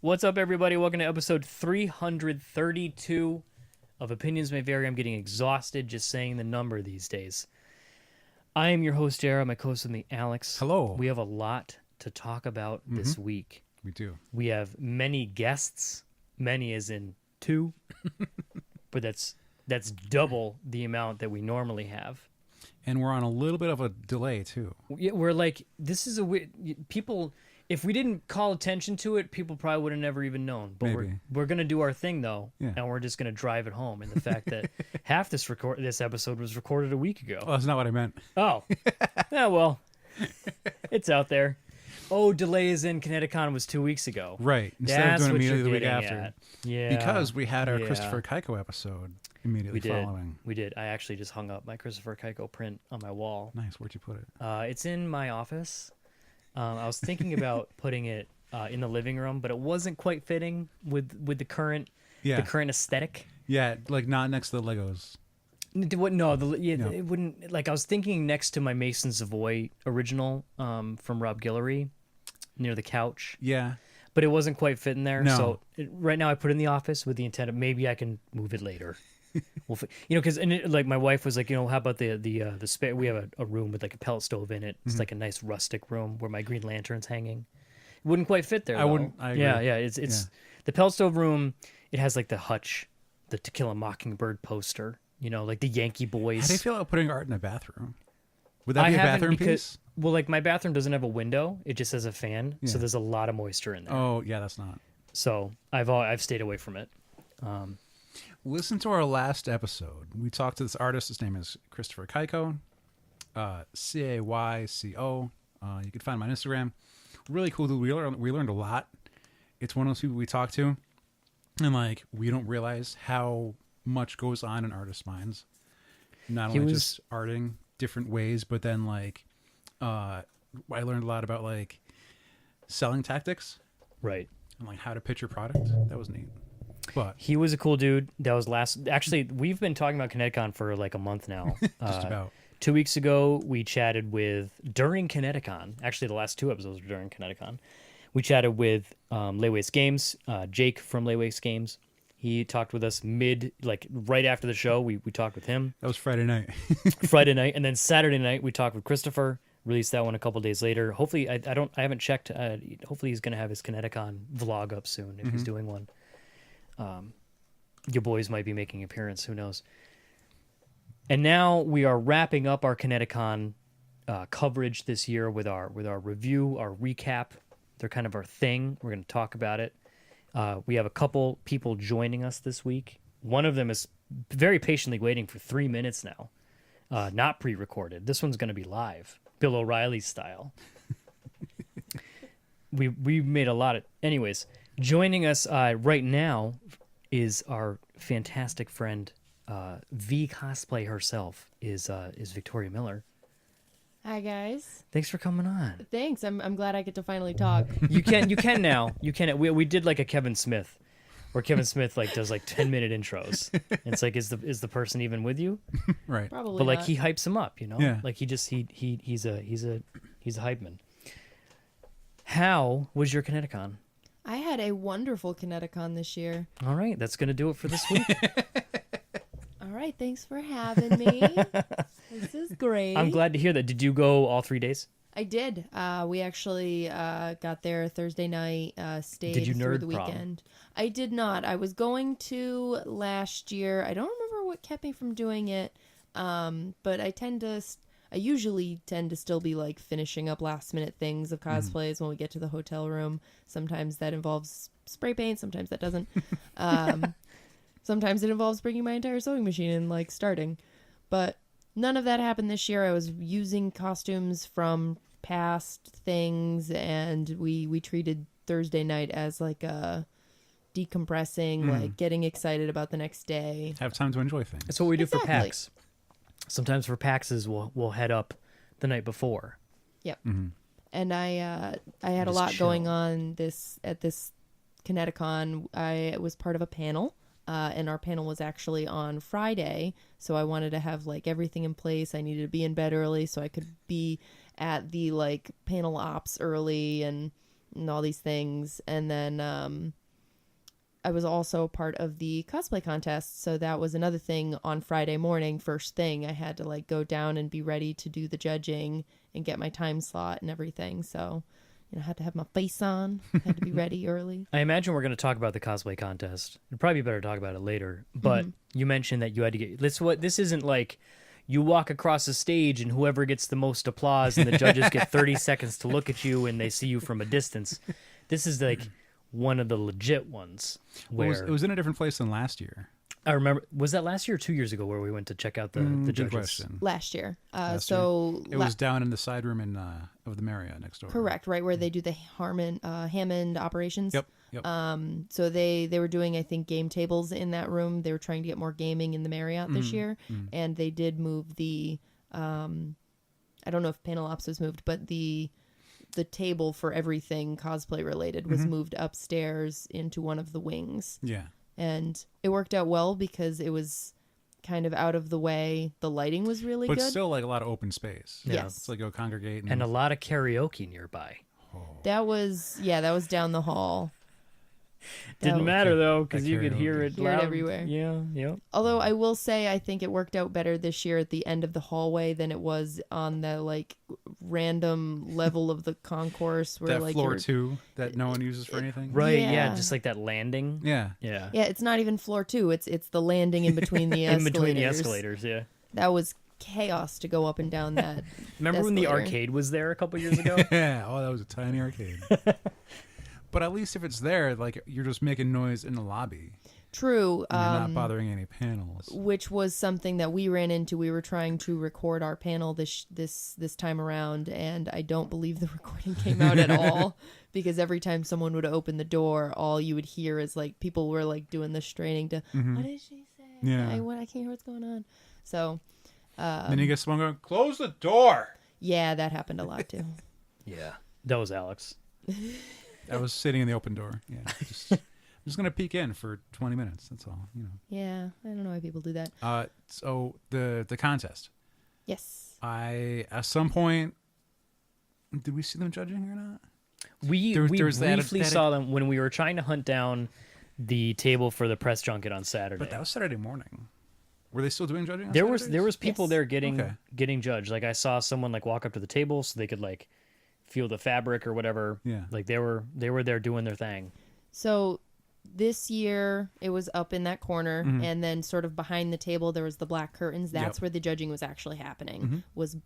What's up, everybody? Welcome to episode 332 of Opinions May Vary. I'm getting exhausted just saying the number these days. I am your host, Jared. My co-host with me, Alex. Hello. We have a lot to talk about this week. We do. We have many guests, many as in two, but that's double the amount that we normally have. And we're on a little bit of a delay, too. Yeah, we're like, this is a weird... People... If we didn't call attention to it, people probably would have never even known. But Maybe. we're going to do our thing, though, Yeah. and we're just going to drive it home. And the fact that half this episode was recorded a week ago. Oh, that's not what I meant. Oh. Yeah, well, it's out there. Oh, delays in ConnectiCon was 2 weeks ago. Right. Instead That's of doing what immediately the you're week getting after. at. Yeah. Because we had our Yeah. Christopher Keiko episode immediately following. We did. I actually just hung up my Christopher Keiko print on my wall. Nice. Where'd you put it? It's in my office. I was thinking about putting it in the living room, but it wasn't quite fitting with the current aesthetic. Yeah, like not next to the Legos. No, No. it wouldn't. Like I was thinking next to my Mason Savoy original from Rob Guillory, near the couch. Yeah. But it wasn't quite fitting there. No. So right now I put it in the office with the intent of maybe I can move it later. Because like my wife was like, how about the spare? We have a room with like a pellet stove in it. It's like a nice rustic room where my Green Lantern's hanging. It wouldn't quite fit there. I wouldn't. I agree. Yeah. It's the pellet stove room. It has like the Hutch, the To Kill a Mockingbird poster. Like the Yankee Boys. How do you feel about putting art in a bathroom? Would that be a bathroom piece? Well, like my bathroom doesn't have a window; it just has a fan, so Yeah. there's a lot of moisture in there. Oh, yeah, that's not. So I've stayed away from it. Listen to our last episode. We talked to this artist. His name is Christopher Keiko, Cayco. You can find him on Instagram. Really cool dude. We learned a lot. It's one of those people we talk to, and like we don't realize how much goes on in artists' minds. Not only just arting different ways, but then like I learned a lot about like selling tactics, Right. and like how to pitch your product. That was neat. But He was a cool dude. That was actually, we've been talking about ConnectiCon for like a month now. just about 2 weeks ago, we chatted during ConnectiCon. Actually, the last two episodes were during ConnectiCon. We chatted with Laywaste Games, Jake from Laywaste Games. He talked with us right after the show. We talked with him. that was Friday night. Friday night, and then Saturday night we talked with Christopher. Released that one a couple days later. Hopefully, I haven't checked. Hopefully, he's gonna have his ConnectiCon vlog up soon if he's doing one. Your boys might be making an appearance. Who knows? And now we are wrapping up our ConnectiCon coverage this year with our review, our recap. They're kind of our thing. We're going to talk about it. We have a couple people joining us this week. One of them is very patiently waiting for 3 minutes now, not pre-recorded. This one's going to be live, Bill O'Reilly style. we made a lot of... Anyways, joining us right now is our fantastic friend, Vee Cosplay herself, is Victoria Miller. Hi guys. Thanks for coming on. Thanks. I'm glad I get to finally talk. You can now. You can. We did like a Kevin Smith, where Kevin Smith like does like 10-minute intros. And it's like, is the person even with you? Right. Probably But like not. he hypes him up, Yeah. Like he's a hype man. How was your ConnectiCon? I had a wonderful ConnectiCon this year. All right, that's gonna do it for this week. All right, thanks for having me. This is great. I'm glad to hear that. Did you go all 3 days? I did. We actually got there Thursday night, stayed Did you through nerd the prom? weekend. I did not. I was going to last year. I don't remember what kept me from doing it, but I usually tend to still be like finishing up last minute things of cosplays when we get to the hotel room. Sometimes that involves spray paint. Sometimes that doesn't. Sometimes it involves bringing my entire sewing machine and like starting, but none of that happened this year. I was using costumes from past things, and we treated Thursday night as like a decompressing, like getting excited about the next day. Have time to enjoy things. That's what we do for Exactly. PAX. Sometimes for PAXs, we'll head up the night before. Yep. Mm-hmm. And I had a Just lot chill. going on at this ConnectiCon. I was part of a panel. And our panel was actually on Friday, so I wanted to have like everything in place. I needed to be in bed early so I could be at the like panel ops early and and all these things. And then I was also part of the cosplay contest, so that was another thing on Friday morning. First thing, I had to like go down and be ready to do the judging and get my time slot and everything. So, I had to have my face on, had to be ready early. I imagine we're going to talk about the cosplay contest. It'd probably be better to talk about it later. But you mentioned that you had to get this isn't like you walk across the stage and whoever gets the most applause and the judges get 30 seconds to look at you and they see you from a distance. This is like one of the legit ones where It was in a different place than last year. I remember, was that last year or 2 years ago where we went to check out the Good judges? question. Last year. Last So It was down in the side room of the Marriott next door. correct, right where they do the Hammond operations. Yep. So they were doing, I think, game tables in that room. They were trying to get more gaming in the Marriott this year, and they did move the I don't know if Panel Ops was moved, but the table for everything cosplay related was moved upstairs into one of the wings. Yeah. And it worked out well because it was kind of out of the way. The lighting was really But good. still like a lot of open space. Yeah. Yes. It's like go congregate. And a lot of karaoke nearby. That was down the hall. Didn't That- matter though, because That you could karaoke. hear it Hear it loud. everywhere. Yeah, yeah. Although I will say, I think it worked out better this year at the end of the hallway than it was on the like random level of the concourse where that like floor you're- 2 that no one uses for anything. Right, Yeah. yeah, just like that landing. Yeah. Yeah. Yeah, it's not even floor 2. It's the landing in between the In escalators. between the escalators, yeah. That was chaos to go up and down that. Remember when the escalator. arcade was there a couple years ago? Yeah. Oh, that was a tiny arcade. But at least if it's there, like you're just making noise in the lobby. True. And you're not bothering any panels. Which was something that we ran into. We were trying to record our panel this time around, and I don't believe the recording came out at all because every time someone would open the door, all you would hear is like people were like doing the straining to what did she say? Yeah. I can't hear what's going on. So Then you get someone going, close the door. yeah, that happened a lot too. Yeah. That was Alex. I was sitting in the open door. Yeah. I'm just going to peek in for 20 minutes. That's all. Yeah, I don't know why people do that. So the contest. Yes. At some point, did we see them judging or not? We There was that- briefly that- saw them when we were trying to hunt down the table for the press junket on Saturday. But that was Saturday morning. Were they still doing judging on there Saturdays? was people Yes. there getting Okay. getting judged. Like I saw someone like walk up to the table so they could like feel the fabric or whatever. Yeah. Like they were there doing their thing. So this year it was up in that corner, Mm-hmm. and then sort of behind the table there was the black curtains. That's Yep. where the judging was actually happening. Mm-hmm. Was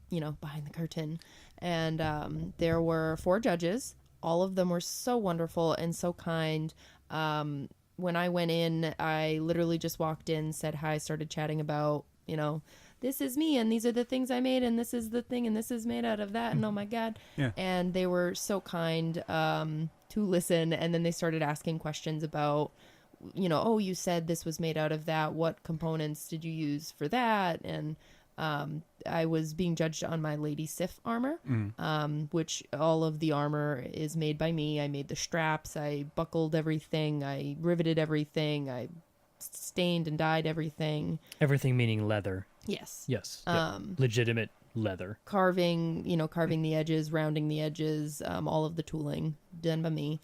behind the curtain, and there were 4 judges. All of them were so wonderful and so kind. When I went in, I literally just walked in, said hi, started chatting about this is me, and these are the things I made, and this is the thing, and this is made out of that, and oh my god. Yeah. And they were so kind to listen, and then they started asking questions about oh, you said this was made out of that, what components did you use for that? And I was being judged on my Lady Sif armor, which all of the armor is made by me. I made the straps, I buckled everything, I riveted everything, I stained and dyed everything. Everything meaning leather. Yes. Yes. Yep. Legitimate leather. Carving the edges, rounding the edges, all of the tooling done by me.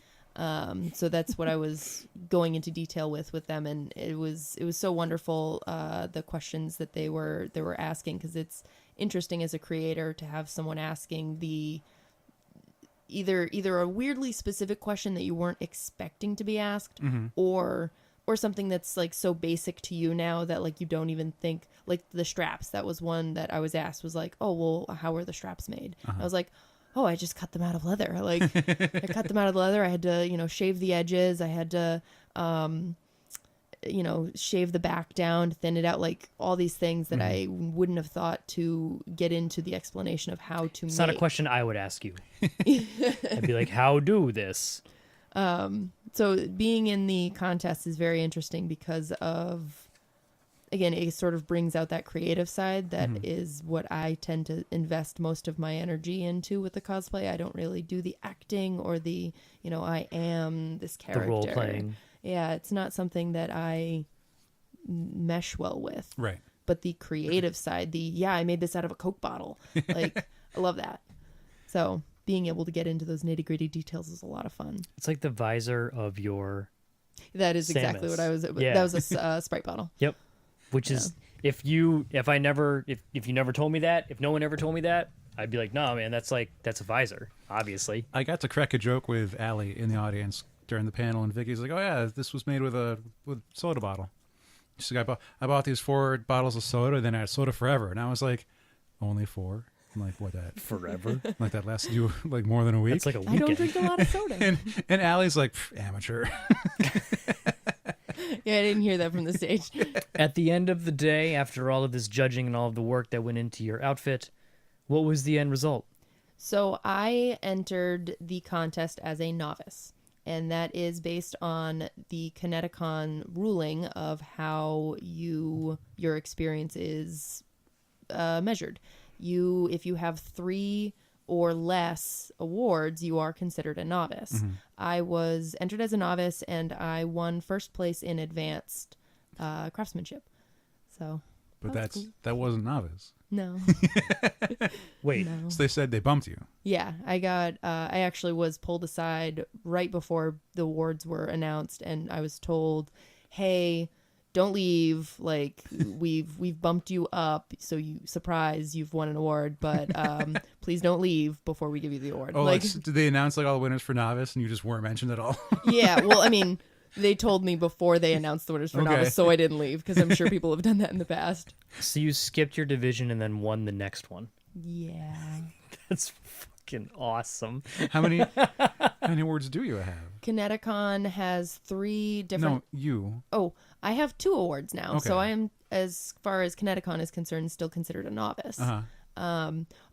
So that's what I was going into detail with them, and it was so wonderful, the questions that they were asking, because it's interesting as a creator to have someone asking the either a weirdly specific question that you weren't expecting to be asked, or something that's like so basic to you now that like you don't even think, like the straps. That was one that I was asked, was like, oh well, how are the straps made? I was like, oh, I just cut them out of leather. Like I cut them out of leather. I had to, shave the edges. I had to, shave the back down, thin it out, like all these things that I wouldn't have thought to get into the explanation of how to It's make. not a question I would ask you. I'd be like, how do this? So being in the contest is very interesting because of, again, it sort of brings out that creative side that is what I tend to invest most of my energy into with the cosplay. I don't really do the acting or the, I am this character. The role playing. Yeah, it's not something that I mesh well with. Right. But the creative side, I made this out of a Coke bottle. Like, I love that. So being able to get into those nitty gritty details is a lot of fun. It's like the visor of your That is exactly Samus. what I was. Yeah. That was a Sprite bottle. Yep. Which is if you never told me that, if no one ever told me that, I'd be like, no, man, that's a visor, obviously. I got to crack a joke with Allie in the audience during the panel, and Vicky's like, "Oh yeah, this was made with soda bottle." She's like, "I bought these 4 bottles of soda, then I had soda forever," and I was like, "Only 4?" I'm like, "What that Forever? like that lasted you like more than a week?" That's like a I weekend. don't drink a lot of soda. and Allie's like, "Amateur." Yeah, I didn't hear that from the stage. At the end of the day, after all of this judging and all of the work that went into your outfit, what was the end result? So I entered the contest as a novice, and that is based on the ConnectiCon ruling of how your experience is measured. If you have 3 or less awards, you are considered a novice. Mm-hmm. I was entered as a novice, and I won first place in advanced craftsmanship. So, But That's cool. that wasn't novice. no. Wait, No. So they said they bumped you. Yeah, I actually was pulled aside right before the awards were announced, and I was told, "Hey, don't leave. Like we've bumped you up, so you've won an award, but please don't leave before we give you the award." Oh, like, did they announce like all the winners for novice, and you just weren't mentioned at all? yeah. Well, I mean, they told me before they announced the winners for Okay. novice, so I didn't leave because I'm sure people have done that in the past. so you skipped your division and then won the next one. Yeah. That's fucking awesome. How many awards do you have? ConnectiCon has 3 different. No, you. Oh, I have 2 awards now, Okay. so I am, as far as ConnectiCon is concerned, still considered a novice. Uh-huh.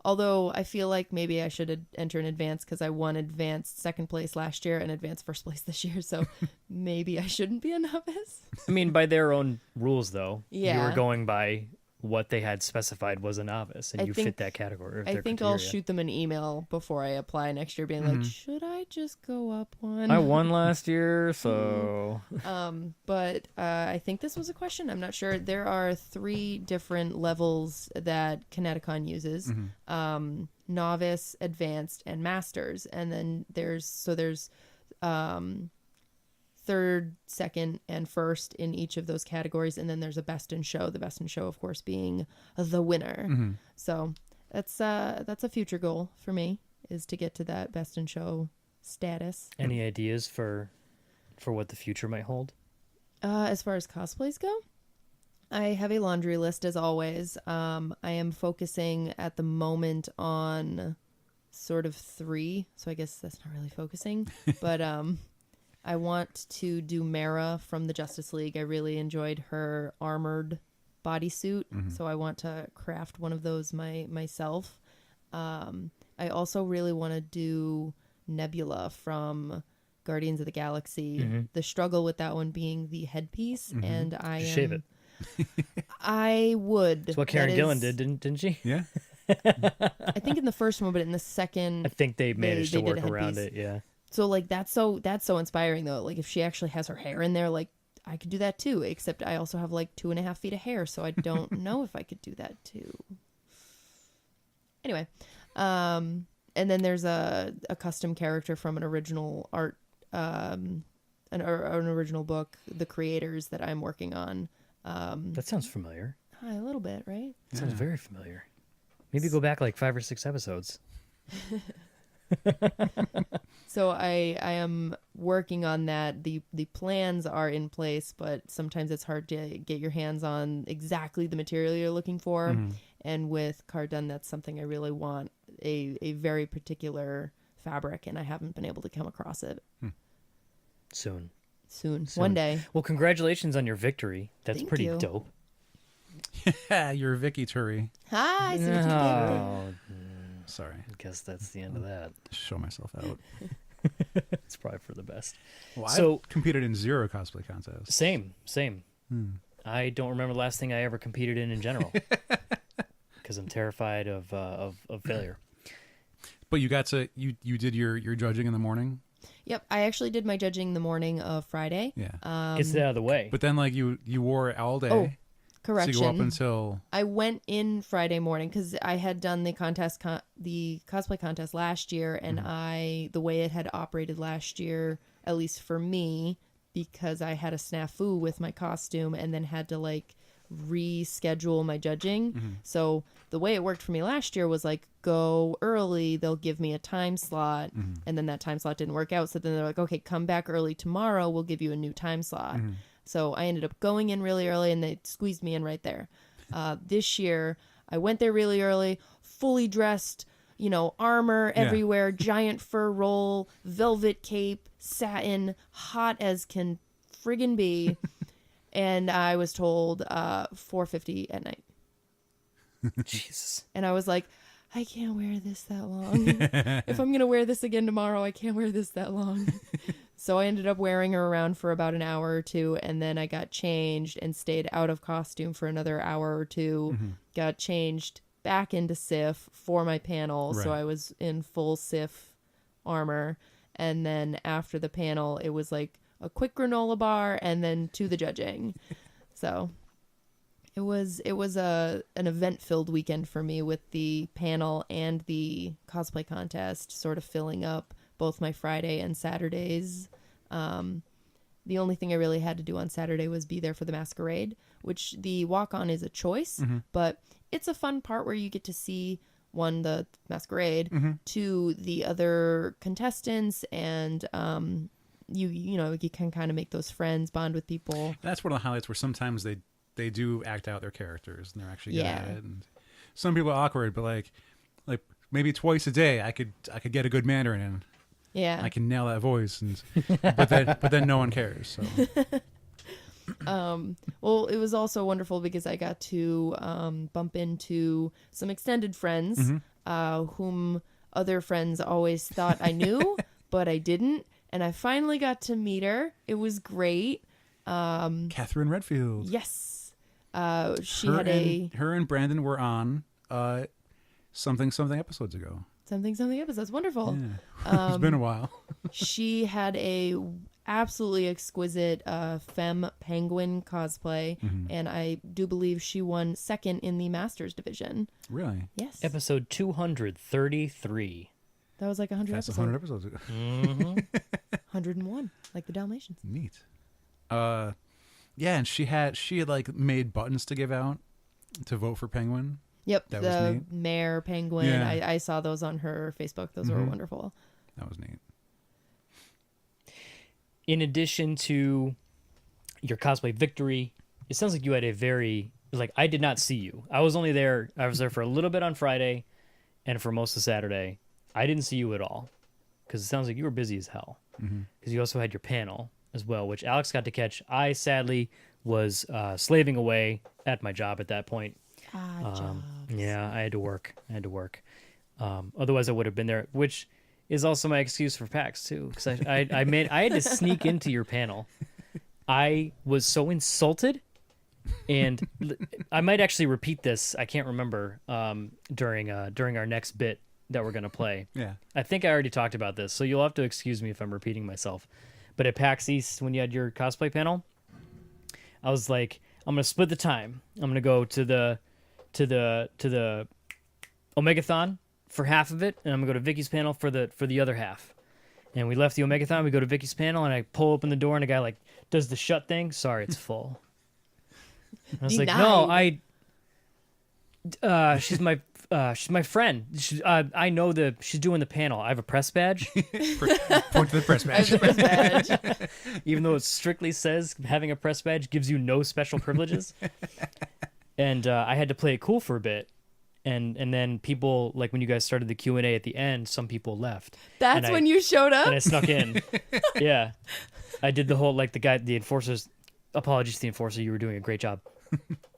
Although I feel like maybe I should enter in advance because I won advanced second place last year and advanced first place this year, so maybe I shouldn't be a novice. I mean, by their own rules, though, you Yeah. were going by what they had specified was a novice, and I you think- fit that category. I think I'll shoot them an email before I apply next year, being like, should I just go up one? I won last year, so But I think this was a question. I'm not sure. There are 3 different levels that ConnectiCon uses: novice, advanced, and masters. And then there's third, second, and first in each of those categories, and then there's a best in show. The best in show, of course, being the winner. So that's a future goal for me, is to get to that best in show status. any ideas for what the future might hold? As far as cosplays go, I have a laundry list as always. I am focusing at the moment on sort of 3, so I guess that's not really focusing, but I want to do Mara from the Justice League. I really enjoyed her armored bodysuit, so I want to craft one of those myself. I also really want to do Nebula from Guardians of the Galaxy. The struggle with that one being the headpiece, and I Just shave it. I would. That's what Karen That Gillan is- did, didn't she? Yeah. I think in the first one, but in the second, I think they managed they to did work a around headpiece. it. Yeah. So like that's so inspiring though. Like if she actually has her hair in there, like I could do that too. Except I also have like 2.5 feet of hair, so I don't know if I could do that too. Anyway, and then there's a custom character from an original art, an original book, The Creators, that I'm working on. That sounds familiar. A little bit, right? That sounds very familiar. Maybe go back like 5 or 6 episodes. So I am working on that. The plans are in place, but sometimes it's hard to get your hands on exactly the material you're looking for. And with card done, that's something I really want, a very particular fabric, and I haven't been able to come across it. Soon. One day. Well, congratulations on your victory. That's Thank pretty you. dope. You're Vicky Turi. Hi, I see what you did. Oh, Sorry. I guess that's the end of that. Show myself out. It's probably for the best. Well, So- I've competed in 0 cosplay contests. Same. I don't remember the last thing I ever competed in general because I'm terrified of failure. But you got to you did your judging in the morning. Yep, I actually did my judging the morning of Friday. Yeah. Gets it out of the way. But then like you wore it all day. Oh, Correction. So you go up until... I went in Friday morning because I had done the the cosplay contest last year, and the way it had operated last year, at least for me, because I had a snafu with my costume and then had to like reschedule my judging. So the way it worked for me last year was like, go early, they'll give me a time slot, and then that time slot didn't work out. So then they're like, okay, come back early tomorrow, we'll give you a new time slot. So I ended up going in really early, and they squeezed me in right there. This year, I went there really early, fully dressed, you know, armor everywhere, giant fur roll, velvet cape, satin, hot as can friggin' be. And I was told 4:50 at night. Jesus. And I was like, I can't wear this that long. If I'm going to wear this again tomorrow, I can't wear this that long. So I ended up wearing her around for about an hour or two, and then I got changed and stayed out of costume for another hour or two, got changed back into Sif for my panel. Right. So I was in full Sif armor. And then after the panel, it was like a quick granola bar and then to the judging. So it was an event-filled weekend for me with the panel and the cosplay contest sort of filling up both my Friday and Saturdays. The only thing I really had to do on Saturday was be there for the masquerade, which the walk-on is a choice, but it's a fun part where you get to see, one, the masquerade, two, the other contestants, and you know, you can kind of make those friends, bond with people. That's one of the highlights where sometimes they do act out their characters and they're actually good Yeah. at it. And some people are awkward, but like maybe twice a day I could get a good Mandarin in. Yeah. I can nail that voice, and but then no one cares. So Well, it was also wonderful because I got to bump into some extended friends whom other friends always thought I knew, but I didn't. And I finally got to meet her. It was great. Catherine Redfield. Yes. Her and Brandon were on something episodes ago. something episodes. Wonderful. Yeah. It's been a while. She had a absolutely exquisite femme penguin cosplay, and I do believe she won second in the Masters division. Really? Yes. Episode 233. That was like 100 That's episodes. 100 episodes ago. 101, like the Dalmatians. Neat. Yeah, and she had like made buttons to give out to vote for Penguin. Yep, That was the neat. Mayor Penguin. Yeah. I saw those on her Facebook. Those were wonderful. That was neat. In addition to your cosplay victory, it sounds like you had a very, like, I did not see you. I was there for a little bit on Friday and for most of Saturday. I didn't see you at all because it sounds like you were busy as hell. Because you also had your panel as well, which Alex got to catch. I sadly was slaving away at my job at that point. Yeah, I had to work. Otherwise, I would have been there, which is also my excuse for PAX too, because I had to sneak into your panel. I was so insulted, and I might actually repeat this. I can't remember during our next bit that we're gonna play. Yeah. I think I already talked about this, so you'll have to excuse me if I'm repeating myself. But at PAX East, when you had your cosplay panel, I was like, I'm gonna split the time. I'm gonna go to the Omegathon for half of it, and I'm gonna go to Vicky's panel for the other half. And we left the Omegathon, we go to Vicky's panel, and I pull open the door, and the guy like does the shut thing. Sorry, it's full. And I was like, no, she's my friend. I know she's doing the panel. I have a press badge. Point to the press badge. Even though it strictly says having a press badge gives you no special privileges. And I had to play it cool for a bit. And then people, like when you guys started the Q&A at the end, some people left. That's when you showed up? And I snuck in. Yeah. I did the whole, like the enforcer's, apologies to the enforcer, you were doing a great job.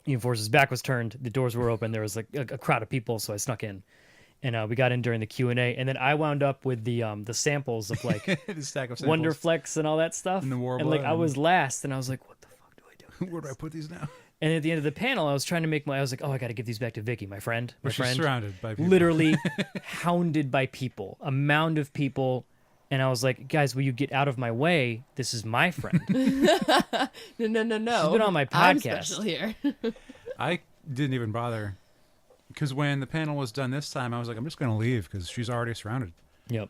The enforcer's back was turned, the doors were open, there was like a crowd of people, so I snuck in. And we got in during the Q&A, and then I wound up with the samples of like The stack of samples. Wonderflex and all that stuff. And the Warbler and like I and- was last, and I was like, what the fuck do I do? Where do I put these now? And at the end of the panel, I was trying to I was like, oh, I got to give these back to Vicky, my friend. Where she's surrounded by people. Literally hounded by people, a mound of people. And I was like, guys, will you get out of my way? This is my friend. No. She's been on my I'm podcast. special here. I didn't even bother because when the panel was done this time, I was like, I'm just going to leave because she's already surrounded. Yep.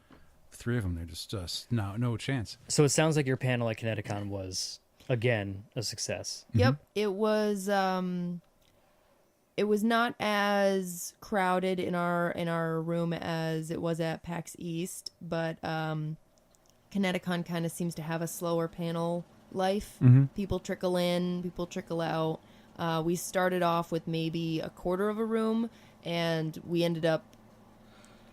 3 of them, they're just no chance. So it sounds like your panel at ConnectiCon was again a success. Yep, it was. It was not as crowded in our room as it was at PAX East, but ConnectiCon kind of seems to have a slower panel life. People trickle in, people trickle out. We started off with maybe a quarter of a room, and we ended up,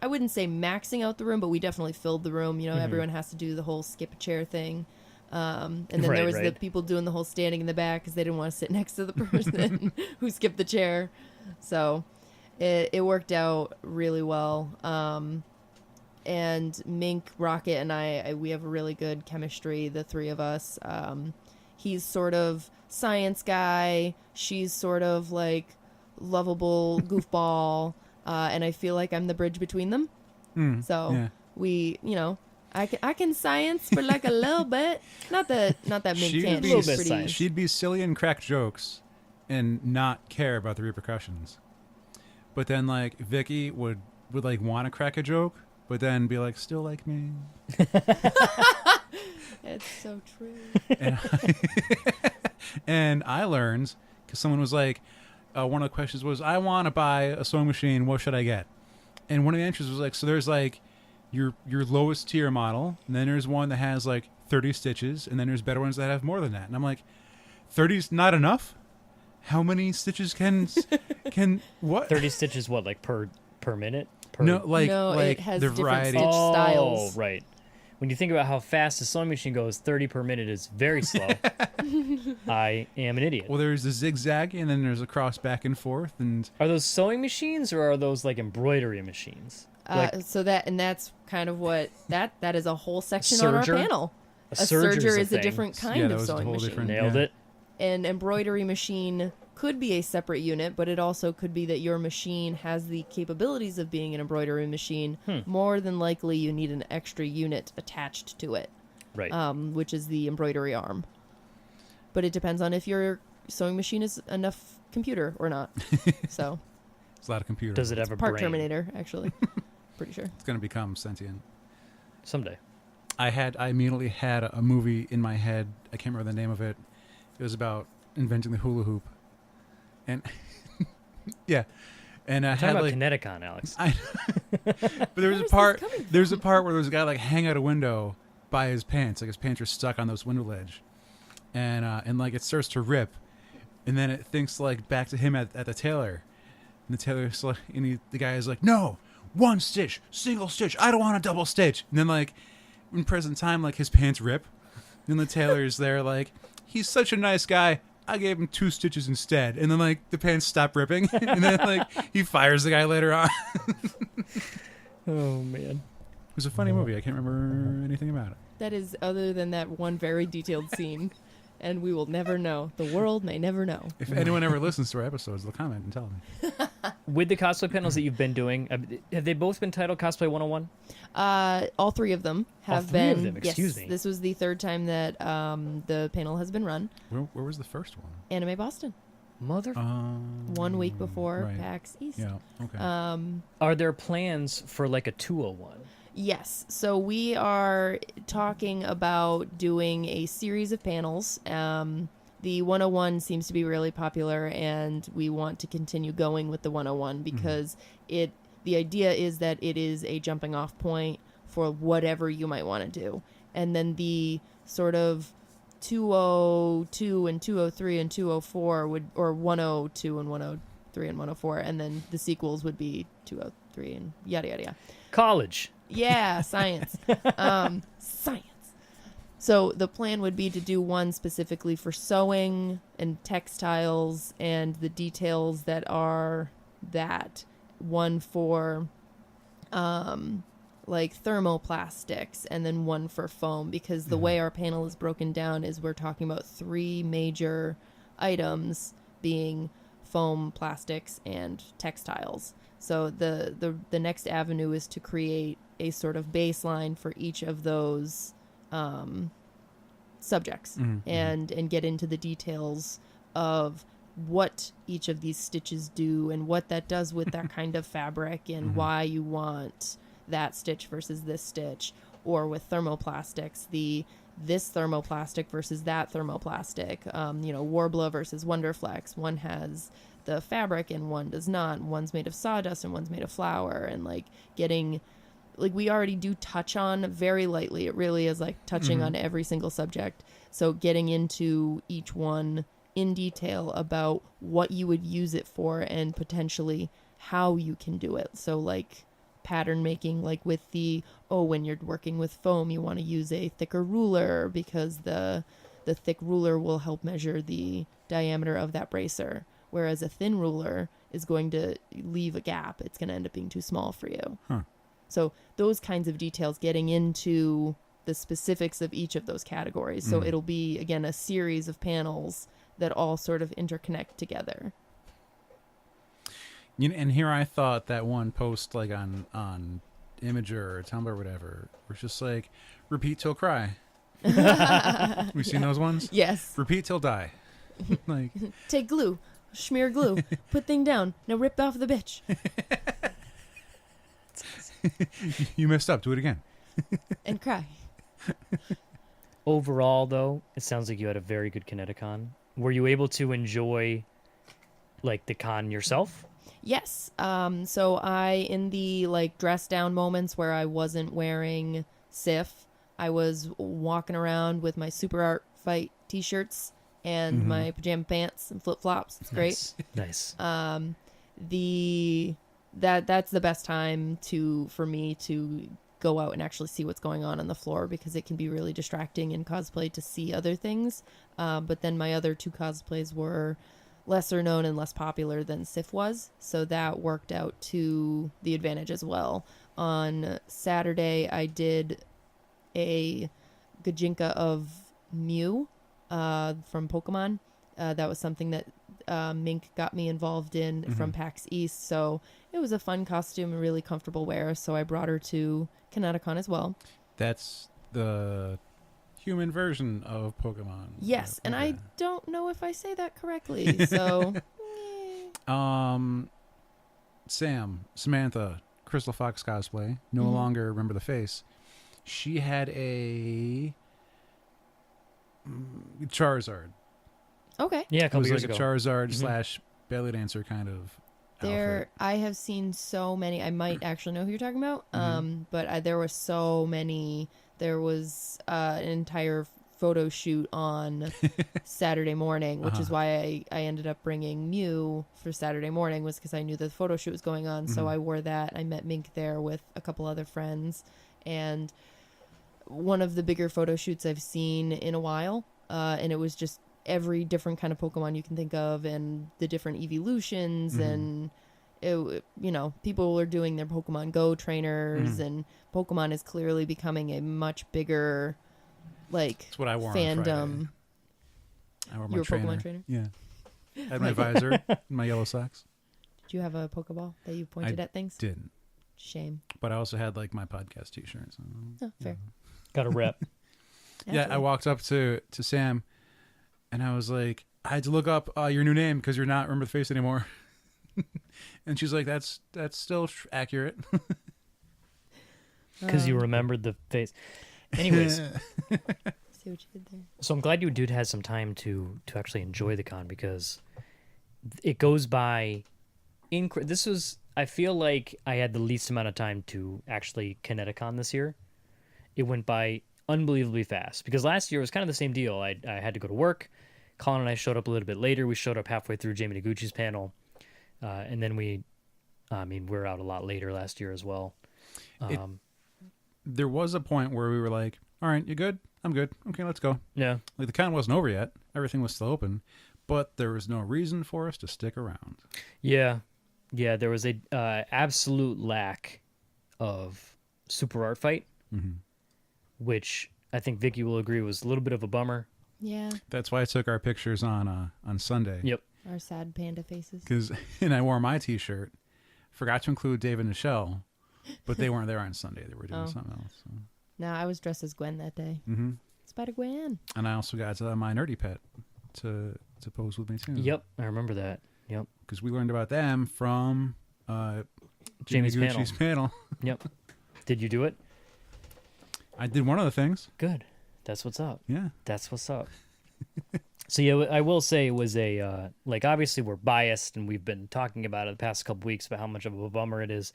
I wouldn't say maxing out the room, but we definitely filled the room. You know, everyone has to do the whole skip a chair thing. And then there was the people doing the whole standing in the back because they didn't want to sit next to the person who skipped the chair. So it worked out really well. And Mink, Rocket, and we have a really good chemistry, the 3 of us. He's sort of science guy. She's sort of like lovable goofball. And I feel like I'm the bridge between them. So we, you know, I can science for like a little bit. Not that Mink can't. be She's pretty. She'd be silly and crack jokes and not care about the repercussions. But then like Vicky would like want to crack a joke, but then be like, still like me. It's so true. And I learned because someone was like, one of the questions was, I want to buy a sewing machine. What should I get? And one of the answers was like, so there's like your lowest tier model, and then there's one that has like 30 stitches, and then there's better ones that have more than that. And I'm like, 30's not enough? How many stitches can what? 30 stitches, what, like per minute? No, like it has the different variety. stitch styles. Oh, right. When you think about how fast a sewing machine goes, 30 per minute is very slow. I am an idiot. Well, there's a zigzag, and then there's a cross back and forth, and Are those sewing machines or are those like embroidery machines? Like So that's kind of what that is a whole section on our Serger? panel. a A serger's serger is a thing. different kind that of was a sewing whole machine. different- Nailed Yeah. it. An embroidery machine could be a separate unit, but it also could be that your machine has the capabilities of being an embroidery machine. More than likely, you need an extra unit attached to it, Right. which is the embroidery arm. But it depends on if your sewing machine is enough computer or not. So it's a lot of computer. Does it have a part brain? Terminator, actually. Pretty sure. It's going to become sentient. Someday. I immediately had a movie in my head. I can't remember the name of it. It was about inventing the hula hoop. And yeah. And I Talking had about like ConnectiCon, Alex. but there was Where a is part this coming there's a part where there's a guy like hang out a window by his pants. Like his pants are stuck on this window ledge. And like it starts to rip. And then it thinks like back to him at the tailor. And the tailor's like the guy is like, "No, 1 stitch, single stitch. I don't want a double stitch." And then like in present time, like his pants rip. And the tailor's there like, "He's such a nice guy. I gave him 2 stitches instead." And then like the pants stop ripping. And then like he fires the guy later on. Oh, man. It was a funny movie. I can't remember anything about it. That is other than that one very detailed scene. And we will never know. The world may never know. If anyone ever listens to our episodes, they'll comment and tell me. With the cosplay panels that you've been doing, have they both been titled Cosplay 101? All 3 of them have All three of been. them, excuse yes, me. This was the 3rd time that the panel has been run. Where was the first one? Anime Boston. Mother. 1 week before right. PAX East. Yeah. Okay. Are there plans for like a 201? Yes. So we are talking about doing a series of panels. The 101 seems to be really popular, and we want to continue going with the 101 because the idea is that it is a jumping off point for whatever you might want to do. And then the sort of 202 and 203 and 204 would, or 102 and 103 and 104, and then the sequels would be 203 and yada yada yada. College. Yeah, science. Science. So the plan would be to do one specifically for sewing and textiles and the details that are that. One for like thermoplastics, and then one for foam, because the way our panel is broken down is we're talking about 3 major items being foam, plastics, and textiles. So the next avenue is to create a sort of baseline for each of those subjects and get into the details of what each of these stitches do and what that does with that kind of fabric and why you want that stitch versus this stitch. Or with thermoplastics, this thermoplastic versus that thermoplastic, Warbler versus Wonderflex. One has the fabric and one does not. One's made of sawdust and one's made of flour. And we already do touch on very lightly. It really is like touching on every single subject. So getting into each one in detail about what you would use it for and potentially how you can do it. So like pattern making, like with when you're working with foam, you want to use a thicker ruler because the thick ruler will help measure the diameter of that bracer, whereas a thin ruler is going to leave a gap. It's going to end up being too small for you. So those kinds of details, getting into the specifics of each of those categories. So it'll be, again, a series of panels that all sort of interconnect together. And here I thought that one post like on Imager or Tumblr or whatever was just like, repeat till cry. We've seen those ones? Yes. Repeat till die. Like, take glue, smear glue, put thing down, now rip off the bitch. you messed up, do it again. And cry. Overall, though, it sounds like you had a very good ConnectiCon. Were you able to enjoy like the con yourself? Yes. So in the dress down moments where I wasn't wearing Sif, I was walking around with my Super Art Fight t-shirts and my pajama pants and flip flops. It's great. Nice. That's the best time for me to go out and actually see what's going on the floor, because it can be really distracting in cosplay to see other things. But then my other two cosplays were lesser known and less popular than Sif was, so that worked out to the advantage as well. On Saturday, I did a Gajinka of Mew from Pokemon. That was something that Mink got me involved in from PAX East, so it was a fun costume and really comfortable wear, so I brought her to ConnectiCon as well. That's the human version of Pokemon. Yes, and I don't know if I say that correctly, so... Samantha, Crystal Fox cosplay, no longer remember the face. She had a Charizard. Okay. Yeah, a couple it was years like ago. a Charizard slash belly dancer kind of outfit. I have seen so many. I might actually know who you're talking about. But there were so many. There was an entire photo shoot on Saturday morning, which is why I ended up bringing Mew for Saturday morning, was because I knew the photo shoot was going on. So I wore that. I met Mink there with a couple other friends, and one of the bigger photo shoots I've seen in a while. And it was just every different kind of Pokemon you can think of, and the different evolutions, and people were doing their Pokemon Go trainers, and Pokemon is clearly becoming a much bigger That's what I wore fandom. I wore my You were a Pokemon trainer? Yeah. I had my visor and my yellow socks. Did you have a Pokeball that you pointed at things? Didn't. Shame. But I also had my podcast t-shirt. So, Oh, fair. Got a rep. yeah, I walked up to Sam and I was like, I had to look up your new name because you're not remember the face anymore. And she's like, that's still accurate. Because you remembered the face. Anyways, See what you did there. so I'm glad you dude had some time to actually enjoy the con, because it goes by. I feel like I had the least amount of time to actually ConnectiCon this year. It went by unbelievably fast, because last year was kind of the same deal. I had to go to work. Colin and I showed up a little bit later. We showed up halfway through Jamie Noguchi's panel. And then we were out a lot later last year as well. There was a point where we were like, all right, you good? I'm good. Okay, let's go. Yeah. The con wasn't over yet. Everything was still open. But there was no reason for us to stick around. Yeah. Yeah, there was a absolute lack of Super Art Fight, which I think Vicky will agree was a little bit of a bummer. Yeah. That's why I took our pictures on Sunday. Yep. Our sad panda faces. And I wore my t-shirt. Forgot to include Dave and Michelle, but they weren't there on Sunday. They were doing something else. So. No, I was dressed as Gwen that day. Spider-Gwen. And I also got my nerdy pet to pose with me too. Yep, I remember that. Yep. Because we learned about them from Jamie's Jimmy Gucci's panel. Yep. Did you do it? I did one of the things. Good. That's what's up. Yeah. That's what's up. So yeah, I will say it was a like obviously we're biased and we've been talking about it the past couple weeks about how much of a bummer it is,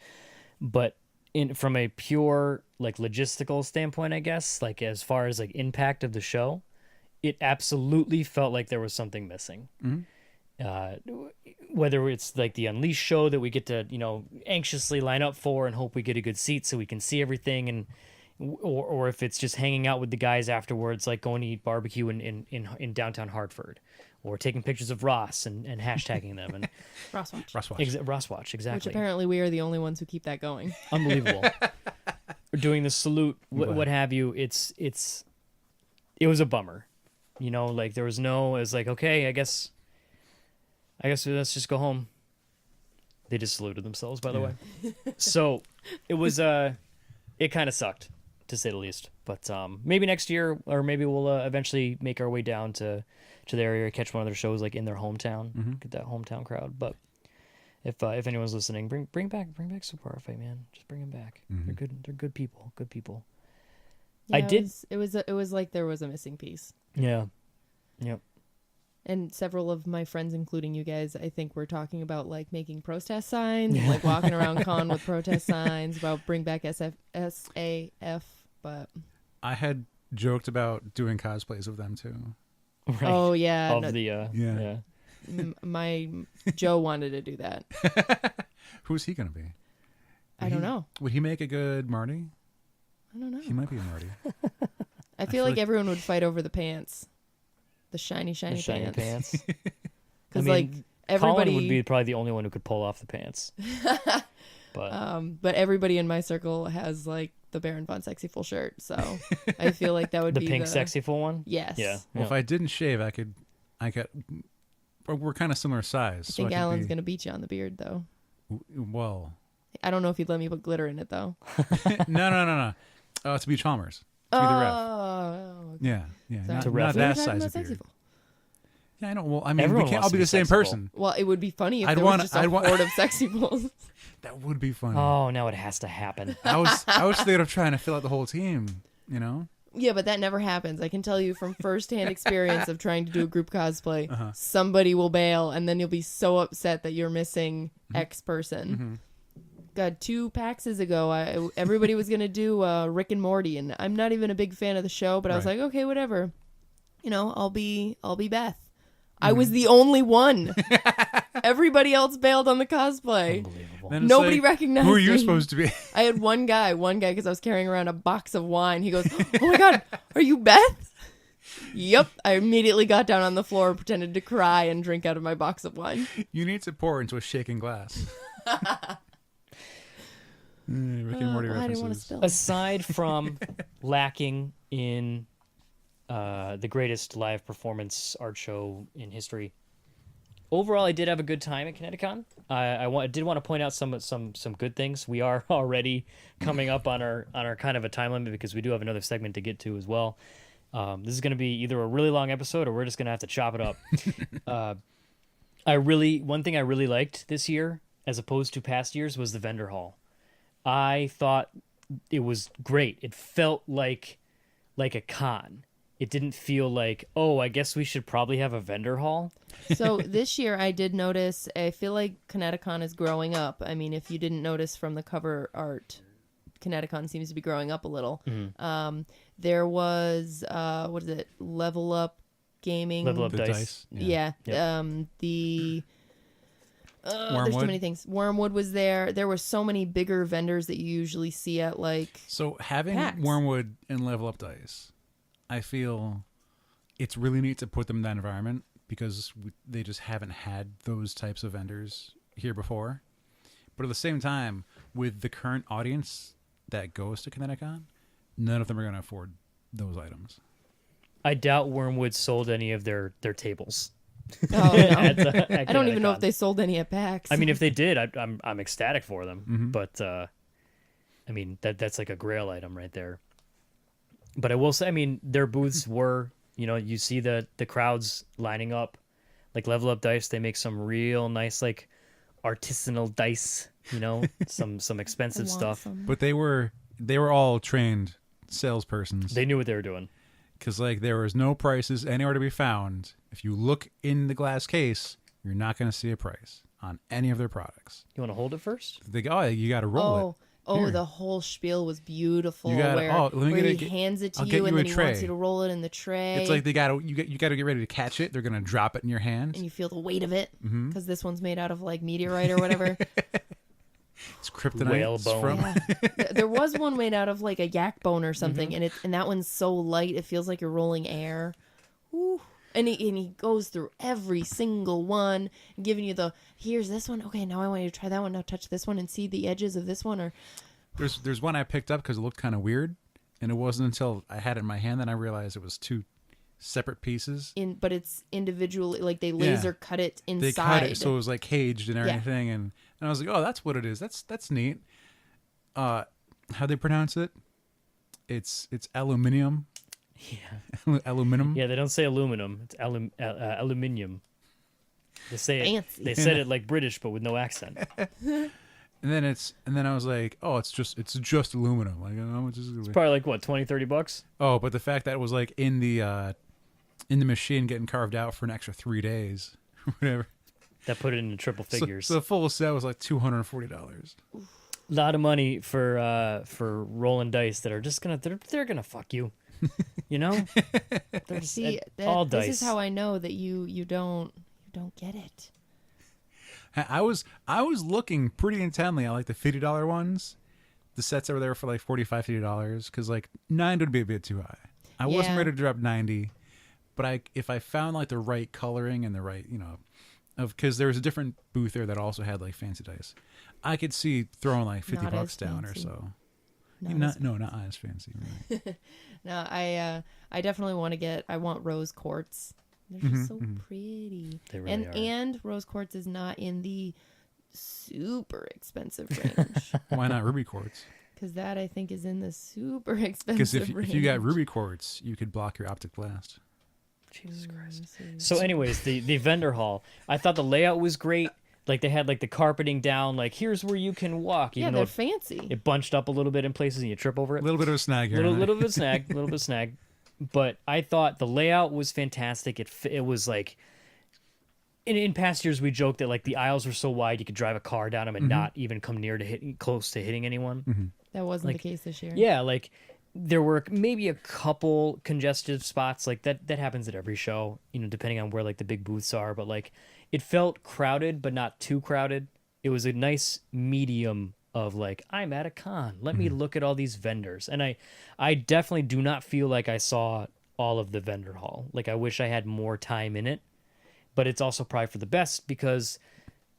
but from a pure like logistical standpoint, I guess, like as far as like impact of the show, it absolutely felt like there was something missing. Whether it's like the Unleashed show that we get to anxiously line up for and hope we get a good seat so we can see everything, and or if it's just hanging out with the guys afterwards, like going to eat barbecue in downtown Hartford, or taking pictures of Ross and hashtagging them and Rosswatch. Rosswatch, exactly. Which apparently we are the only ones who keep that going. Unbelievable. Doing the salute, what have you. It was a bummer, like there was no. It was like, okay, I guess let's just go home. They just saluted themselves, by the way. So it was it kind of sucked, to say the least. But maybe next year, or maybe we'll eventually make our way down to the area, catch one of their shows like in their hometown, get that hometown crowd. But if anyone's listening, bring back Super RFA, man. Just bring them back. They're good. They're good people. Good people. Yeah, it was like there was a missing piece. Yeah. Yep. And several of my friends, including you guys, I think we're talking about like making protest signs, like walking around con with protest signs about bring back SAF. But I had joked about doing cosplays of them too. Right. Oh yeah, yeah. My Joe wanted to do that. Who's he gonna be? I don't know. Would he make a good Marty? I don't know. He might be a Marty. I feel like everyone would fight over the pants. The shiny pants. Because like everybody Colin would be probably the only one who could pull off the pants. But everybody in my circle has like the Baron Von Sexy full shirt, so I feel like that would be the pink sexy full one. Yes. Yeah. Well, if I didn't shave, I could. We're kind of similar size. I think Alan's gonna beat you on the beard, though. Well, I don't know if he'd let me put glitter in it, though. No. It's Beach Chalmers. To be the ref. Yeah. Sorry. Not that size of beard. Yeah, I know. Well, I mean, we can't all be the same person. Well, it would be funny if there was just a horde of sexy bulls. That would be funny. Oh, now it has to happen. I was thinking of trying to fill out the whole team, Yeah, but that never happens. I can tell you from firsthand experience of trying to do a group cosplay, somebody will bail, and then you'll be so upset that you're missing X person. God, 2 PAXs ago, everybody was going to do Rick and Morty, and I'm not even a big fan of the show, but I was like, okay, whatever. I'll be Beth. I was the only one. Everybody else bailed on the cosplay. Unbelievable. Nobody recognized Who are you me. supposed to be? I had one guy, because I was carrying around a box of wine. He goes, oh my God, are you Beth? Yep. I immediately got down on the floor and pretended to cry and drink out of my box of wine. You need to pour into a shaking glass. Rick and Morty references. I didn't want to spill. Aside from lacking in the greatest live performance art show in history, overall, I did have a good time at ConnectiCon. I did want to point out some good things. We are already coming up on our kind of a time limit because we do have another segment to get to as well. This is going to be either a really long episode or we're just going to have to chop it up. One thing I really liked this year, as opposed to past years, was the vendor hall. I thought it was great. It felt like a con. It didn't feel like, oh, I guess we should probably have a vendor hall. So this year I did notice, I feel like ConnectiCon is growing up. I mean, if you didn't notice from the cover art, ConnectiCon seems to be growing up a little. There was, what is it, Level Up Gaming? Level Up The Dice. Yeah. Yep. There's too many things. Wormwood was there. There were so many bigger vendors that you usually see at like. So having PAX. Wormwood and Level Up Dice, I feel it's really neat to put them in that environment because they just haven't had those types of vendors here before. But at the same time, with the current audience that goes to ConnectiCon, none of them are going to afford those items. I doubt Wormwood sold any of their tables. Oh, no. at I don't even know ConnectiCon. if they sold any at PAX. I mean, if they did, I'm ecstatic for them. But I mean, that's like a grail item right there. But I will say, I mean, their booths were You know, you see the crowds lining up. Like Level Up Dice, they make some real nice like artisanal dice. You know, some expensive stuff. But they were all trained salespersons. They knew what they were doing. Because like there was no prices anywhere to be found. If you look in the glass case, you're not going to see a price on any of their products. You want to hold it first? They go, oh, you got to roll it. Oh, Here. the whole spiel was beautiful. You gotta- where let me where get he a- hands it to I'll you get and you a then he wants tray. you to roll it in the tray. It's like you got to get ready to catch it. They're going to drop it in your hand. and you feel the weight of it because Mm-hmm. this one's made out of like meteorite or whatever. It's kryptonite. Whale It's bone. from- Yeah. There was one made out of like a yak bone or something, Mm-hmm. and that one's so light it feels like you're rolling air. Ooh. And he goes through every single one, giving you here's this one. Okay, now I want you to try that one. Now touch this one and see the edges of this one. Or There's one I picked up because it looked kind of weird, and it wasn't until I had it in my hand that I realized it was two separate pieces. but it's individually like they laser cut it inside. They cut it so it was like caged and Yeah. everything, and I was like, oh, that's what it is. That's neat. How they pronounce it? It's aluminium. Yeah. Aluminum. Yeah, they don't say aluminum. It's aluminium. They say Fancy. They said it like British, but with no accent. And then I was like, oh, it's just aluminum. Like, how much is it? Probably like what, $20-$30? Oh, but the fact that it was like in the machine getting carved out for an extra 3 days, whatever. That put it into triple figures. So the full set was like $240. A lot of money for rolling dice that are just they're gonna fuck you. You know? They're just- See, all dice. this is how I know that you don't get it. I was looking pretty intently at like the $50 ones, the sets that were there for like $45-$50, because like 90 would be a bit too high. I wasn't Yeah. ready to drop 90, but if I found like the right coloring and the right, because there was a different booth there that also had like fancy dice, I could see throwing like $50 Not as down or fancy. so. Not as- Not as fancy. Right? No, I definitely want to get. I want rose quartz. They're just so pretty. They really are. And rose quartz is not in the super expensive range Why not ruby quartz? because that I think is in the super Because expensive range. if you got ruby quartz, you could block your optic blast. Jesus Christ. So, So anyways, the vendor hall. I thought the layout was great. Like they had like the carpeting down, like here's where you can walk. yeah, Even they're though fancy. it bunched up a little bit in places and you trip over A it. little bit of a snag here. little bit of snag. But I thought the layout was fantastic. It was like in past years we joked that like the aisles were so wide you could drive a car down them and not even come near to close to hitting anyone. That wasn't like- the case this year. Yeah, like there were maybe a couple congestive spots like that happens at every show, depending on where like the big booths are, but like it felt crowded but not too crowded. It was a nice medium of like, I'm at a con. Let me look at all these vendors. And I definitely do not feel like I saw all of the vendor hall. Like I wish I had more time in it. But it's also probably for the best because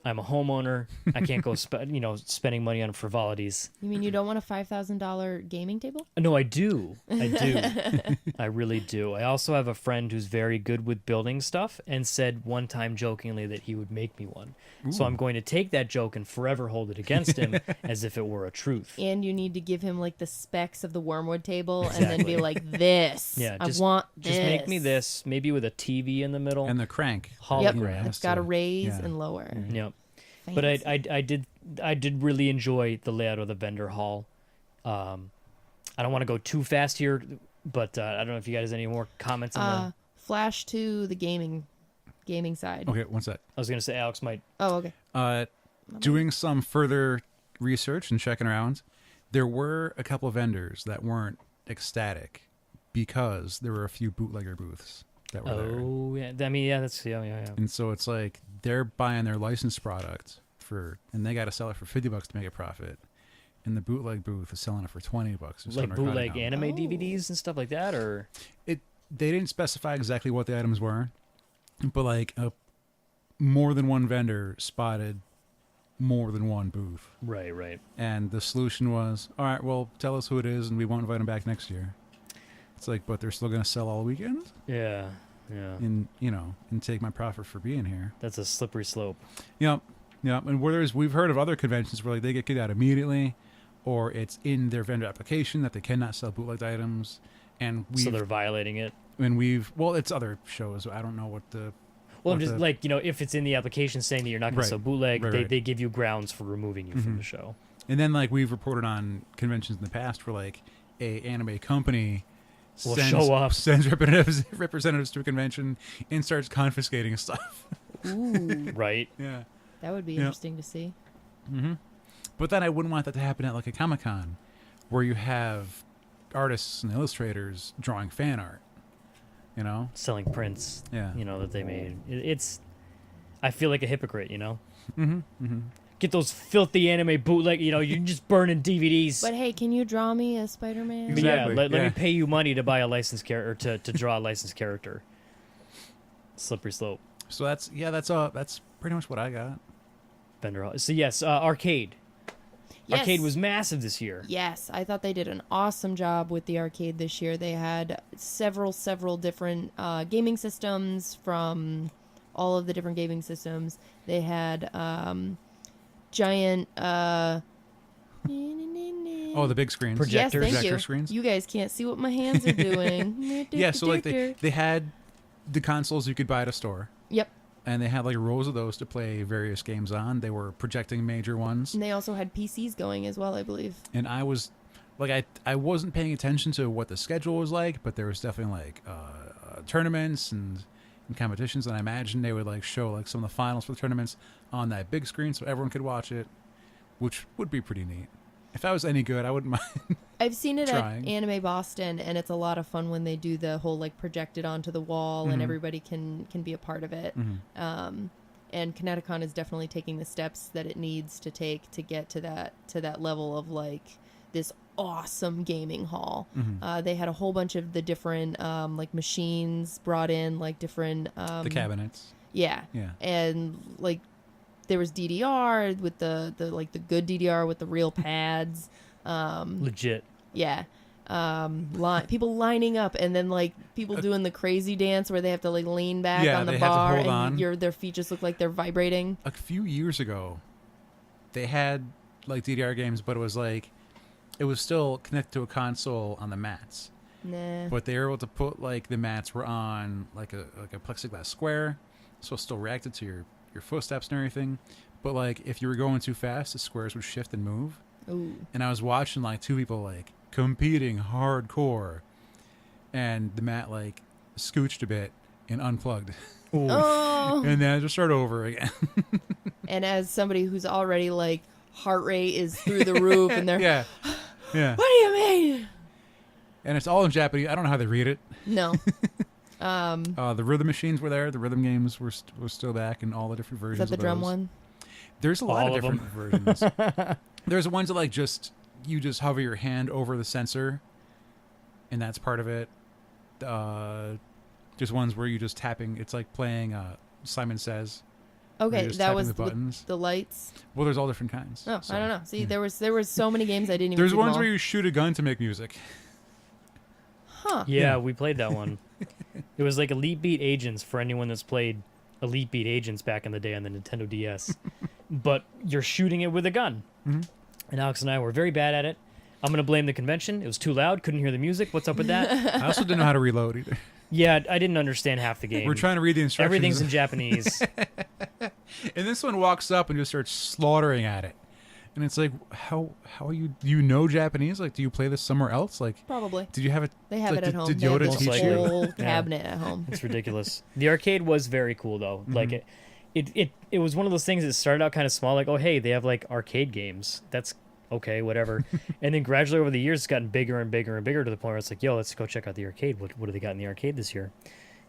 I'm a homeowner. I can't go spending money on frivolities. You mean you don't want a $5,000 gaming table? No, I do. I really do. I also have a friend who's very good with building stuff and said one time jokingly that he would make me one. So I'm going to take that joke and forever hold it against him as if it were a truth. And you need to give him like the specs of the wormwood table and then be Exactly. like, this. Yeah, I want this. Just make me this, maybe with a TV in the middle. And the crank. Yep. hologram. It's got to raise yeah. and lower. Yep. But Fancy. I did really enjoy the layout of the vendor hall. I don't want to go too fast here, but I don't know if you guys have any more comments on Flash to the gaming side. Okay, one sec. I was going to say Alex might. Oh, okay. Doing some further research and checking around, there were a couple of vendors that weren't ecstatic because there were a few bootlegger booths that were there. Oh yeah, I mean that's yeah. And so it's like they're buying their licensed product and they got to sell it for $50 to make a profit. And the bootleg booth is selling it for $20. Like bootleg Oh. anime DVDs and stuff like that, or They didn't specify exactly what the items were, but like more than one vendor spotted more than one booth. right. And the solution was, all right, well, tell us who it is and we won't invite them back next year. It's like, but they're still going to sell all weekend Yeah. and take my profit for being here. That's a slippery slope. Yep. And we've heard of other conventions where like they get kicked out immediately, or it's in their vendor application that they cannot sell bootlegged items. And So they're violating it. And it's other shows. I don't know what the. Well, I'm what just the- like, if it's in the application saying that you're not going to Right. sell bootleg, Right. they give you grounds for removing you from the show. And then like we've reported on conventions in the past where like a anime company Will show up. sends representatives to a convention and starts confiscating stuff. Ooh, Right. Yeah. that would be Yeah. interesting to see. But then I wouldn't want that to happen at like a Comic-Con where you have artists and illustrators drawing fan art. You know? Selling prints, Yeah. that they made. It's, I feel like a hypocrite, Mm-hmm. Get those filthy anime bootleg, you're just burning DVDs. But hey, can you draw me a Spider-Man? But yeah, Exactly, let yeah. me pay you money to buy a licensed character, to draw a licensed character. Slippery slope. So that's pretty much what I got. Bender. So yes, arcade. Yes. Arcade was massive this year. Yes, I thought they did an awesome job with the arcade this year. They had several different gaming systems from all of the different gaming systems. They had giant. Oh, the big screens. Projector. Yes, thank Projector you. screens. You guys can't see what my hands are doing. Yeah, so like they had the consoles you could buy at a store. Yep. And they had like rows of those to play various games on. They were projecting major ones. And they also had PCs going as well, I believe. And I was like, I wasn't paying attention to what the schedule was like, but there was definitely like tournaments and competitions. And I imagine they would like show like some of the finals for the tournaments on that big screen so everyone could watch it, which would be pretty neat. If I was any good, I wouldn't mind. I've seen it Trying. at Anime Boston, and it's a lot of fun when they do the whole like project it onto the wall, and everybody can be a part of it. And ConnectiCon is definitely taking the steps that it needs to take to get to that level of like this awesome gaming hall. They had a whole bunch of the different like machines brought in, like different The cabinets. yeah, Yeah. and like there was DDR with the like the good DDR with the real pads. Legit. Yeah. People lining up, and then like people doing the crazy dance where they have to like lean back Yeah, on the they have to bar hold on. and their feet just look like they're vibrating. A few years ago, they had like DDR games, but it was still connected to a console on the mats. Nah. But they were able to put like the mats were on like a plexiglass square, so it still reacted to your footsteps and everything. But like if you were going too fast, the squares would shift and move. Ooh. And I was watching like two people like competing hardcore, and the mat like scooched a bit and unplugged, Oh. and then I just start over again. And as somebody who's already like heart rate is through the roof, and they're yeah. what do you mean? And it's all in Japanese. I don't know how they read it. No. The rhythm machines were there. The rhythm games were still back in all the different Is versions. that the of drum those. one? There's a lot All of of different versions. There's ones that like you just hover your hand over the sensor, and that's part of it. Just ones where you just tapping. It's like playing Simon Says. where Okay, you're just that tapping was the buttons. with the lights. Well, there's all different kinds. Oh, so, I don't know. See, yeah. there was so many games I didn't even. There's see them ones all. where you shoot a gun to make music. Huh. Yeah, we played that one. It was like Elite Beat Agents for anyone that's played Elite Beat Agents back in the day on the Nintendo DS. But you're shooting it with a gun. Mhm. And Alex and I were very bad at it. I'm going to blame the convention. It was too loud. Couldn't hear the music. What's up with that? I also didn't know how to reload either. Yeah, I didn't understand half the game. We're trying to read the instructions. Everything's in Japanese. And this one walks up and just starts slaughtering at it. And it's like, how are you? Do you know Japanese? Like, do you play this somewhere else? Like, Probably. did you have it? They have like, it at home. Did They have Yoda this teach likely. you? whole Yeah. cabinet at home. It's ridiculous. The arcade was very cool though. Like it was one of those things that started out kind of small, like, oh hey, they have like arcade games. That's okay, whatever. And then gradually over the years it's gotten bigger and bigger and bigger to the point where it's like, yo, let's go check out the arcade. What do they got in the arcade this year?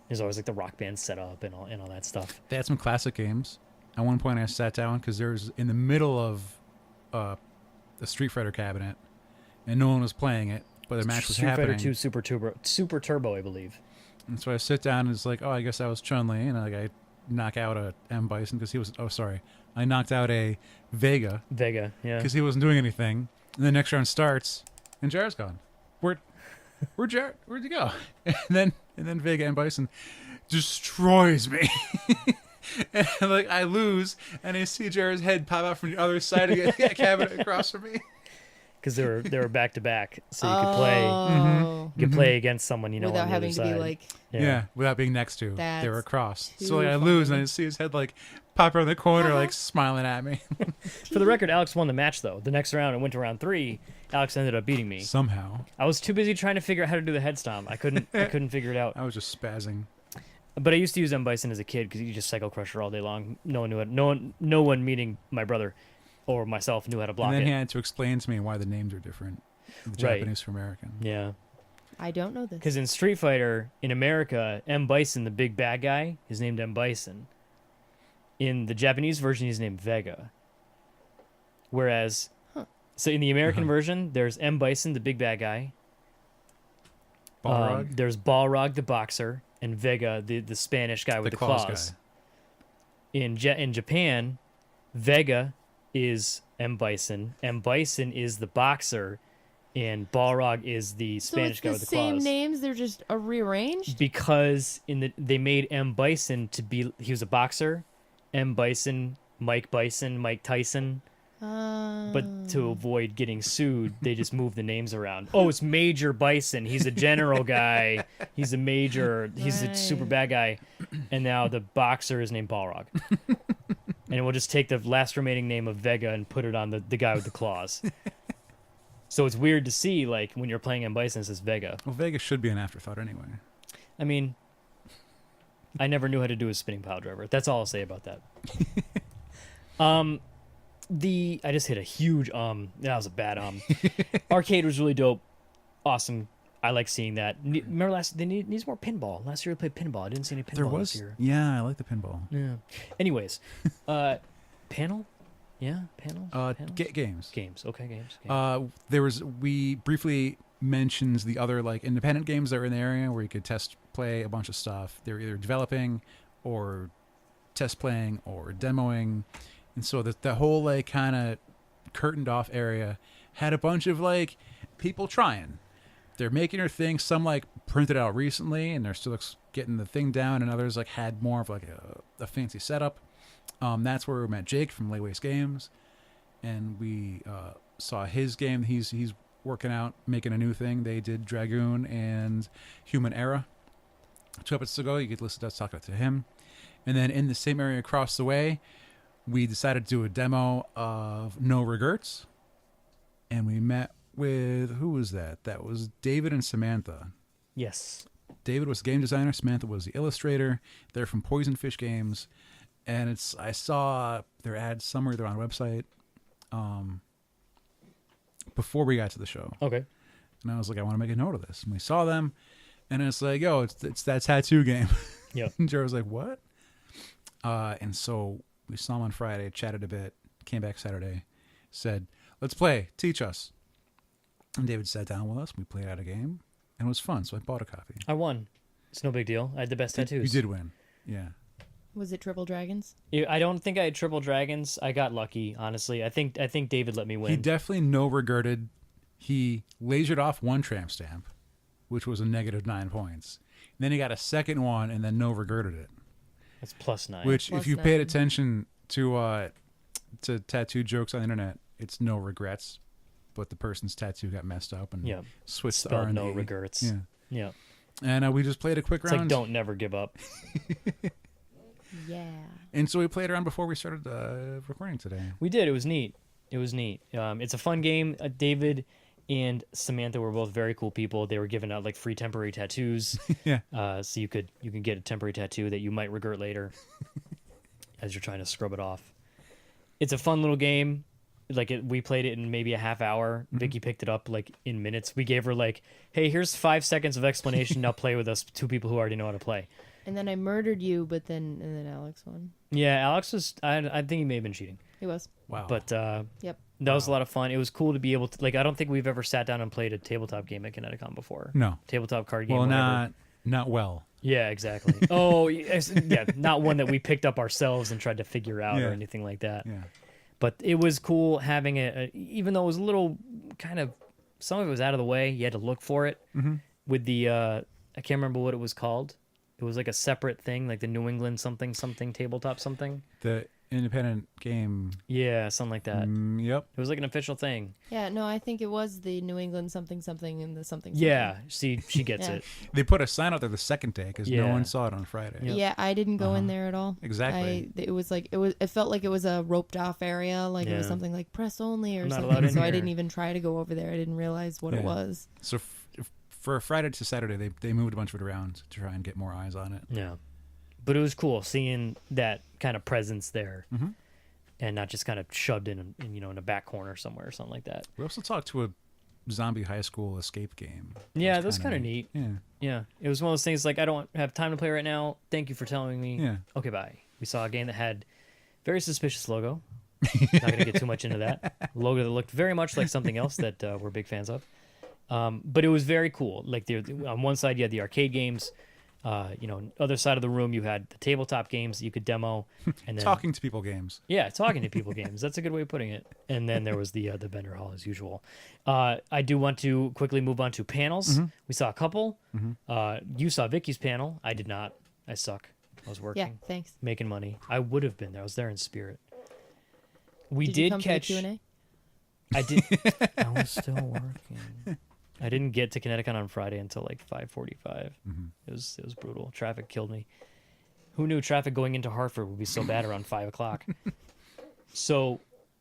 There's always like the Rock Band setup and all that stuff. They had some classic games. At one point, I sat down because there was in the middle of a Street Fighter cabinet, and no one was playing it, but the match was Street happening. Fighter 2 Super Turbo, I believe. And so I sit down and it's like, oh, I guess that was Chun-Li, and like I knock out a M. Bison because he was. Oh, sorry, I knocked out a Vega Yeah. because he wasn't doing anything. And the next round starts, and Jared's gone. Where'd Jared? Where'd you go? And then Vega and Bison destroys me. And like I lose, and I see Jared's head pop out from the other side of the cabinet across from me. because they were back to back, so you could play. Oh. You could play against someone, Without on the having other to side. be like, Yeah, without being next to. They That's were across. too So like, I lose, and funny. I see his head like pop around the corner, like smiling at me. For the record, Alex won the match though. The next round, it went to round 3. Alex ended up beating me. Somehow, I was too busy trying to figure out how to do the head stomp. I couldn't figure it out. I was just spazzing. But I used to use M Bison as a kid because you just cycle crusher all day long. No one knew it. No one, meaning my brother or myself, knew how to block And then it. he had to explain to me why the names are different, the Right. Japanese from American. Yeah, I don't know this. because in Street Fighter in America, M Bison, the big bad guy, is named M Bison. In the Japanese version, he's named Vega. Whereas, so in the American version, there's M Bison, the big bad guy. Balrog, There's Balrog, the boxer, and Vega, the Spanish guy with the claws. guy. In Japan, Vega is M Bison. M Bison is the boxer, and Balrog is the So Spanish it's guy the with the same claws. names, they're just rearranged? Because they made M Bison to be, he was a boxer. M Bison, Mike Tyson. But to avoid getting sued, they just moved the names around. Oh, it's Major Bison. He's a general guy. He's a major. He's a super Right. bad guy. And now the boxer is named Balrog. And we'll just take the last remaining name of Vega and put it on the guy with the claws. So it's weird to see, like, when you're playing M Bison, it says Vega. Well, Vegas should be an afterthought anyway. I mean, I never knew how to do a spinning pile driver. That's all I'll say about that. I just hit a huge that was a bad Arcade was really dope, awesome. I like seeing that. Remember needs more pinball. Last year we played pinball. I didn't see any pinball There was, this year. yeah, I like the pinball. Yeah. Anyways, panel, yeah, panel. Games. Games. Okay, games. We briefly mentioned the other like independent games that were in the area where you could test play a bunch of stuff. They were either developing or test playing or demoing. And so the whole like kind of curtained off area had a bunch of like people trying. They're making their thing. Some like printed out recently and they're still getting the thing down, and others like had more of like a fancy setup. That's where we met Jake from Layways Games, and we saw his game. He's working out, making a new thing. They did Dragoon and Human Era 2 episodes ago. You could listen to us talk to him. And then in the same area across the way, we decided to do a demo of No Regrets, and we met with, who was that? That was David and Samantha. Yes. David was the game designer, Samantha was the illustrator. They're from Poison Fish Games, and I saw their ad somewhere. They're on a website before we got to the show. Okay. And I was like, I want to make a note of this. And we saw them, and it's like, yo, it's that tattoo game. Yep. And Jared was like, what? And so we saw him on Friday, chatted a bit, came back Saturday, said, let's play, teach us. And David sat down with us. We played out a game, and it was fun, so I bought a copy. I won. It's no big deal. I had the best tattoos. You did win, yeah. Was it Triple Dragons? I don't think I had triple dragons. I got lucky, honestly. I think David let me win. He definitely no regretted. He lasered off one tramp stamp, which was a -9 points. And then he got a second one, and then no regretted it. That's +9. Which, Plus if you 9. paid attention to tattoo jokes on the internet, it's no regrets, but the person's tattoo got messed up and switched the R spelled and no D. regrets. Yeah, Yeah. and we just played a quick It's round. like don't never give up. Yeah. And so we played around before we started recording today. We did. It was neat. It's a fun game. David and Samantha were both very cool people. They were giving out like free temporary tattoos. Yeah. So you can get a temporary tattoo that you might regret later as you're trying to scrub it off. It's a fun little game. We played it in maybe a half hour. Mm-hmm. Vicky picked it up like in minutes. We gave her like, hey, here's 5 seconds of explanation. Now play with us. 2 people who already know how to play. And then I murdered you, and then Alex won. Yeah, Alex was. I think he may have been cheating. He was. Wow. But Yep. that was a lot of fun. It was cool to be able to I don't think we've ever sat down and played a tabletop game at ConnectiCon before. No. Tabletop card game. Well, whatever. not well. Yeah, exactly. Oh, yes, yeah, not one that we picked up ourselves and tried to figure out or Yeah. anything like that. Yeah. But it was cool having even though it was a little kind of, some of it was out of the way. You had to look for it with the I can't remember what it was called. It was like a separate thing, like the New England something tabletop something. The independent game. Yeah, something like that. Yep. It was like an official thing. Yeah, no, I think it was the New England something and the something. Yeah, see, she gets Yeah. it. They put a sign out there the second day because no Yeah. one saw it on Friday. Yep. Yeah, I didn't go in there at all. Exactly. It felt like it was a roped off area, like it was Yeah. something like press only or I'm not allowed something. in So I here. didn't even try to go over there. I didn't realize what it Yeah. was. So for Friday to Saturday, they moved a bunch of it around to try and get more eyes on it. Yeah, but it was cool seeing that kind of presence there, Mm-hmm. and not just kind of shoved in a back corner somewhere or something like that. We also talked to a zombie high school escape game. Yeah, that was kind of neat. Yeah. Yeah, it was one of those things like I don't have time to play right now. Thank you for telling me. Yeah. Okay, bye. We saw a game that had very suspicious logo. Not gonna get too much into that. Logo that looked very much like something else that we're big fans of. But it was very cool. Like on one side you had the arcade games. Other side of the room you had the tabletop games that you could demo, and then Talking to people games. yeah, talking to people games. That's a good way of putting it. And then there was the vendor hall as usual. I do want to quickly move on to panels. Mm-hmm. We saw a couple. You saw Vicky's panel. I did not. I suck. I was working, Yeah, thanks. making money. I would have been there. I was there in spirit. We Did did you come catch. to the Q&A? I did. I was still working. I didn't get to ConnectiCon on Friday until like 5:45. It was brutal. Traffic killed me. Who knew traffic going into Hartford would be so bad around 5:00? So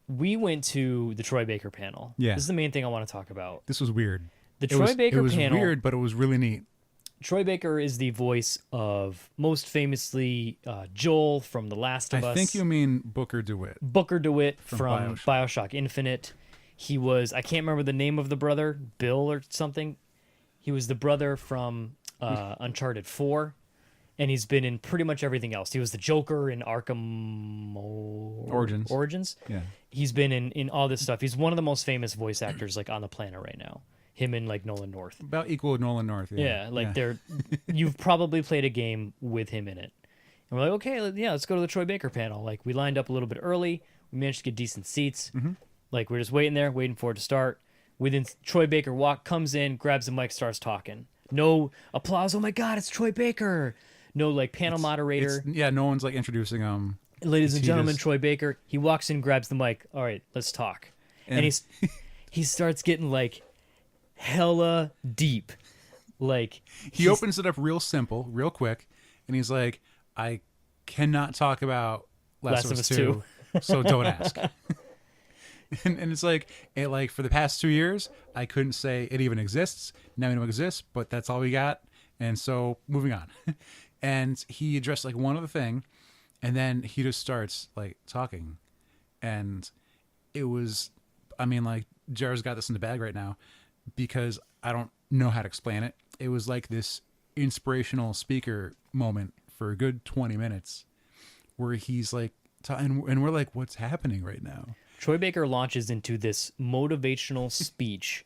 we went to the Troy Baker panel. Yeah. This is the main thing I want to talk about. This was weird. The Troy Baker it was panel. weird, but it was really neat. Troy Baker is the voice of most famously Joel from The Last of Us. I think you mean Booker DeWitt. Booker DeWitt from BioShock. BioShock Infinite. He was, I can't remember the name of the brother, Bill or something. He was the brother from Uncharted 4, and he's been in pretty much everything else. He was the Joker in Arkham Origins. Yeah. He's been in all this stuff. He's one of the most famous voice actors like on the planet right now. Him and like Nolan North. About equal with Nolan North. Yeah, they're you've probably played a game with him in it. And we're like, okay, let's go to the Troy Baker panel. Like we lined up a little bit early. We managed to get decent seats. Like we're just waiting there, waiting for it to start. Within Troy Baker comes in, grabs the mic, starts talking. No applause. Oh my God, it's Troy Baker. No like panel moderator. No one's like introducing him. Ladies and He gentlemen, just- Troy Baker. He walks in, grabs the mic. All right, let's talk. And he starts getting like hella deep. Like He opens it up real simple, real quick, and he's like, I cannot talk about Last of Us 2, so don't ask. and it's like, for the past 2 years, I couldn't say it even exists. Now we know it exists, but that's all we got. And so moving on. And he addressed like one other thing, and then he just starts like talking. And it was, Jared's got this in the bag right now because I don't know how to explain it. It was like this inspirational speaker moment for a good 20 minutes where he's like, and we're like, what's happening right now? Troy Baker launches into this motivational speech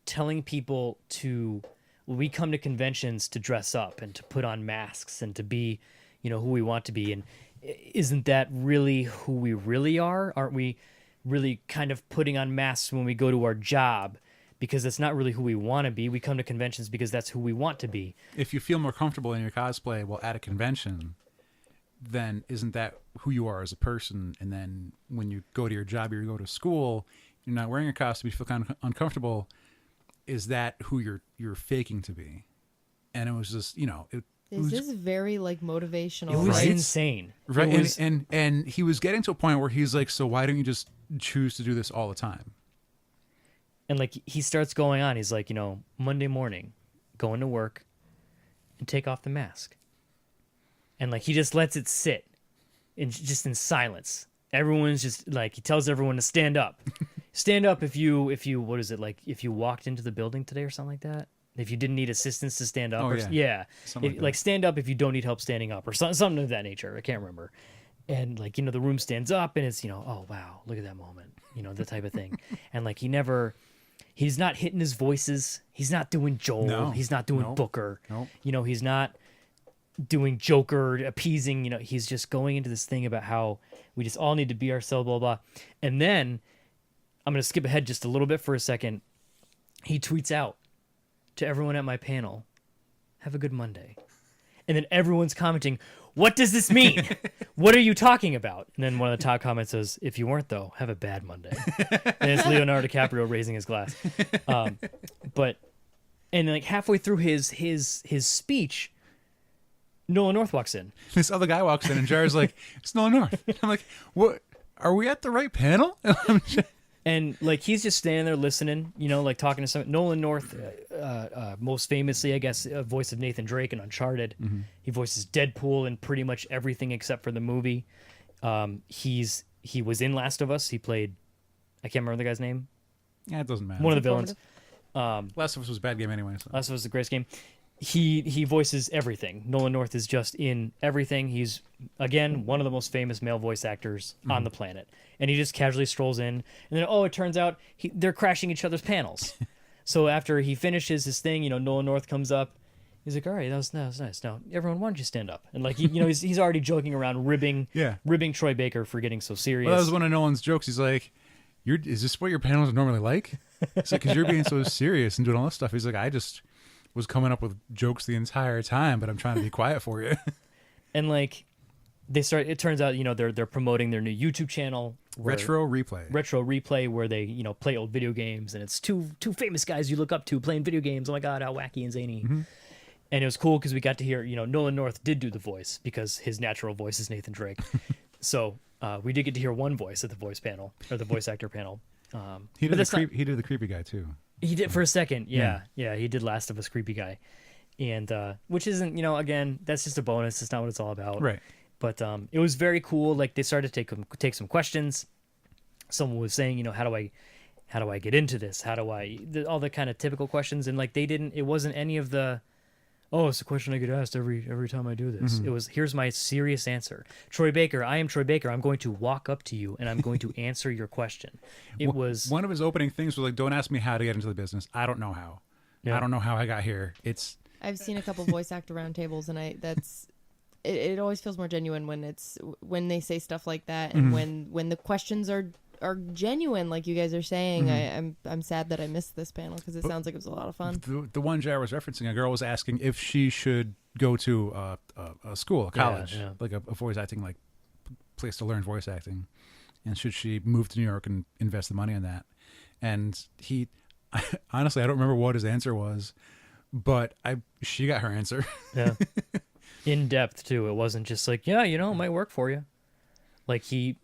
telling people we come to conventions to dress up and to put on masks and to be, who we want to be. And isn't that really who we really are? Aren't we really kind of putting on masks when we go to our job? Because that's not really who we want to be. We come to conventions because that's who we want to be. If you feel more comfortable in your cosplay while at a convention, then isn't that who you are as a person? And then when you go to your job or you go to school, you're not wearing a costume, you feel kind of uncomfortable. Is that who you're faking to be? And it was just, This is very like motivational. It was Right? insane. right. It was- And he was getting to a point where he's like, so why don't you just choose to do this all the time? And like he starts going on. He's like, Monday morning, going to work and take off the mask. And like he just lets it sit just in silence. Everyone's just like, he tells everyone to stand up. Stand up if you what is it, like if you walked into the building today or something like that? If you didn't need assistance to stand up. Oh, or, yeah. Something like that. stand up if you don't need help standing up or something of that nature. I can't remember. And like, the room stands up and it's, oh wow, look at that moment. The type of thing. And like he's not hitting his voices. He's not doing Joel. No. He's not doing Nope. Booker. Nope. He's not doing Joker, appeasing. He's just going into this thing about how we just all need to be ourselves, blah, blah. And then I'm going to skip ahead just a little bit for a second. He tweets out to everyone at my panel, have a good Monday. And then everyone's commenting, what does this mean? What are you talking about? And then one of the top comments says, if you weren't, though, have a bad Monday. And it's Leonardo DiCaprio raising his glass. And like halfway through his speech, Nolan North walks in. This other guy walks in, and Jared's like, "It's Nolan North." I'm like, "What? Are we at the right panel?" And like he's just standing there listening, like talking to some Nolan North, most famously, I guess, voice of Nathan Drake in Uncharted. Mm-hmm. He voices Deadpool in pretty much everything except for the movie. He was in Last of Us. He played, I can't remember the guy's name. Yeah, it doesn't matter. One of the villains. Last of Us was a bad game anyway. So. Last of Us is the greatest game. He voices everything. Nolan North is just in everything. He's, again, one of the most famous male voice actors on the planet. And he just casually strolls in. And then, it turns out they're crashing each other's panels. So after he finishes his thing, Nolan North comes up. He's like, all right, that was nice. Now, everyone, why don't you stand up? And like, he's already joking around, ribbing Troy Baker for getting so serious. Well, that was one of Nolan's jokes. He's like, is this what your panels are normally like? It's like, because you're being so serious and doing all this stuff. He's like, I just was coming up with jokes the entire time, but I'm trying to be quiet for you. And like it turns out, they're promoting their new YouTube channel, Retro Replay, where they, play old video games, and it's two famous guys you look up to playing video games. Oh my God, how wacky and zany. Mm-hmm. And it was cool because we got to hear, Nolan North did do the voice because his natural voice is Nathan Drake. So we did get to hear one voice at the voice panel, or the voice actor panel. He did the creepy guy too. He did for a second, yeah. He did Last of Us creepy guy, and which isn't, again, that's just a bonus. It's not what it's all about, right? But it was very cool. Like they started to take some questions. Someone was saying, how do I get into this? How do I all the kind of typical questions? And like it wasn't any of the, it's a question I get asked every time I do this. Mm-hmm. It was, here's my serious answer. Troy Baker, I am Troy Baker. I'm going to walk up to you and I'm going to answer your question. It was one of his opening things was like, don't ask me how to get into the business. I don't know how. Yeah. I don't know how I got here. I've seen a couple voice actor roundtables, and it always feels more genuine when they say stuff like that, and when the questions are genuine, like you guys are saying. I'm sad that I missed this panel because it sounds like it was a lot of fun. The one Jared was referencing, a girl was asking if she should go to a school, a college, like a voice acting like place to learn voice acting, and should she move to New York and invest the money in that? And honestly, I don't remember what his answer was, but she got her answer. Yeah, in depth too. It wasn't just like, it might work for you. Like it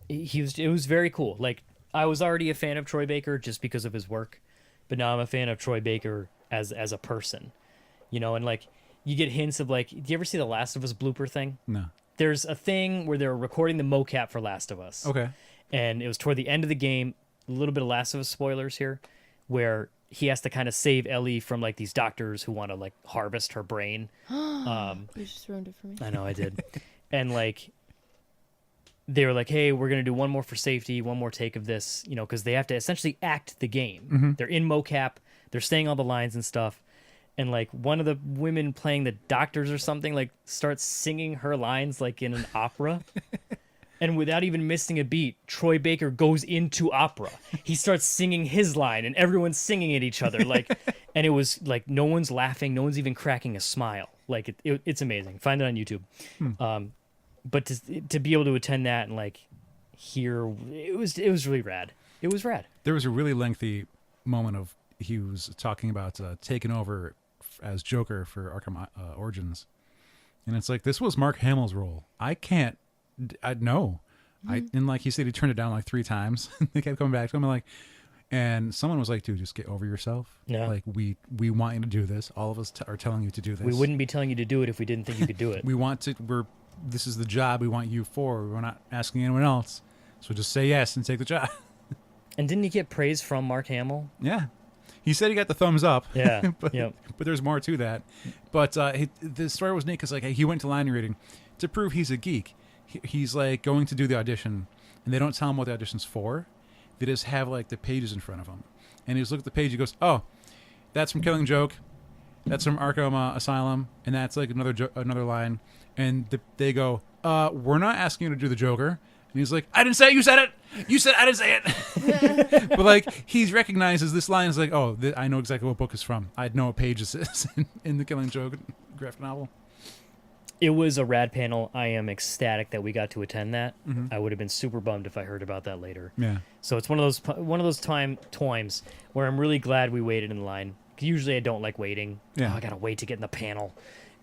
was very cool. Like I was already a fan of Troy Baker just because of his work, but now I'm a fan of Troy Baker as a person, and like you get hints of like, do you ever see the Last of Us blooper thing? No. There's a thing where they're recording the mocap for Last of Us. Okay. And it was toward the end of the game, a little bit of Last of Us spoilers here, where he has to kind of save Ellie from like these doctors who want to like harvest her brain. You just ruined it for me. I know I did. And like they were like, hey, we're going to do one more for safety, one more take of this, because they have to essentially act the game. Mm-hmm. They're in mocap. They're saying all the lines and stuff. And like one of the women playing the doctors or something, like starts singing her lines like in an opera. And without even missing a beat, Troy Baker goes into opera. He starts singing his line and everyone's singing at each other. Like, and it was like, no one's laughing. No one's even cracking a smile. Like it's amazing. Find it on YouTube. But to be able to attend that and like hear, it was really rad. It was rad. There was a really lengthy moment of he was talking about taking over as Joker for Arkham Origins, and it's like, this was Mark Hamill's role. I know. And like he said, he turned it down like 3 times. They kept coming back to him, and someone was like, dude, just get over yourself. Yeah. Like we want you to do this. All of us are telling you to do this. We wouldn't be telling you to do it if we didn't think you could do it. This is the job we want you for. We're not asking anyone else. So just say yes and take the job. And didn't he get praise from Mark Hamill? Yeah. He said he got the thumbs up. Yeah. but there's more to that. But the story was neat because like he went to line reading to prove he's a geek. He's like going to do the audition, and they don't tell him what the audition's for. They just have like the pages in front of him. And he just looked at the page. He goes, oh, that's from Killing Joke. That's from Arkham Asylum. And that's like another line. And they go, we're not asking you to do the Joker. And he's like, I didn't say it, you said it. You said I didn't say it. But like he recognizes this line is like, oh, I know exactly what book it's from. I know what page this is in the Killing Joke graphic novel. It was a rad panel. I am ecstatic that we got to attend that. Mhm. I would have been super bummed if I heard about that later. Yeah. So it's one of those times where I'm really glad we waited in line. Usually I don't like waiting. Yeah. Oh, I gotta wait to get in the panel,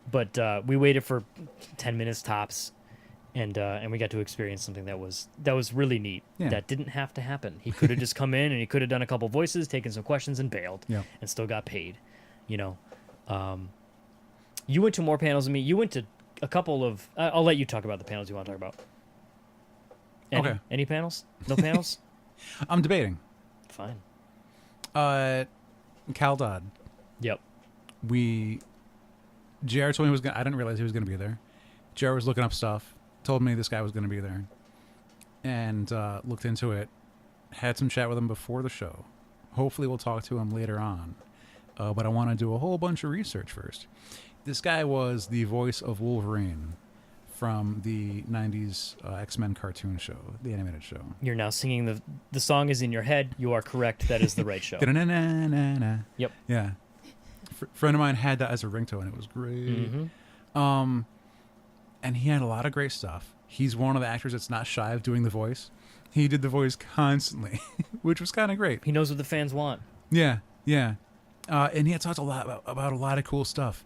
but we waited for 10 minutes tops, and we got to experience something that was really neat. Yeah. That didn't have to happen. He could have just come in and he could have done a couple voices, taken some questions, and bailed, Yeah. and still got paid. You know, you went to more panels than me. You went to a couple of. I'll let you talk about the panels you want to talk about. Okay. Any panels? No panels? I'm debating. Fine. Cal Dodd. Yep. JR told me he was gonna. I didn't realize he was gonna be there. JR was looking up stuff. Told me this guy was gonna be there, and looked into it. Had some chat with him before the show. Hopefully, we'll talk to him later on. But I want to do a whole bunch of research first. This guy was the voice of Wolverine from the 90s X-Men cartoon show, the animated show. You're now singing the song is in your head. You are correct. That is the right show. Da-na-na-na-na. Yep. Yeah. Friend of mine had that as a ringtone, and it was great. Mm-hmm. And he had a lot of great stuff. He's one of the actors that's not shy of doing the voice. He did the voice constantly, which was kind of great. He knows what the fans want. Yeah, yeah. And he had talked a lot about a lot of cool stuff.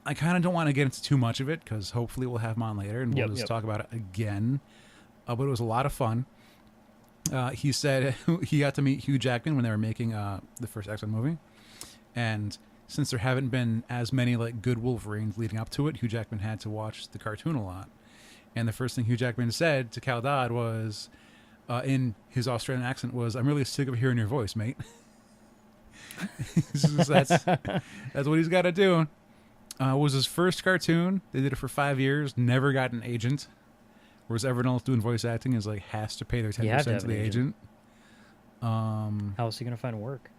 I kind of don't want to get into too much of it because hopefully we'll have him on later and we'll just talk about it again. But it was a lot of fun. He said he got to meet Hugh Jackman when they were making the first X-Men movie. And since there haven't been as many like good Wolverines leading up to it, Hugh Jackman had to watch the cartoon a lot. And the first thing Hugh Jackman said to Cal Dodd was, in his Australian accent, was, "I'm really sick of hearing your voice, mate." that's what he's got to do. It was his first cartoon. They did it for 5 years. Never got an agent. Whereas everyone else doing voice acting is like has to pay their 10% to the agent. How else are you gonna find work?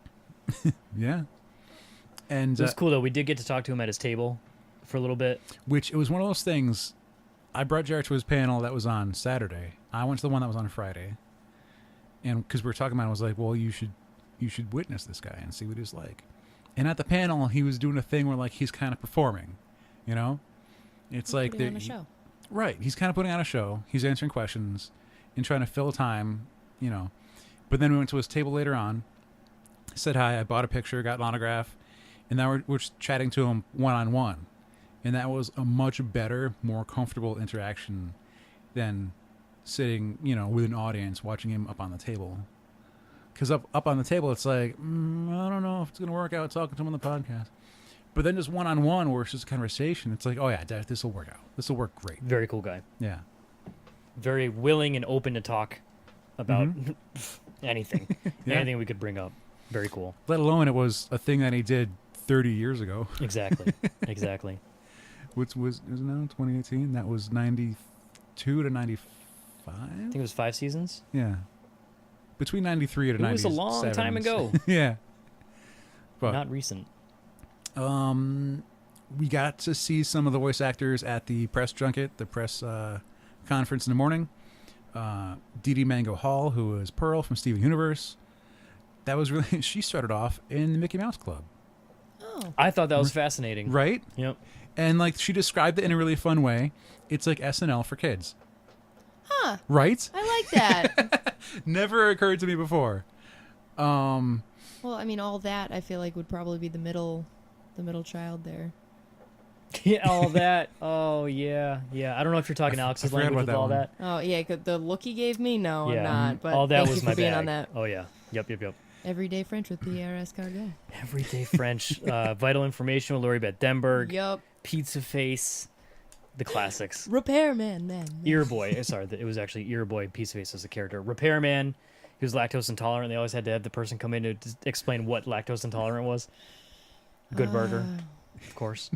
Yeah. And it was cool though. We did get to talk to him at his table for a little bit. Which it was one of those things. I brought Jared to his panel that was on Saturday. I went to the one that was on Friday, and because we were talking about it, I was like, "Well, you should witness this guy and see what he's like." And at the panel, he was doing a thing where like he's kind of performing, you know. It's like putting on a show. Right? He's kind of putting on a show. He's answering questions and trying to fill time, you know. But then we went to his table later on. Said hi. I bought a picture, got an autograph, and now we're chatting to him one-on-one. And that was a much better, more comfortable interaction than sitting, you know, with an audience watching him up on the table. Because up on the table, it's like, I don't know if it's going to work out talking to him on the podcast. But then just one-on-one where it's just a conversation, it's like, oh, yeah, this will work out. This will work great. Very cool guy. Yeah. Very willing and open to talk about anything. Yeah. Anything we could bring up. Very cool. Let alone it was a thing that he did 30 years ago. Exactly. Exactly. Which was it now 2018? That was 92 to 95? I think it was 5 seasons. Yeah. Between 93 to 97. It was a long time ago. Yeah. But not recent. we got to see some of the voice actors at the press junket, the press conference in the morning. Dee Dee Mango Hall, who was Pearl from Steven Universe. That was really... She started off in the Mickey Mouse Club. Oh. I thought that was fascinating. Right? Yep. And like she described it in a really fun way. It's like SNL for kids. Huh. Right? I like that. Never occurred to me before. Well, I mean, all that I feel like would probably be the middle child there. Yeah, all that. Oh, yeah. Yeah. I don't know if you're talking Alex's forgot language about with that all one. that. Oh yeah, the look he gave me. No, Yeah. I'm not. But all that thank was you for my being bag. on that. Oh, yeah. Yep. Everyday French with PRS Cargo. Everyday French. Vital Information with Lori Beth Denberg. Yup. Pizza Face. The classics. Repairman, man. Earboy. Sorry, it was actually Earboy. Pizza Face as a character. Repairman. He was lactose intolerant. They always had to have the person come in to explain what lactose intolerant was. Good burger, of course.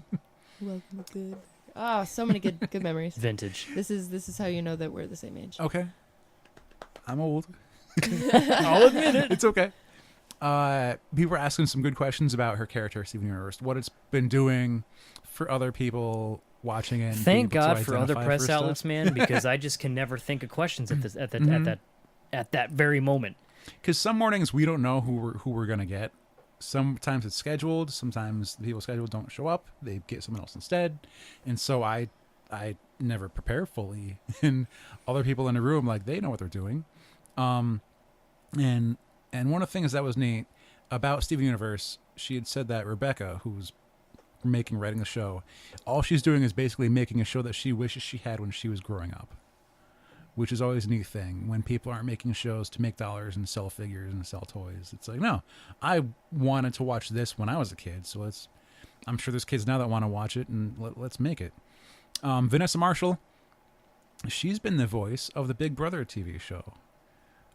Welcome to good. Oh, so many good memories. Vintage. This is how you know that we're the same age. Okay. I'm old. I'll admit it. It's okay. People were asking some good questions about her character, Steven Universe. What it's been doing for other people watching it. And Thank being able God to for other identify press her stuff. outlets, man, because I just can never think of questions at this at Mhm. that very moment. Because some mornings we don't know who we're gonna get. sometimes it's scheduled, sometimes the people scheduled don't show up, they get someone else instead, and so I never prepare fully, and other people in the room, like, they know what they're doing. And one of the things that was neat about Steven Universe, she had said that Rebecca, who's writing the show, all she's doing is basically making a show that she wishes she had when she was growing up, which is always a neat thing when people aren't making shows to make dollars and sell figures and sell toys. It's like, no, I wanted to watch this when I was a kid, so I'm sure there's kids now that want to watch it, and let's make it. Vanessa Marshall, she's been the voice of the Big Brother TV show.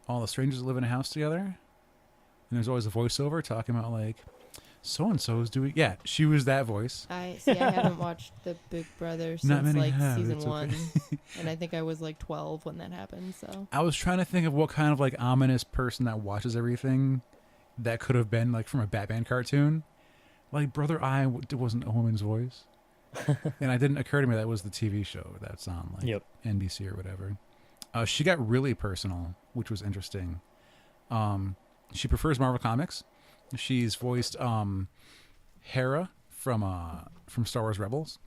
All the strangers that live in a house together, and there's always a voiceover talking about, like, so-and-so's doing... Yeah, she was that voice. I haven't watched the Big Brother since, like, season 1. Okay. And I think I was, like, 12 when that happened, so... I was trying to think of what kind of, like, ominous person that watches everything that could have been, like, from a Batman cartoon. Like, Brother Eye wasn't a woman's voice. And it didn't occur to me that was the TV show that's on, like, NBC or whatever. She got really personal, which was interesting. She prefers Marvel Comics. She's voiced Hera from Star Wars Rebels,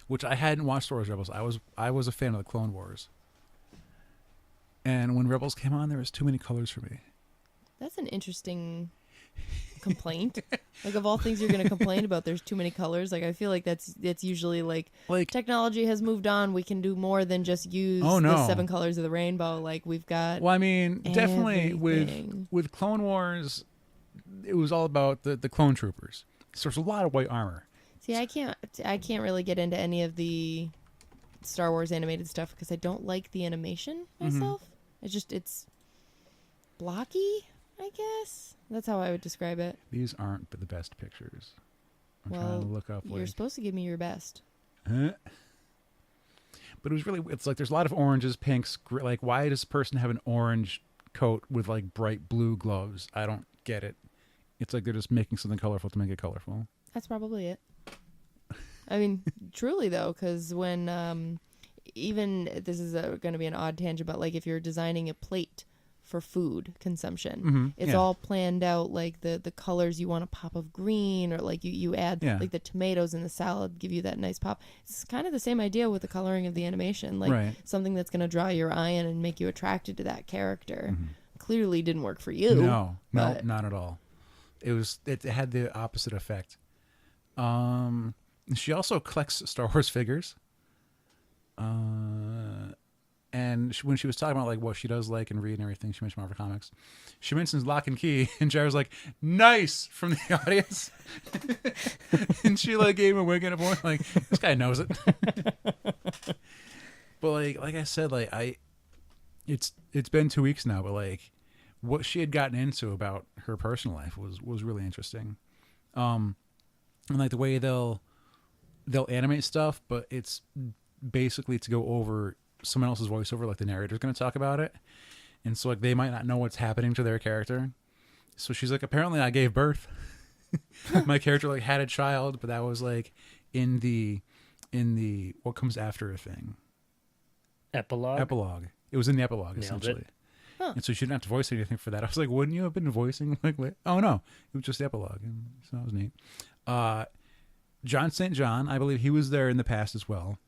which I hadn't watched Star Wars Rebels. I was a fan of the Clone Wars, and when Rebels came on, there was too many colors for me. That's an interesting complaint. Like, of all things you're going to complain about, there's too many colors. Like, I feel like that's usually like technology has moved on. We can do more than just use the 7 colors of the rainbow. Like, we've got. Well, I mean, definitely with Clone Wars, it was all about the clone troopers. So there's a lot of white armor. See, I can't really get into any of the Star Wars animated stuff because I don't like the animation myself. It's blocky, I guess. That's how I would describe it. These aren't the best pictures. I'm trying to look up. You're supposed to give me your best. But it's like there's a lot of oranges, pinks. Like, why does this person have an orange coat with, like, bright blue gloves? I don't get it. It's like they're just making something colorful to make it colorful. That's probably it. I mean, truly, though, because when even this is going to be an odd tangent, but, like, if you're designing a plate for food consumption, it's all planned out, like the colors you want a pop of green, or like you add like the tomatoes in the salad give you that nice pop. It's kind of the same idea with the coloring of the animation, like something that's going to draw your eye in and make you attracted to that character. Clearly didn't work for you. No, not at all. It had the opposite effect. She also collects Star Wars figures. And when she was talking about, like, what she does like and read and everything, she mentioned Marvel Comics. She mentions Lock and Key, and Jared's like, "Nice!" from the audience. And she, like, gave him a wink and a point, like, this guy knows it. But like I said, like, it's been 2 weeks now, but, like, what she had gotten into about her personal life was really interesting. And, like, the way they'll animate stuff, but it's basically to go over someone else's voiceover, like the narrator's going to talk about it, and so, like, they might not know what's happening to their character. So she's like, apparently I gave birth. My character, like, had a child, but that was, like, in the what comes after a thing epilogue. It was in the epilogue. Nailed essentially it. And so she didn't have to voice anything for that. I was like, wouldn't you have been voicing, like, oh no, it was just the epilogue. And so that was neat. John St. John, I believe he was there in the past as well.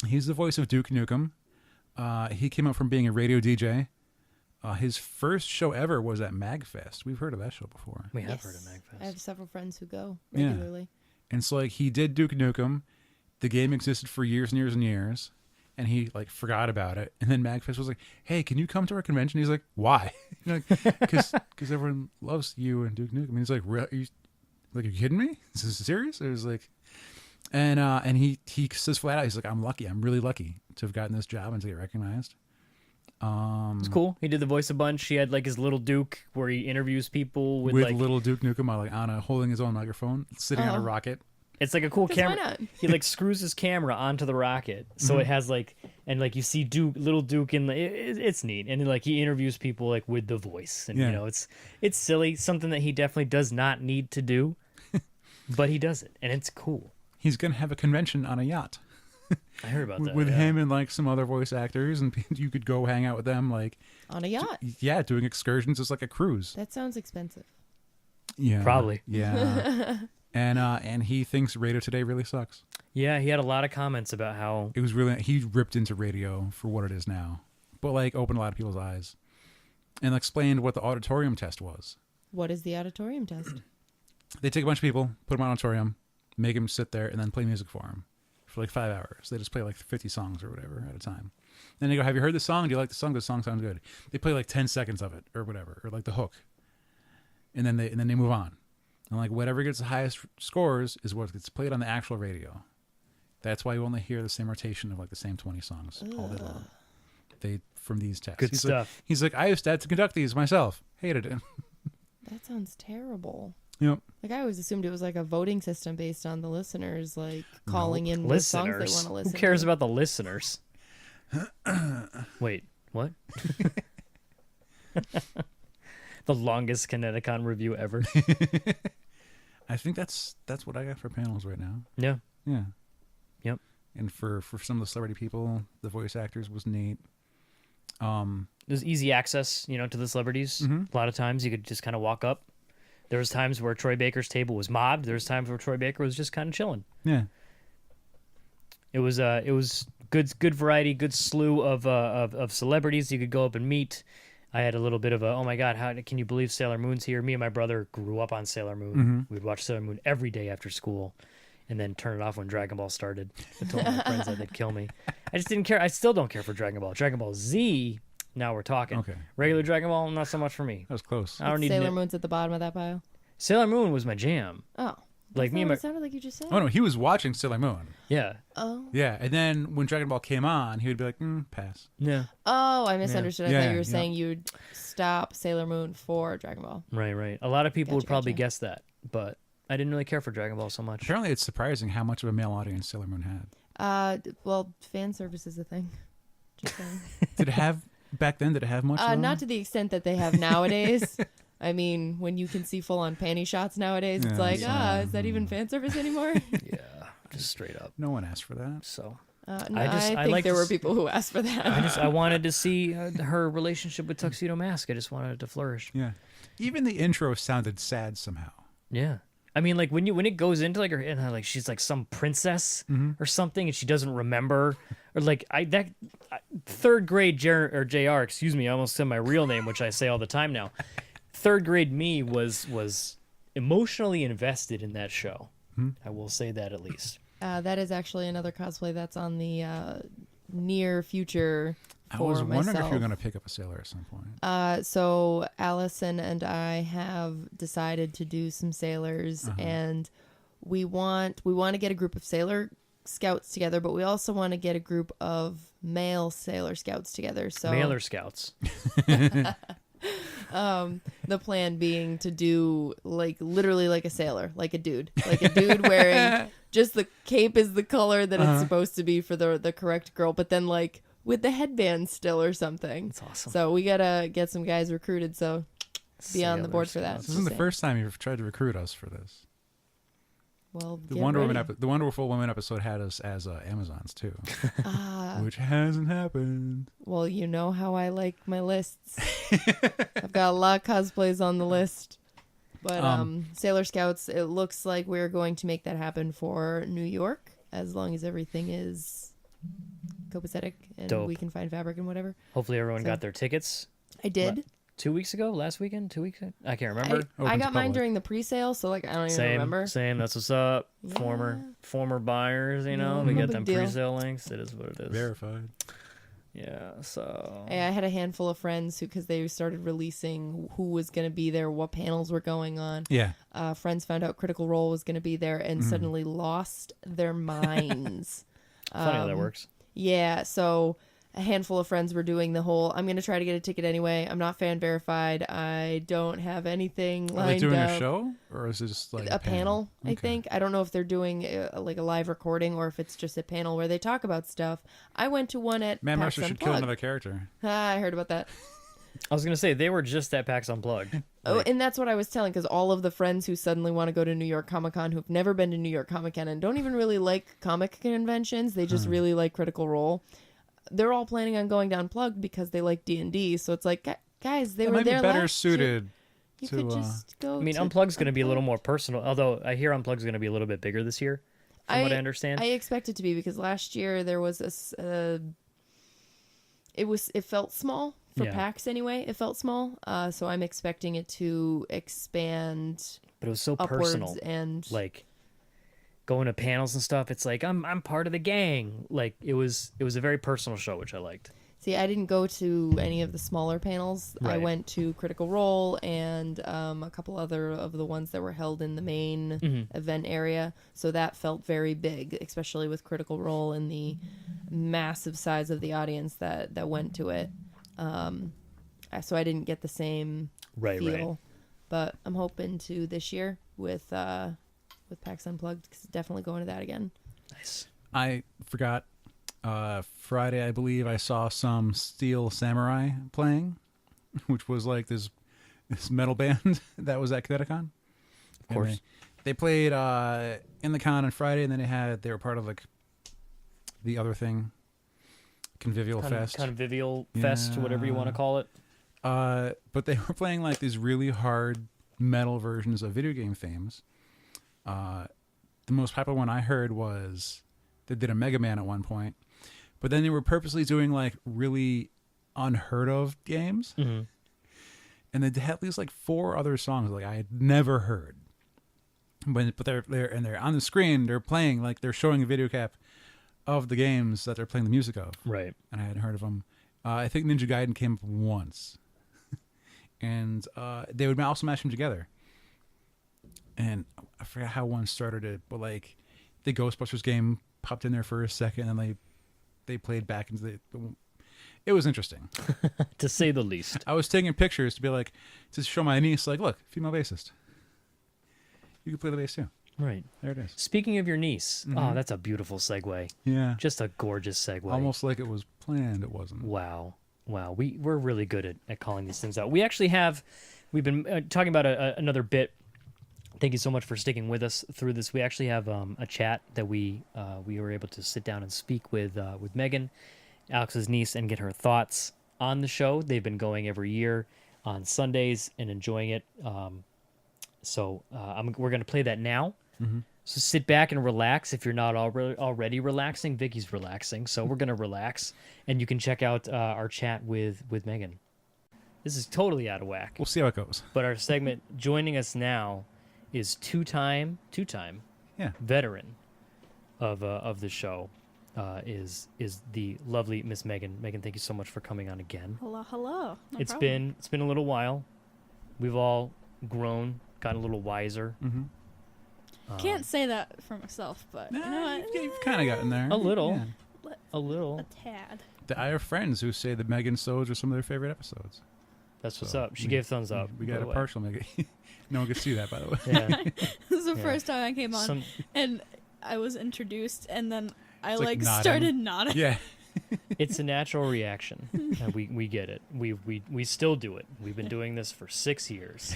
He's the voice of Duke Nukem. He came up from being a radio DJ. His first show ever was at MagFest. We've heard of that show before. We have heard of MagFest. I have several friends who go regularly. Yeah. And so, like, he did Duke Nukem. The game existed for years and years and years, and he, like, forgot about it. And then MagFest was like, "Hey, can you come to our convention?" He's like, "Why?" Because everyone loves you and Duke Nukem. And he's like, "Are you kidding me? Is this serious?" It was like... And he says flat out, he's like, "I'm lucky. I'm really lucky to have gotten this job and to get recognized." It's cool. He did the voice a bunch. He had, like, his little Duke where he interviews people with like, little Duke Nukem, like, on holding his own microphone, sitting on a rocket. It's like a cool camera. Why not? He, like, screws his camera onto the rocket, so it has, like, and, like, you see little Duke in the. It's neat, and, like, he interviews people, like, with the voice, and you know, it's silly, something that he definitely does not need to do, but he does it, and it's cool. He's going to have a convention on a yacht. I heard about that. With him and, like, some other voice actors, and you could go hang out with them, like... On a yacht? Yeah, doing excursions. It's like a cruise. That sounds expensive. Yeah, Probably. Yeah, and he thinks Radio Today really sucks. Yeah, he had a lot of comments about how It was really he ripped into radio for what it is now, but like opened a lot of people's eyes, and explained what the auditorium test was. What is the auditorium test? They take a bunch of people, put them on auditorium, make them sit there, and then play music for them for like 5 hours. They just play like 50 songs or whatever at a time. Then they go, "Have you heard this song? Do you like the song? This song sounds good." They play like 10 seconds of it or whatever, or like the hook, and then they move on. And like whatever gets the highest scores is what gets played on the actual radio. That's why you only hear the same rotation of like the same 20 songs all day long. They from these tests. good stuff. He's like, I used to have to conduct these myself. Hated it. That sounds terrible. Yep. Like I always assumed it was like a voting system based on the listeners, like calling in the songs they want Listeners. to listen. Who cares to. about the listeners? Wait, what? The longest ConnectiCon review ever. I think that's what I got for panels right now. Yeah. Yeah. Yep. And for some of the celebrity people, the voice actors was neat. There's easy access, to the celebrities. A lot of times you could just kind of walk up. There was times where Troy Baker's table was mobbed. There was times where Troy Baker was just kind of chilling. Yeah. It was good variety, good slew of celebrities you could go up and meet. I had a little bit of a, oh my God, how can you believe Sailor Moon's here? Me and my brother grew up on Sailor Moon. We'd watch Sailor Moon every day after school and then turn it off when Dragon Ball started. I told my friends that they'd kill me. I just didn't care. I still don't care for Dragon Ball. Dragon Ball Z, now we're talking. Okay. Regular Dragon Ball, not so much for me. That was close. I don't need Sailor Moon's at the bottom of that pile. Sailor Moon was my jam. Oh, Like me and my, it sounded like you just said. Oh no, he was watching Sailor Moon. yeah. Oh. Yeah, and then when Dragon Ball came on, he would be like, pass. Yeah. Oh, I misunderstood. I thought Yeah, you were yeah. saying you'd stop Sailor Moon for Dragon Ball. Right. A lot of people would Gotcha, probably gotcha. guess that, but I didn't really care for Dragon Ball so much. Apparently, it's surprising how much of a male audience Sailor Moon had. Well, fan service is a thing. Just saying. Did it have back then? Did it have much? though? Not to the extent that they have nowadays. I mean, when you can see full-on panty shots nowadays, it's Yeah, like, that's is that even fan service anymore? Yeah, just straight up. No one asked for that. So No, I I think like there to were s- people who asked for that. I wanted to see her relationship with Tuxedo Mask. I just wanted it to flourish. Yeah. Even the intro sounded sad somehow. Yeah. I mean, like when it goes into like her, and like she's like some princess or something, and she doesn't remember, or like third grade JR, excuse me, I almost said my real name, which I say all the time now. Third grade me was emotionally invested in that show. I will say that at least. That is actually another cosplay that's on the near future I for was wondering myself. if you were going to pick up a sailor at some point. So Allison and I have decided to do some sailors, and we want to get a group of sailor scouts together, but we also want to get a group of male sailor scouts together. So Mailer Scouts. the plan being to do like literally like a sailor, like a dude wearing just the cape is the color that it's supposed to be for the correct girl, but then like with the headband still or something. That's awesome. So we gotta get some guys recruited. So be on the Sailor board for that. Scouts. This isn't the Just first time you've tried to recruit us for this. Well, The get Wonder ready. Woman, the Wonderful Women episode had us as Amazons too, Ah. which hasn't happened. Well, you know how I like my lists. I've got a lot of cosplays on the list. But Sailor Scouts, it looks like we're going to make that happen for New York, as long as everything is copacetic and Dope. we can find fabric and whatever. Hopefully everyone So- got their tickets. I did. 2 weeks ago, last weekend, 2 weeks ago? I can't remember. I Open to got mine public. during the pre-sale, so like I don't even remember. Same. That's what's up. Yeah. Former buyers, we No get big them deal. pre-sale links. It is what it is. Verified. Yeah. So I had a handful of friends who, because they started releasing who was going to be there, what panels were going on. Yeah. Friends found out Critical Role was going to be there and suddenly lost their minds. funny how that works. Yeah, so a handful of friends were doing the whole, I'm going to try to get a ticket anyway. I'm not fan verified. I don't have anything Are lined they doing up. a show or is it just like A panel, I Okay. think. I don't know if they're doing like a live recording or if it's just a panel where they talk about stuff. I went to one at Man PAX Master should kill Unplugged. another character. I heard about that. I was gonna say they were just at PAX Unplugged. Oh, and that's what I was telling, because all of the friends who suddenly want to go to New York Comic Con, who've never been to New York Comic Con and don't even really like comic conventions, they just really like Critical Role. They're all planning on going to Unplugged because they like D&D. So it's like, guys, they It were might be there better last year. suited You to, could just go. I mean, to Unplugged's going to be a little Unplugged. more personal. Although I hear Unplugged's going to be a little bit bigger this year, from what I understand. I expect it to be because last year there was this. It felt small for Yeah. PAX anyway. It felt small. So I'm expecting it to expand But it was so upwards personal. and Like going to panels and stuff. It's like I'm part of the gang. Like it was a very personal show, which I liked. see. I didn't go to any of the smaller panels. I Right. went to Critical Role and a couple other of the ones that were held in the main event area. So that felt very big, especially with Critical Role and the massive size of the audience that went to it. So I didn't get the same Right, feel, right. but I'm hoping to this year with PAX Unplugged because definitely going to that again. Nice. I forgot. Friday, I believe, I saw some Steel Samurai playing, which was like this metal band that was at ConnectiCon. Of course. They played in the con on Friday, and then they were part of like the other thing, Convivial Fest. Convivial Fest, whatever you want to Yeah. call it. But they were playing like these really hard metal versions of video game themes. The most popular one I heard was they did a Mega Man at one point, but then they were purposely doing like really unheard of games, Mm-hmm. and they had at least like 4 other songs like I had never heard. But they're on the screen. They're playing like they're showing a video cap of the games that they're playing the music of, Right. and I hadn't heard of them. I think Ninja Gaiden came up once, and they would also mash them together. And I forgot how one started it, but like the Ghostbusters game popped in there for a second, and they played back into the. It was interesting. To say the least. I was taking pictures to be like to show my niece, like, look, female bassist. You can play the bass too. Right. There it is. Speaking of your niece, oh, Mhm. that's a beautiful segue. Yeah, Just a gorgeous segue. almost like it was planned. It wasn't. Wow. We're really good at calling these things out. We've been talking about another bit. Thank you so much for sticking with us through this. We actually have a chat that we were able to sit down and speak with Megan, Alex's niece, and get her thoughts on the show. They've been going every year on Sundays and enjoying it. So we're going to play that now. Mm-hmm. So sit back and relax. If you're not already relaxing, Vicky's relaxing. So we're going to relax. And you can check out our chat with Megan. This is totally out of whack. We'll see how it goes. But our segment joining us now is two-time Yeah. veteran of the show is the lovely Miss Megan. Megan, thank you so much for coming on again. Hello, hello. No It's problem. been a little while. We've all grown, gotten a little wiser. Mm-hmm. Can't say that for myself, but you know what? You've kind of gotten there. A little. Yeah. A little. A tad. I have friends who say that Megan Sodes are some of their favorite episodes. That's what's So, up. She we- gave thumbs up. We by got the a way. partial Megan. No one could see that, by the way. Yeah. This is the Yeah. first time I came on, Some, and I was introduced, and then I It's like like nodding. started nodding. Yeah. it's a natural reaction. And we get it. We still do it. We've been doing this for 6 years.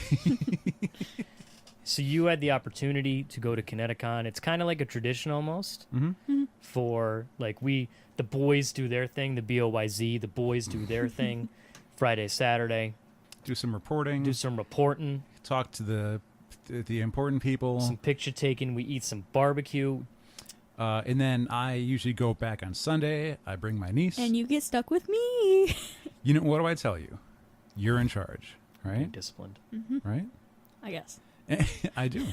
So you had the opportunity to go to ConnectiCon. It's kind of like a tradition almost Mm-hmm. for like the boys do their thing, the BOYZ, the boys do their thing Friday, Saturday, Do some reporting. do some reporting, Talk to the important people. some picture taking, we eat some barbecue. And then I usually go back on Sunday. I bring my niece. And you get stuck with me. You know, what do I tell you? You're in charge, right? Disciplined. Right? I guess. I do.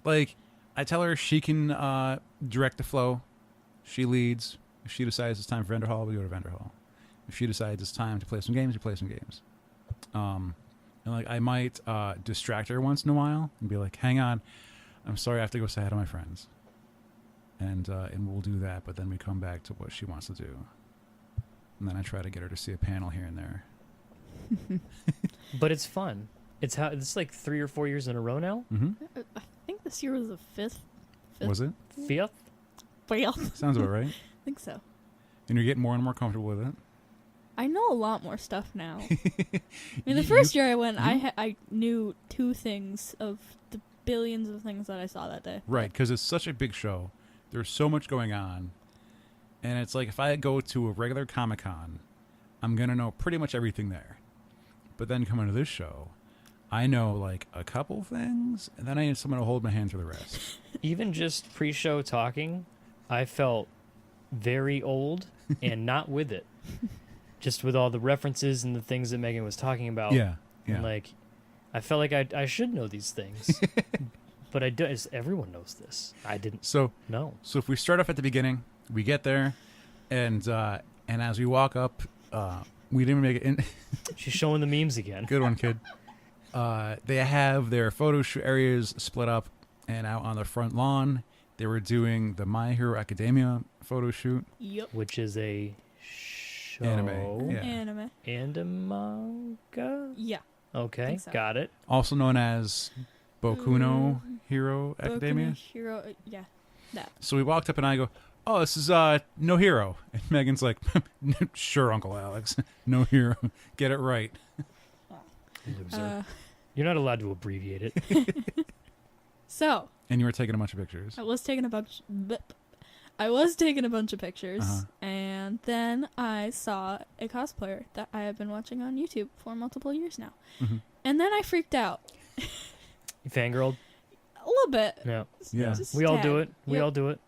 Like, I tell her she can direct the flow. She leads. If she decides it's time for vendor hall, we go to vendor hall. If she decides it's time to play some games, we play some games. And like, I might distract her once in a while and be like, "Hang on, I'm sorry, I have to go say hi to my friends." And we'll do that. But then we come back to what she wants to do. And then I try to get her to see a panel here and there. But it's fun. It's like 3 or 4 years in a row now. Mm-hmm. I think this year was the fifth. Was it? Fifth. Well, Sounds about right. I think so. And you're getting more and more comfortable with it. I know a lot more stuff now. I mean, the You- first year I went, you- I knew 2 things of the billions of things that I saw that day. Right, because it's such a big show. There's so much going on. And it's like if I go to a regular Comic-Con, I'm going to know pretty much everything there. But then coming to this show, I know like a couple things, and then I need someone to hold my hand through the rest. Even just pre-show talking, I felt very old and not with it. Just with all the references and the things that Megan was talking about. Yeah. And like, I felt like I should know these things. But I do. Everyone knows this. I didn't So know. So if we start off at the beginning, we get there, and as we walk up, we didn't make it in. She's showing the memes again. Good one, kid. They have their photo shoot areas split up, and out on the front lawn, they were doing the My Hero Academia photo shoot. Yep. Which is a show. Anime. Yeah. Anime. And a manga? Yeah. Okay, think so. got it. Also known as Boku no Hero Boku no Academia. Hero. Yeah. That. So we walked up, and I go, "Oh, this is No Hero." And Megan's like, "Sure, Uncle Alex, No Hero. Get it right." Loser. You're not allowed to abbreviate it. So And you were taking a bunch of pictures. I was taking a bunch. I was taking a bunch of pictures, Uh-huh. and then I saw a cosplayer that I have been watching on YouTube for multiple years now, Mhm. and then I freaked out You fangirled? a little bit. No. Yeah. Just We all tad. do it. We Yep. all do it.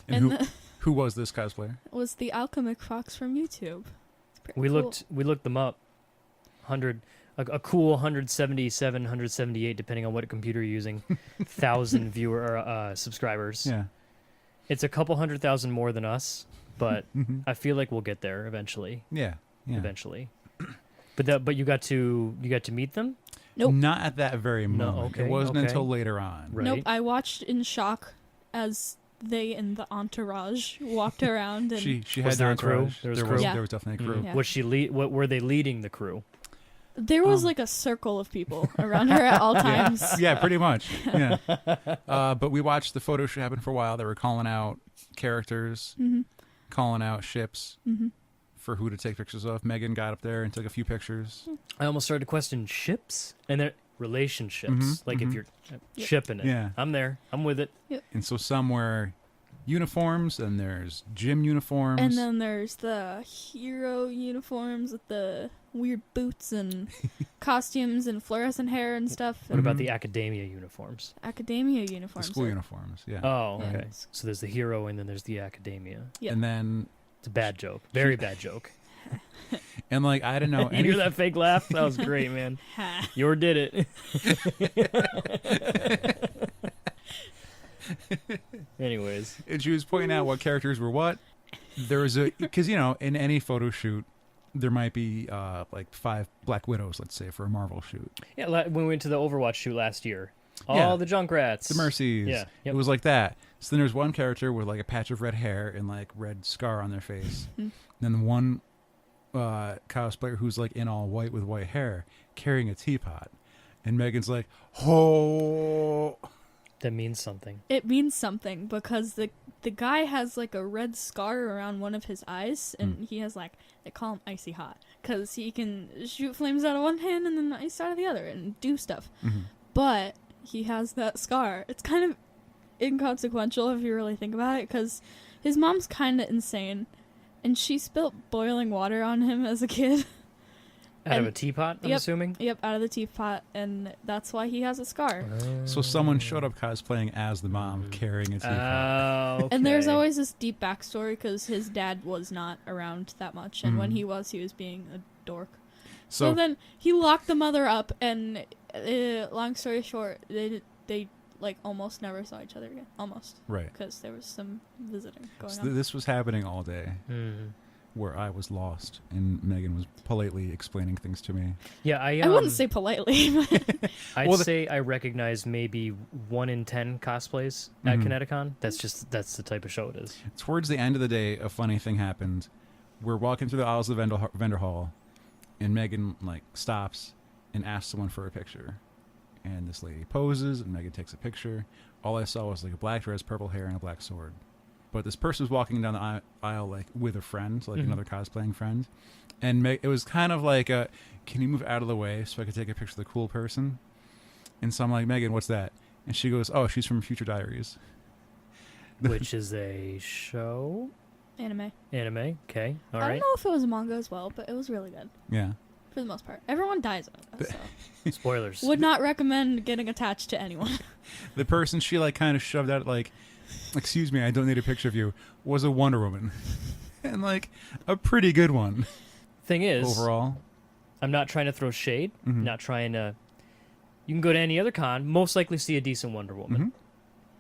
And who was this cosplayer? was the alchemic fox from YouTube. It's pretty We cool. looked them up. 100 a cool 177, 178 depending on what computer you're using. 1,000 viewer or subscribers. Yeah. It's a couple 100,000 more than us, but Mhm. I feel like we'll get there eventually. Yeah. Yeah. Eventually. But you got to meet them? Nope. Not at that very No, moment. okay, It wasn't okay. until later on. Right. Nope. I watched in shock as they and the entourage walked around, and She Was had there their a crew? entourage. There was There crew? was, Yeah. there was definitely a crew. Mhm. Yeah. What were they leading the crew? there was like a circle of people around her at all times. Yeah, pretty much. Yeah. But we watched the photo shoot happen for a while. They were calling out characters, Mm-hmm. calling out ships Mm-hmm. for who to take pictures of. Megan got up there and took a few pictures. I almost started to question ships and their relationships. Mhm, Like if mhm. you're Yep. shipping it. Yeah. I'm there. I'm with it. And so some wear uniforms, and there's gym uniforms. And then there's the hero uniforms with the weird boots and costumes and fluorescent hair and stuff. What about Mhm. the academia uniforms? Academia the uniforms. school are- uniforms. Yeah. Oh, Yeah. okay. So there's the hero and then there's the academia. Yep. And then, It's a bad joke. Very bad joke. and like, I didn't know You hear that fake laugh? That was great, man. Your did it. Anyways. And she was pointing out what characters were what. There was because in any photo shoot, there might be like 5 Black Widows, let's say, for a Marvel shoot. Yeah, when we went to the Overwatch shoot last year. All Yeah. the Junkrats. The Mercies. Yeah. Yep. It was like that. So then there's one character with like a patch of red hair and like red scar on their face. Then one cosplayer who's like in all white with white hair carrying a teapot. And Megan's like, oh. That means something. It means something because the guy has like a red scar around one of his eyes, and he has like, they call him icy hot because he can shoot flames out of one hand and then ice out of the other and do stuff. Mhm. But he has that scar. It's kind of inconsequential if you really think about it, because his mom's kind of insane, and she spilt boiling water on him as a kid. Out of And- a teapot, I'm Yep. assuming? Yep, out of the teapot, and that's why he has a scar. So someone showed up cosplaying as the mom carrying a teapot. Oh, And there's okay. always this deep backstory because his dad was not around that much, and when Mhm. he was being a dork. So So then he locked the mother up, and long story short, they like almost never saw each other again, almost, right. because there was some visiting going So on. this was happening all day, Mhm. where I was lost, and Megan was politely explaining things to me. Yeah, I wouldn't say politely, but I'd Well, say I recognize maybe 1 in 10 cosplays at Mhm. ConnectiCon. That's the type of show it is. Towards the end of the day, a funny thing happened. We're walking through the aisles of the vendor hall, and Megan like stops and asks someone for a picture. And this lady poses, and Megan takes a picture. All I saw was like a black dress, purple hair, and a black sword. But this person was walking down the aisle like with a friend, like Mhm. another cosplaying friend. And it was kind of like, can you move out of the way so I could take a picture of the cool person? And so I'm like, Megan, what's that? And she goes, oh, she's from Future Diaries. Which is a show? anime. Anime? Okay. All I right. don't know if it was a manga as well, but it was really good. Yeah. For the most part. Everyone dies of it, so. Spoilers. Would not recommend getting attached to anyone. The person she like kind of shoved out like, excuse me, I don't need a picture of you, was a Wonder Woman. And like a pretty good one. Thing is, overall. I'm not trying to throw shade. Mhm. Not trying to. You can go to any other con, most likely see a decent Wonder Woman.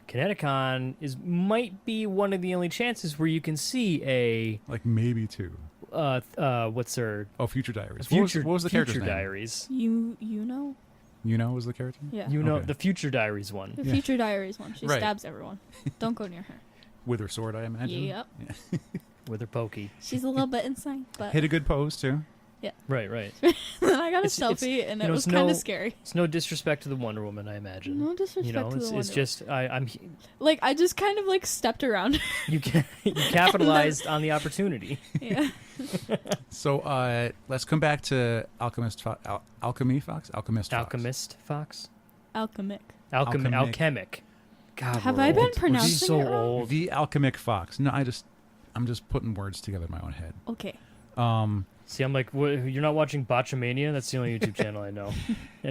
ConnectiCon might be one of the only chances where you can see a Like maybe 2. what's her Oh, Future Diaries. Future What was the character's Future name? Diaries. You know? You know was the character? Yeah. You know Okay. the Future Diaries one. The Yeah. Future Diaries one. She Right. stabs everyone. Don't go near her. With her sword, I imagine. Yep. With her pokey. She's a little bit insane, but Hit a good pose too. Right, right. then I got a It's- selfie and you it know, was it's kind no- of scary. It's no disrespect to the Wonder Woman, I imagine. No disrespect You know, to the it's Wonder just I'm Like I just kind of like stepped around. you capitalized on the opportunity. Yeah. So let's come back to Alchemist Fox. Alchemist Fox. Alchemic. Alchemic. Alchemic. God, Have we're I been old. pronouncing We're it so wrong? old. The Alchemic Fox. No, I'm just putting words together in my own head. Okay. See, I'm like, what, you're not watching Botchamania? That's the only YouTube channel I know.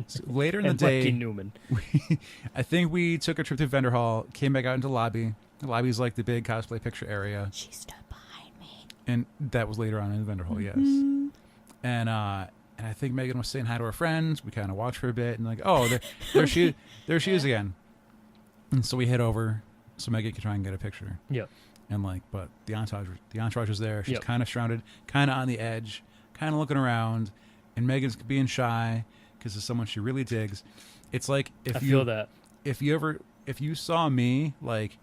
So later in the And Bucky day, Newman. I think we took a trip to vendor hall, came back out into the lobby. The lobby's like the big cosplay picture area, She stood behind me. and that was later on in the vendor hall. Yes. Mm. And I think Megan was saying hi to her friends. We kind of watched for a bit, and like, oh, there she is again. And so we head over so Megan can try and get a picture. Yep. And like, but the entourage was there. She's Yep. kind of surrounded, kind of on the edge, kind of looking around, and Megan's being shy because it's someone she really digs. It's like I feel that. if you saw me like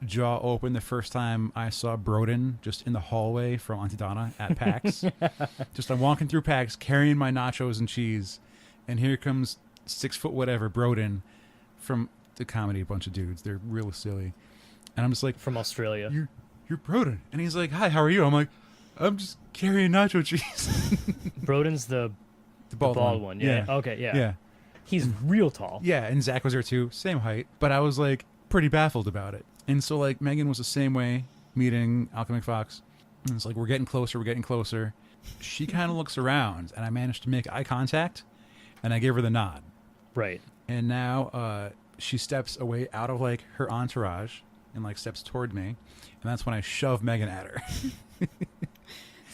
jaw open the first time I saw Broden just in the hallway from Auntie Donna at PAX. Just I'm walking through PAX carrying my nachos and cheese, and here comes 6 foot whatever Broden from the comedy, a bunch of dudes. They're real silly. And I'm just like, From Australia. you're Broden. And he's like, hi, how are you? I'm like, I'm just carrying nacho cheese. Broden's the bald one. Yeah. Okay, yeah. Yeah. He's real tall. Yeah, and Zach was there too, same height. But I was like pretty baffled about it. And so like Megan was the same way meeting Alchemic Fox. And it's like we're getting closer. She kind of looks around, and I managed to make eye contact, and I gave her the nod. Right. And now she steps away out of like her entourage and like steps toward me, and that's when I shove Megan at her.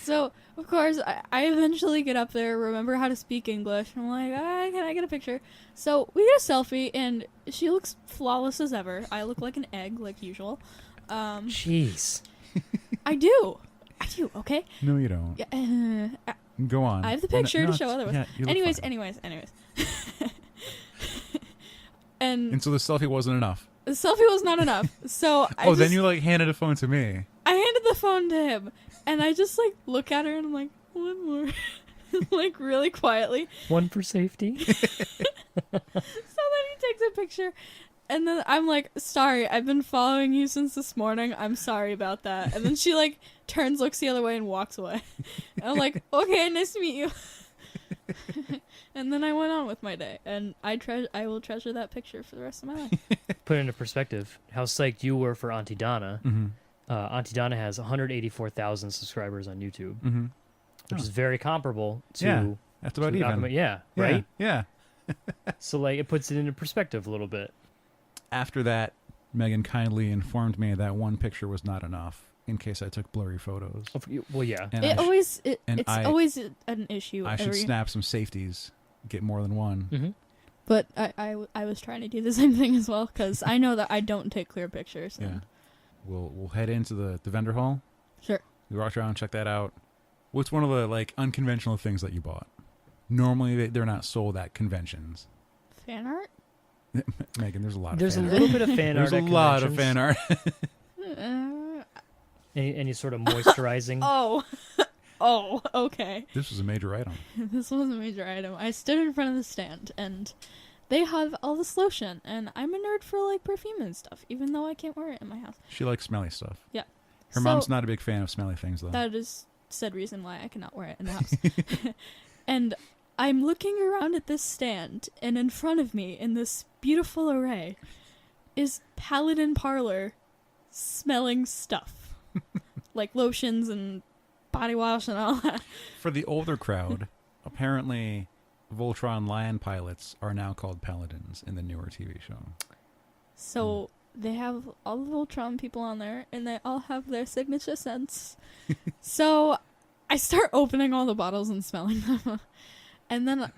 So, of course, I eventually get up there, remember how to speak English. I'm like, can I get a picture? So, we get a selfie, and she looks flawless as ever. I look like an egg, like usual. Jeez. I do, okay? No, you don't. Yeah, Go on. I have the Well, picture to no, show otherwise. yeah, you look anyways. fine. And And so the selfie wasn't enough. the selfie was not enough. So, Then you like handed a phone to me. I handed the phone to him, and I just like look at her and I'm like, one more, like really quietly. One for safety. So then he takes a picture, and then I'm like, sorry, I've been following you since this morning. I'm sorry about that. And then she like turns, looks the other way, and walks away. And I'm like, okay, nice to meet you. And then I went on with my day, and I will treasure that picture for the rest of my life. Put it into perspective, how psyched you were for Auntie Donna. Mm-hmm. Auntie Donna has 184,000 subscribers on YouTube, Mm-hmm. which Oh. is very comparable to Yeah, that's about to even. Alchemy- Yeah, Yeah, right. Yeah. So like it puts it into perspective a little bit. After that, Megan kindly informed me that one picture was not enough in case I took blurry photos. Well, yeah. And It's I- always an issue. I should every- snap some safeties, get more than one. Mm-hmm. But I was trying to do the same thing as well, because I know that I don't take clear pictures. Yeah. And We'll head into the vendor hall. Sure. We walked around, check that out. What's one of the like unconventional things that you bought? Normally they're not sold at conventions. Fan art? Megan, there's a lot There's a of fan little art. bit of fan There's art. a at lot of conventions. fan art. Any sort of moisturizing. Oh, okay. This was a major item. This was a major item. I stood in front of the stand, and they have all this lotion, and I'm a nerd for like perfume and stuff, even though I can't wear it in my house. She likes smelly stuff. Yeah. Her So- mom's not a big fan of smelly things though. That is said reason why I cannot wear it in the house. And I'm looking around at this stand, and in front of me, in this beautiful array, is Paladin Parlor smelling stuff. Like lotions and body wash and all that. For the older crowd, apparently Voltron lion pilots are now called paladins in the newer TV show. So they have all the Voltron people on there, and they all have their signature scents. So I start opening all the bottles and smelling them. And then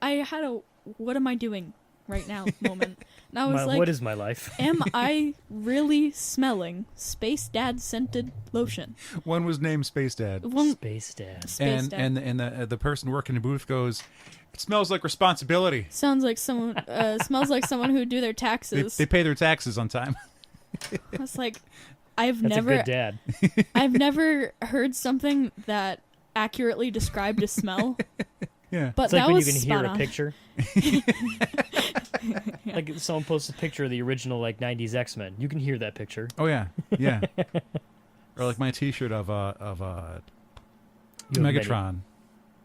I had a what am I doing right now moment. And I was like, what is my life? am I really smelling Space Dad scented lotion? One was named Space Dad. Space Dad. Space Dad. And the person working the booth goes, "It smells like responsibility." Sounds like someone smells like someone who do their taxes. They pay their taxes on time. I was like, That's a good dad. I've never heard something that accurately described a smell. Yeah. But It's like that when you was can spot hear a on. picture. Like if someone posts a picture of the original like 90s X-Men. You can hear that picture. Oh yeah. Yeah. Or like my T-shirt of You have Megatron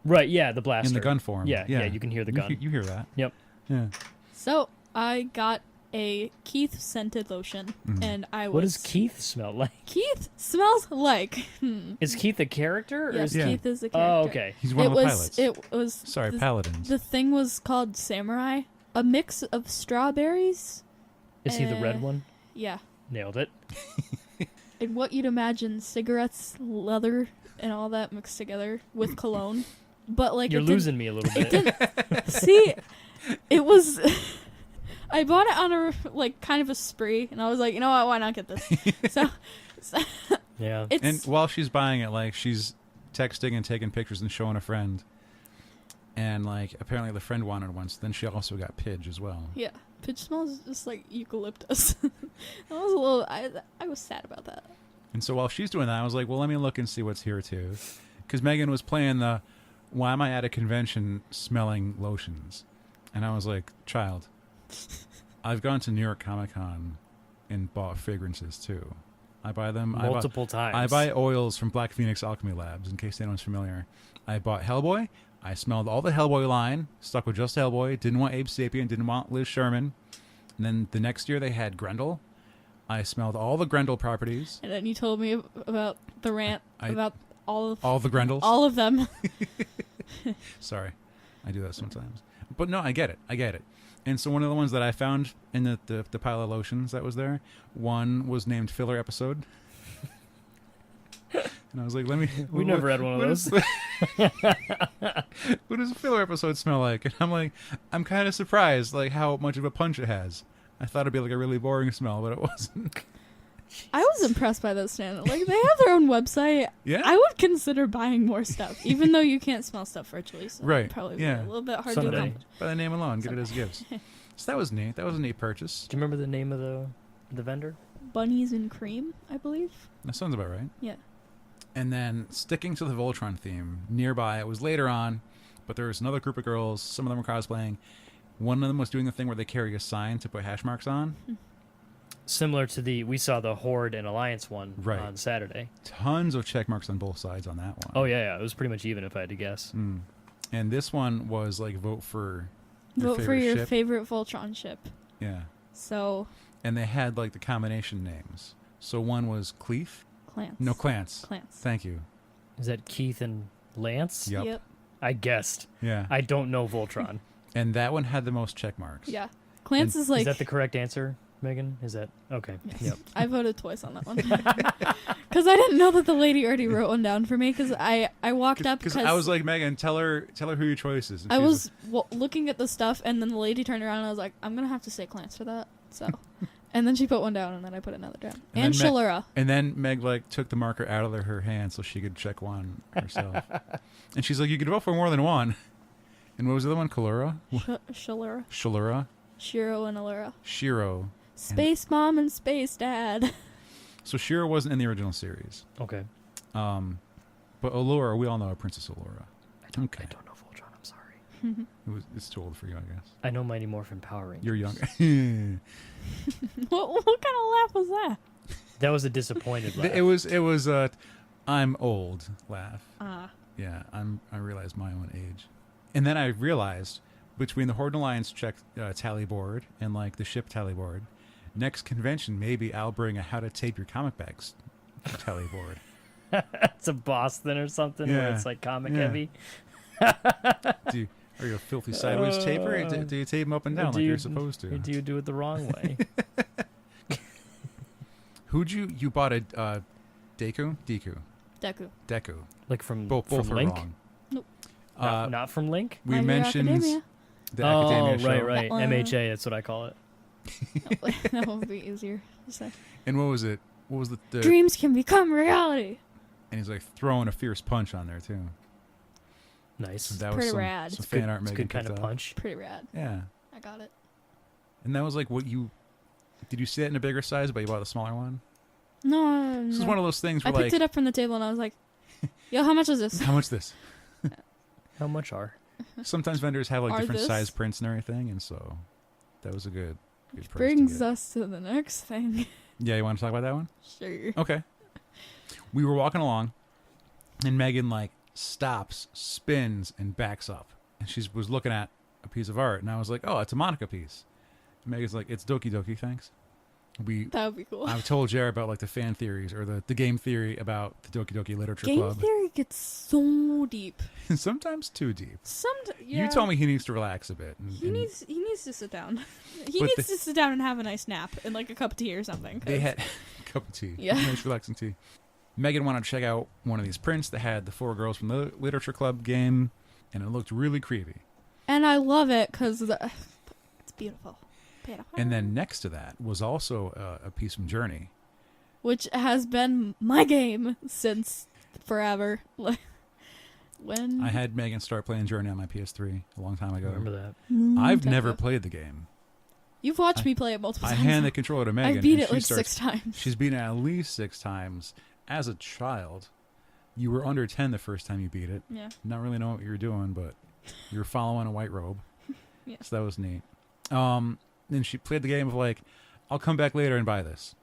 Right, yeah, the blaster. in the gun form. Yeah, you can hear the gun. You hear that? Yep. Yeah. So I got a Keith scented lotion, and I was. What does Keith smell like? Keith smells like. Is Keith a character? Or Yes, is Yeah. Keith is the Oh, character. okay. He's one It of the was. pilots. It was. Sorry, the, paladins. The thing was called Samurai. A mix of strawberries. Is he the red one? Yeah. Nailed it. And what you'd imagine, cigarettes, leather, and all that mixed together with cologne. But like You're it didn't- losing me a little It bit. didn't. See, it was. I bought it on a like kind of a spree, and I was like, you know what? Why not get this? So Yeah. it's And while she's buying it, like she's texting and taking pictures and showing a friend. And like apparently the friend wanted one, so then she also got Pidge as well. yeah. Pitch smells just like eucalyptus. I was a little. I was sad about that. And so while she's doing that, I was like, well, let me look and see what's here too. Because Megan was playing the why am I at a convention smelling lotions? And I was like, child, I've gone to New York Comic Con and bought fragrances too. I buy them Multiple times. I buy oils from Black Phoenix Alchemy Labs, in case anyone's familiar. I bought Hellboy. I smelled all the Hellboy line, stuck with just Hellboy, didn't want Abe Sapien, didn't want Liz Sherman. And then the next year they had Grendel. I smelled all the Grendel properties. And then you told me about the rant about all the Grendels. all of them. Sorry. I do that sometimes. But no, I get it. And so one of the ones that I found in the pile of lotions that was there, one was named Filler Episode. And I was like, We never had one of those. What does a filler episode smell like? And I'm like, I'm kind of surprised, like how much of a punch it has. I thought it'd be like a really boring smell, but it wasn't. I was impressed by that stand. Like they have their own website. Yeah. I would consider buying more stuff, even though you can't smell stuff virtually. So Right, it'd probably yeah. be a little bit hard Someday. to accomplish. By the name alone, get it as gifts. So that was neat. That was a neat purchase. Do you remember the name of the vendor? Bunnies and cream, I believe. That sounds about right. Yeah. And then sticking to the Voltron theme, nearby, it was later on, but there was another group of girls. Some of them were cosplaying. One of them was doing the thing where they carry a sign to put hash marks on. Similar to we saw the Horde and Alliance one Right. on Saturday. Tons of check marks on both sides on that one. Oh yeah, it was pretty much even if I had to guess. Mm. And this one was like vote for Vote for favorite your ship. favorite Voltron ship. Yeah. So And they had like the combination names. So one was Cleef. Clance. No, Clance. Clance. Thank you. Is that Keith and Lance? Yep. I guessed. Yeah. I don't know Voltron. And that one had the most check marks. Yeah. Clance is like. Is that the correct answer, Megan? Is that okay? Yes. Yep. I voted twice on that one. Because I didn't know that the lady already wrote one down for me. Because I walked up. Because I was like, Megan, tell her who your choice is. And I she was looking at the stuff, and then the lady turned around, and I was like, I'm going to have to say Clance for that. So. And then she put one down, and then I put another down. And then Shalura. And then Meg like took the marker out of her hand so she could check one herself. And she's like, you could vote for more than one. And what was the other one? Kalura? Shalura. Shalura? Shiro and Allura. Shiro. Space Mom and Space Dad. So Shiro wasn't in the original series. Okay. But Allura, we all know Princess Allura. Okay. I don't know Voltron. I'm sorry. It's too old for you, I guess. I know Mighty Morphin Power Rangers. You're young. What kind of laugh was that? That was a disappointed laugh. It was a I'm old laugh. Ah. Yeah, I realized my own age. And then I realized between the Horde and Alliance check tally board and like the ship tally board, next convention maybe I'll bring a how to tape your comic bags tally board. It's a Boston or something where Yeah. it's like comic Yeah. heavy. Are you a filthy sideways taper? Or do you tape them up and down like you're supposed to? Or do you do it the wrong way? Who'd you bought a Deku? Deku. Like from Both from are Link? wrong. Nope. Not from Link? We My Hero mentioned Academia. the Academia show. right. That one. MHA, that's what I call it. That would be easier to say. And what was it? What was the Dreams can become reality. And he's like throwing a fierce punch on there too. Nice. So that was Pretty some, rad. some It's fan good, art it's Megan good kind of picked up. punch. Pretty rad. Yeah. I got it. And that was like what you did you see that in a bigger size but you bought the smaller one? No. This is one of those things I where picked like it up from the table and I was like, yo, how much is this? how much this? How much are? Sometimes vendors have like Are different this? size prints and everything, and so that was a good Which price to brings get. us to the next thing. Yeah, you want to talk about that one? Sure. Okay. We were walking along, and Megan like stops, spins, and backs up, and she was looking at a piece of art, and I was like, "Oh, it's a Monica piece." And Megan's like, "It's Doki Doki, thanks." That would be cool. I've told Jared about like the fan theories or the game theory about the Doki Doki Literature Game Club. theory gets so deep. Sometimes too deep. Yeah. You told me he needs to relax a bit. And, He needs to sit down. He But needs to sit down and have a nice nap and like a cup of tea or something. 'cause- They had a cup of tea. Yeah. Nice relaxing tea. Megan wanted to check out one of these prints that had the 4 girls from the Literature Club game, and it looked really creepy. and I love it because it's beautiful. And then next to that was also a piece from Journey. Which has been my game since forever. When I had Megan start playing Journey on my PS3 a long time ago. Remember that? I've never played the game. You've watched me play it multiple I times. hand the controller to Megan. I beat and it she like starts- 6 times. She's beaten it at least 6 times. As a child, you were under 10 the first time you beat it. Yeah. Not really knowing what you were doing, but you were following a white robe. Yeah. So that was neat. Then she played the game of like, I'll come back later and buy this.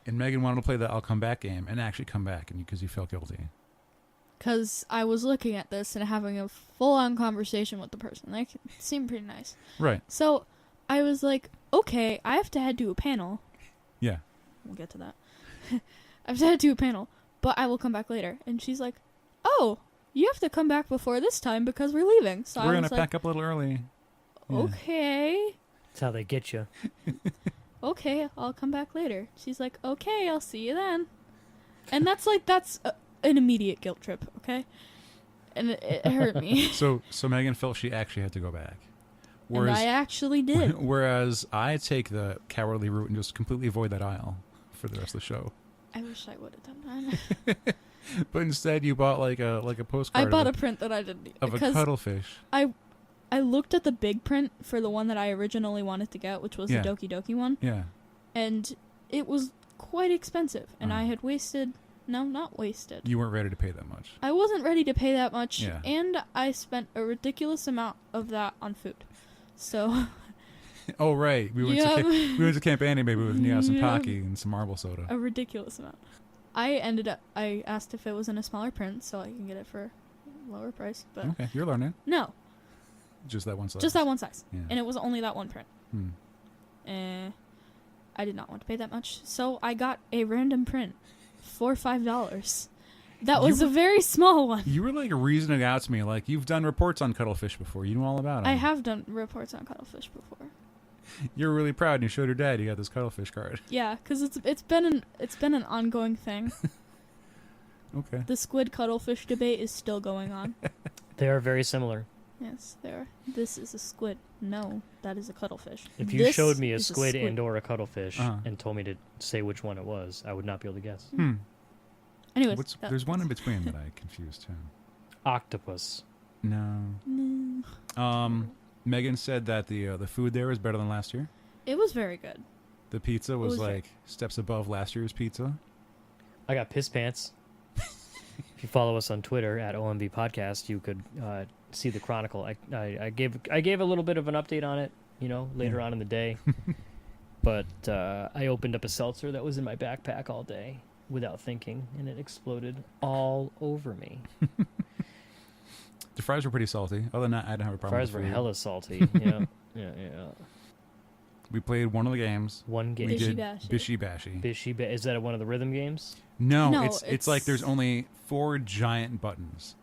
And Megan wanted to play the I'll come back game and actually come back because you felt guilty. Because I was looking at this and having a full-on conversation with the person. Like, it seemed pretty nice. Right. So I was like, okay, I have to head to a panel. Yeah. We'll get to that. I have to head to a panel, but I will come back later. And she's like, oh, you have to come back before this time because we're leaving. So We're I going was to like, pack up a little early. Yeah. okay. That's how they get you. Okay, I'll come back later. She's like, okay, I'll see you then. And that's an immediate guilt trip, okay? And it hurt me. So Megan felt she actually had to go back. And I actually did. Whereas I take the cowardly route and just completely avoid that aisle for the rest of the show. I wish I would have done that. But instead you bought like a postcard I bought of a print that I didn't need. of a Because cuttlefish. I looked at the big print for the one that I originally wanted to get, which was Yeah. the Doki Doki one. Yeah. And it was quite expensive. And Oh. I had wasted... No, not wasted. You weren't ready to pay that much. I wasn't ready to pay that much. Yeah. And I spent a ridiculous amount of that on food. So... Oh right, we went Yeah. to we went to Camp Anime with Nias and Yeah. Pocky and some marble soda. a ridiculous amount. I asked if it was in a smaller print so I can get it for a lower price, but Okay, you're learning. no, Just that one size. just that one size. Yeah. And it was only that one print. Hmm. I did not want to pay that much, so I got a random print for $5. That was a very small one. You were like reasoning out to me like you've done reports on cuttlefish before. You know all about it. I have done reports on cuttlefish before. You were really proud and you showed your dad you got this cuttlefish card. Yeah, because it's been an ongoing thing. Okay. The squid cuttlefish debate is still going on. They are very similar. Yes, there. This is a squid. No, that is a cuttlefish. If you This showed me a is squid and or a cuttlefish Uh-huh. and told me to say which one it was, I would not be able to guess. Anyways, There's one in between that I confused too. Octopus. No. No. Megan said that the food there was better than last year. It was very good. The pizza was was it? like steps above last year's pizza. I got piss pants. If you follow us on Twitter at OMV Podcast, you could see the chronicle. I gave a little bit of an update on it, later on in the day. But I opened up a seltzer that was in my backpack all day without thinking, and it exploded all over me. The fries were pretty salty. Other than that, I didn't have a problem. Fries with were the food. hella salty. Yeah. We played one of the games. One game. We Bishy did Bashy. Bishy Bashy. Is that one of the rhythm games? No, No, it's like there's only 4 giant buttons.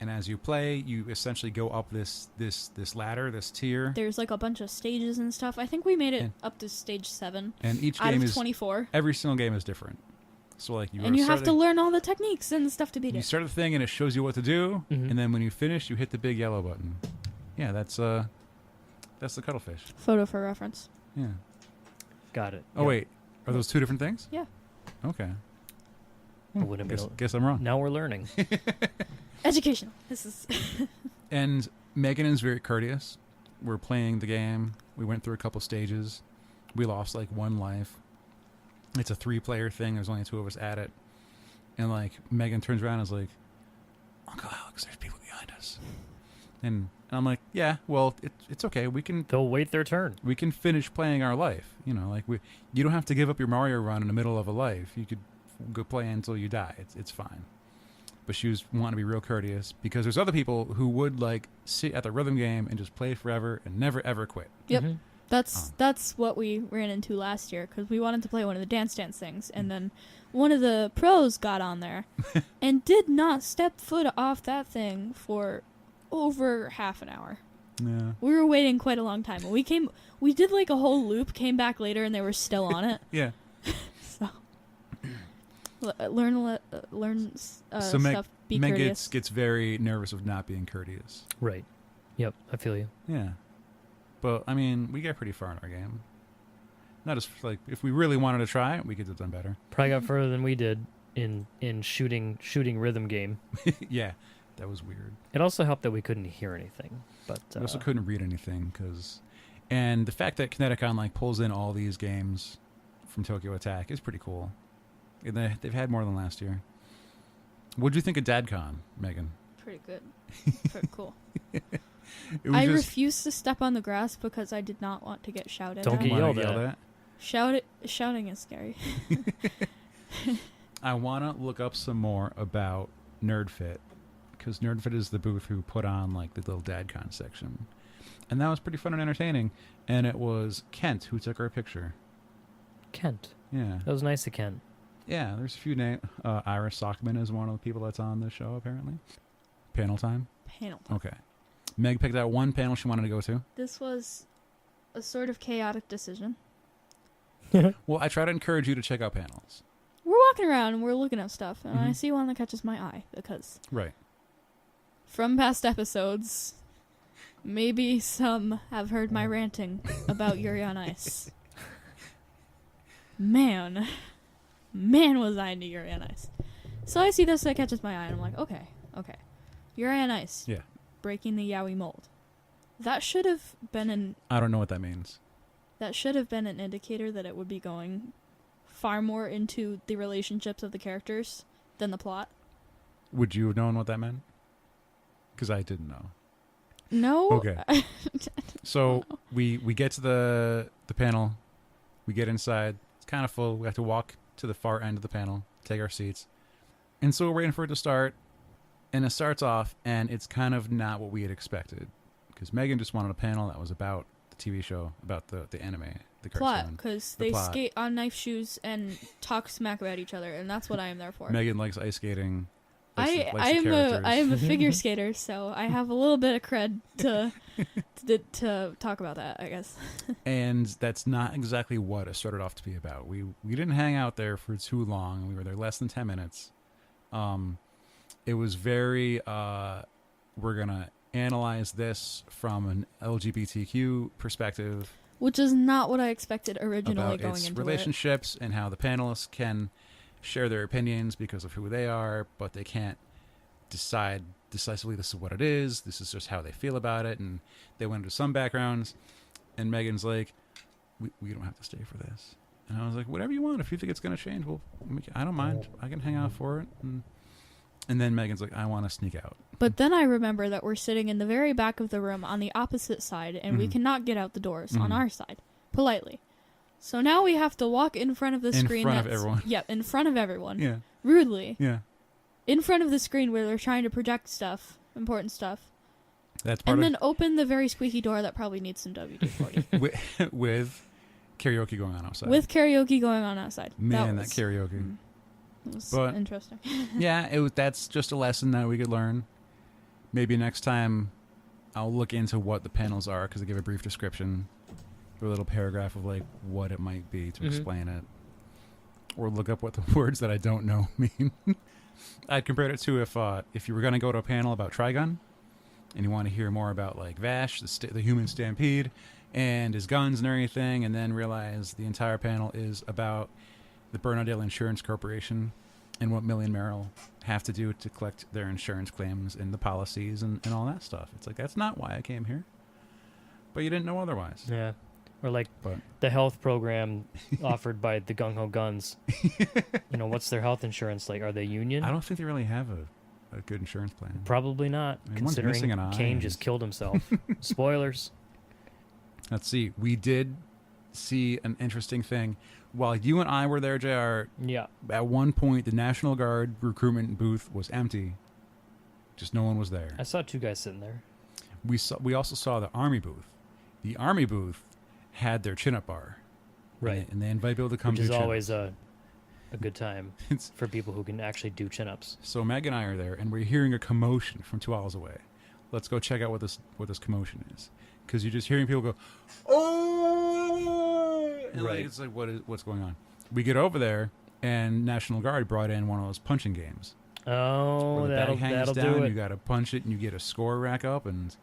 And as you play, you essentially go up this ladder, this tier. There's like a bunch of stages and stuff. I think we made it And- up to stage 7 And each out game of is 24. every single game is different. So like you And you have start to learn all the techniques and stuff to beat you it. start the thing and it shows you what to do, Mhm. and then when you finish, you hit the big yellow button. Yeah, that's the cuttlefish. Photo for reference. Yeah. Got it. Oh Yep. wait, are those two different things? Yeah. Okay. I wouldn't have been Guess I'm wrong. Now we're learning. Educational. This is And Megan is very courteous. We're playing the game. We went through a couple stages. We lost like 1 life. It's a 3-player thing. There's only 2 of us at it. And like Megan turns around and is like, Uncle Alex, there's people behind us. And I'm like, yeah, well, it's okay. We can They'll wait their turn. finish playing our life. You know, like you don't have to give up your Mario run in the middle of a life. You could go play until you die. It's fine. But she was wanting to be real courteous because there's other people who would like sit at the rhythm game and just play forever and never ever quit. Yep. Mhm. That's what we ran into last year because we wanted to play one of the dance things, and then one of the pros got on there and did not step foot off that thing for over half an hour. Yeah. We were waiting quite a long time. We did like a whole loop, came back later, and they were still on it. Yeah. So learn So Meg stuff. Be courteous. gets very nervous of not being courteous. Right. Yep. I feel you. Yeah. But I mean, we got pretty far in our game. Not as like if we really wanted to try it, we could have done better. Probably got further than we did in shooting rhythm game. Yeah, that was weird. It also helped that we couldn't hear anything. But We also couldn't read anything and the fact that ConnectiCon like pulls in all these games from Tokyo Attack is pretty cool. And they've had more than last year. What did you think of DadCon, Megan? Pretty good. Pretty cool. It was I just refused to step on the grass because I did not want to get shouted Don't at. get wanna yelled at. Shouting is scary. I want to look up some more about NerdFit because NerdFit is the booth who put on like the little DadCon section, and that was pretty fun and entertaining. And it was Kent who took our picture. Kent. Yeah, That was nice of Kent. yeah. There's a few names. Iris Sockman is one of the people that's on this show apparently. Panel time. Panel. Okay. Meg picked out one panel she wanted to go to. This was a sort of chaotic decision. Well, I try to encourage you to check out panels. We're walking around and we're looking at stuff, and I Mhm. see one that catches my eye because Right. from past episodes, maybe some have heard my ranting about Yuri on Ice. Man, was I into Yuri on Ice. So I see this that catches my eye, and I'm like, okay. Yuri on Ice. Yeah. Breaking the yaoi mold. That should have been an I don't know what that means. indicator that it would be going far more into the relationships of the characters than the plot. Would you have known what that meant? Because I didn't know. No. Okay. So we get to the panel. We get inside. It's kind of full. We have to walk to the far end of the panel, take our seats. And so we're waiting for it to start. And it starts off, and it's kind of not what we had expected. Because Megan just wanted a panel that was about the TV show, about the anime, the Plot, cartoon. because The they plot. skate on knife shoes and talk smack about each other, and that's what I am there for. Megan likes ice skating. I am a figure skater, so I have a little bit of cred to talk about that, I guess. And that's not exactly what it started off to be about. We didn't hang out there for too long. We were there less than 10 minutes. It was very, we're going to analyze this from an LGBTQ perspective. Which is not what I expected originally about going its into relationships and how the panelists can share their opinions because of who they are, but they can't decide decisively this is what it is. This is just how they feel about it. And they went into some backgrounds, and Megan's like, we don't have to stay for this. And I was like, whatever you want. If you think it's going to change, well, I don't mind. I can hang out for it. And then Megan's like, I want to sneak out. it. But then I remember that we're sitting in the very back of the room on the opposite side, and we Mhm. cannot get out the doors on Mhm. our side, politely. So now we have to walk in front of the In screen. front of that's- everyone. Yep, in front of everyone. Yeah. Rudely. Yeah. In front of the screen where they're trying to project stuff, important stuff. That's part And of then open the very squeaky door that probably needs some WD-40. with karaoke going on outside. With karaoke going on outside. Man, that was, karaoke. It was But- interesting. Yeah, that's just a lesson that we could learn. maybe next time I'll look into what the panels are because I give a brief description, a little paragraph of like what it might be to explain it, or look up what the words that I don't know mean. I'd compare it to if you were going to go to a panel about Trigun and you want to hear more about like Vash, the human stampede, and his guns and everything, and then realize the entire panel is about the Bernardale Insurance Corporation and what Millie and Merrill have to do to collect their insurance claims and the policies and all that stuff. It's like, that's not why I came here. But you didn't know otherwise. Yeah. Or like But the health program offered by the Gung Ho Guns. What's their health insurance like? Are they union? I don't think they really have a good insurance plan. Probably not, I mean, one's missing considering an eye Kane and- just killed himself. Spoilers. Let's see. We did see an interesting thing. While you and I were there, JR, Yeah. at one point the National Guard recruitment booth was empty. Just no one was there. I saw two guys sitting there. We also saw the Army booth. The Army booth had their chin-up bar. Right. And they invite people to come Which do is chin-ups. always a good time It's- for people who can actually do chin-ups. So Meg and I are there, and we're hearing a commotion from 2 hours away. Let's go check out what this commotion is, because you're just hearing people go, oh, and like, Right. it's like what's going on? We get over there, and National Guard brought in one of those punching games. Oh, Where the that'll bag hangs that'll down, do you it. got to punch it, and you get a score rack up, and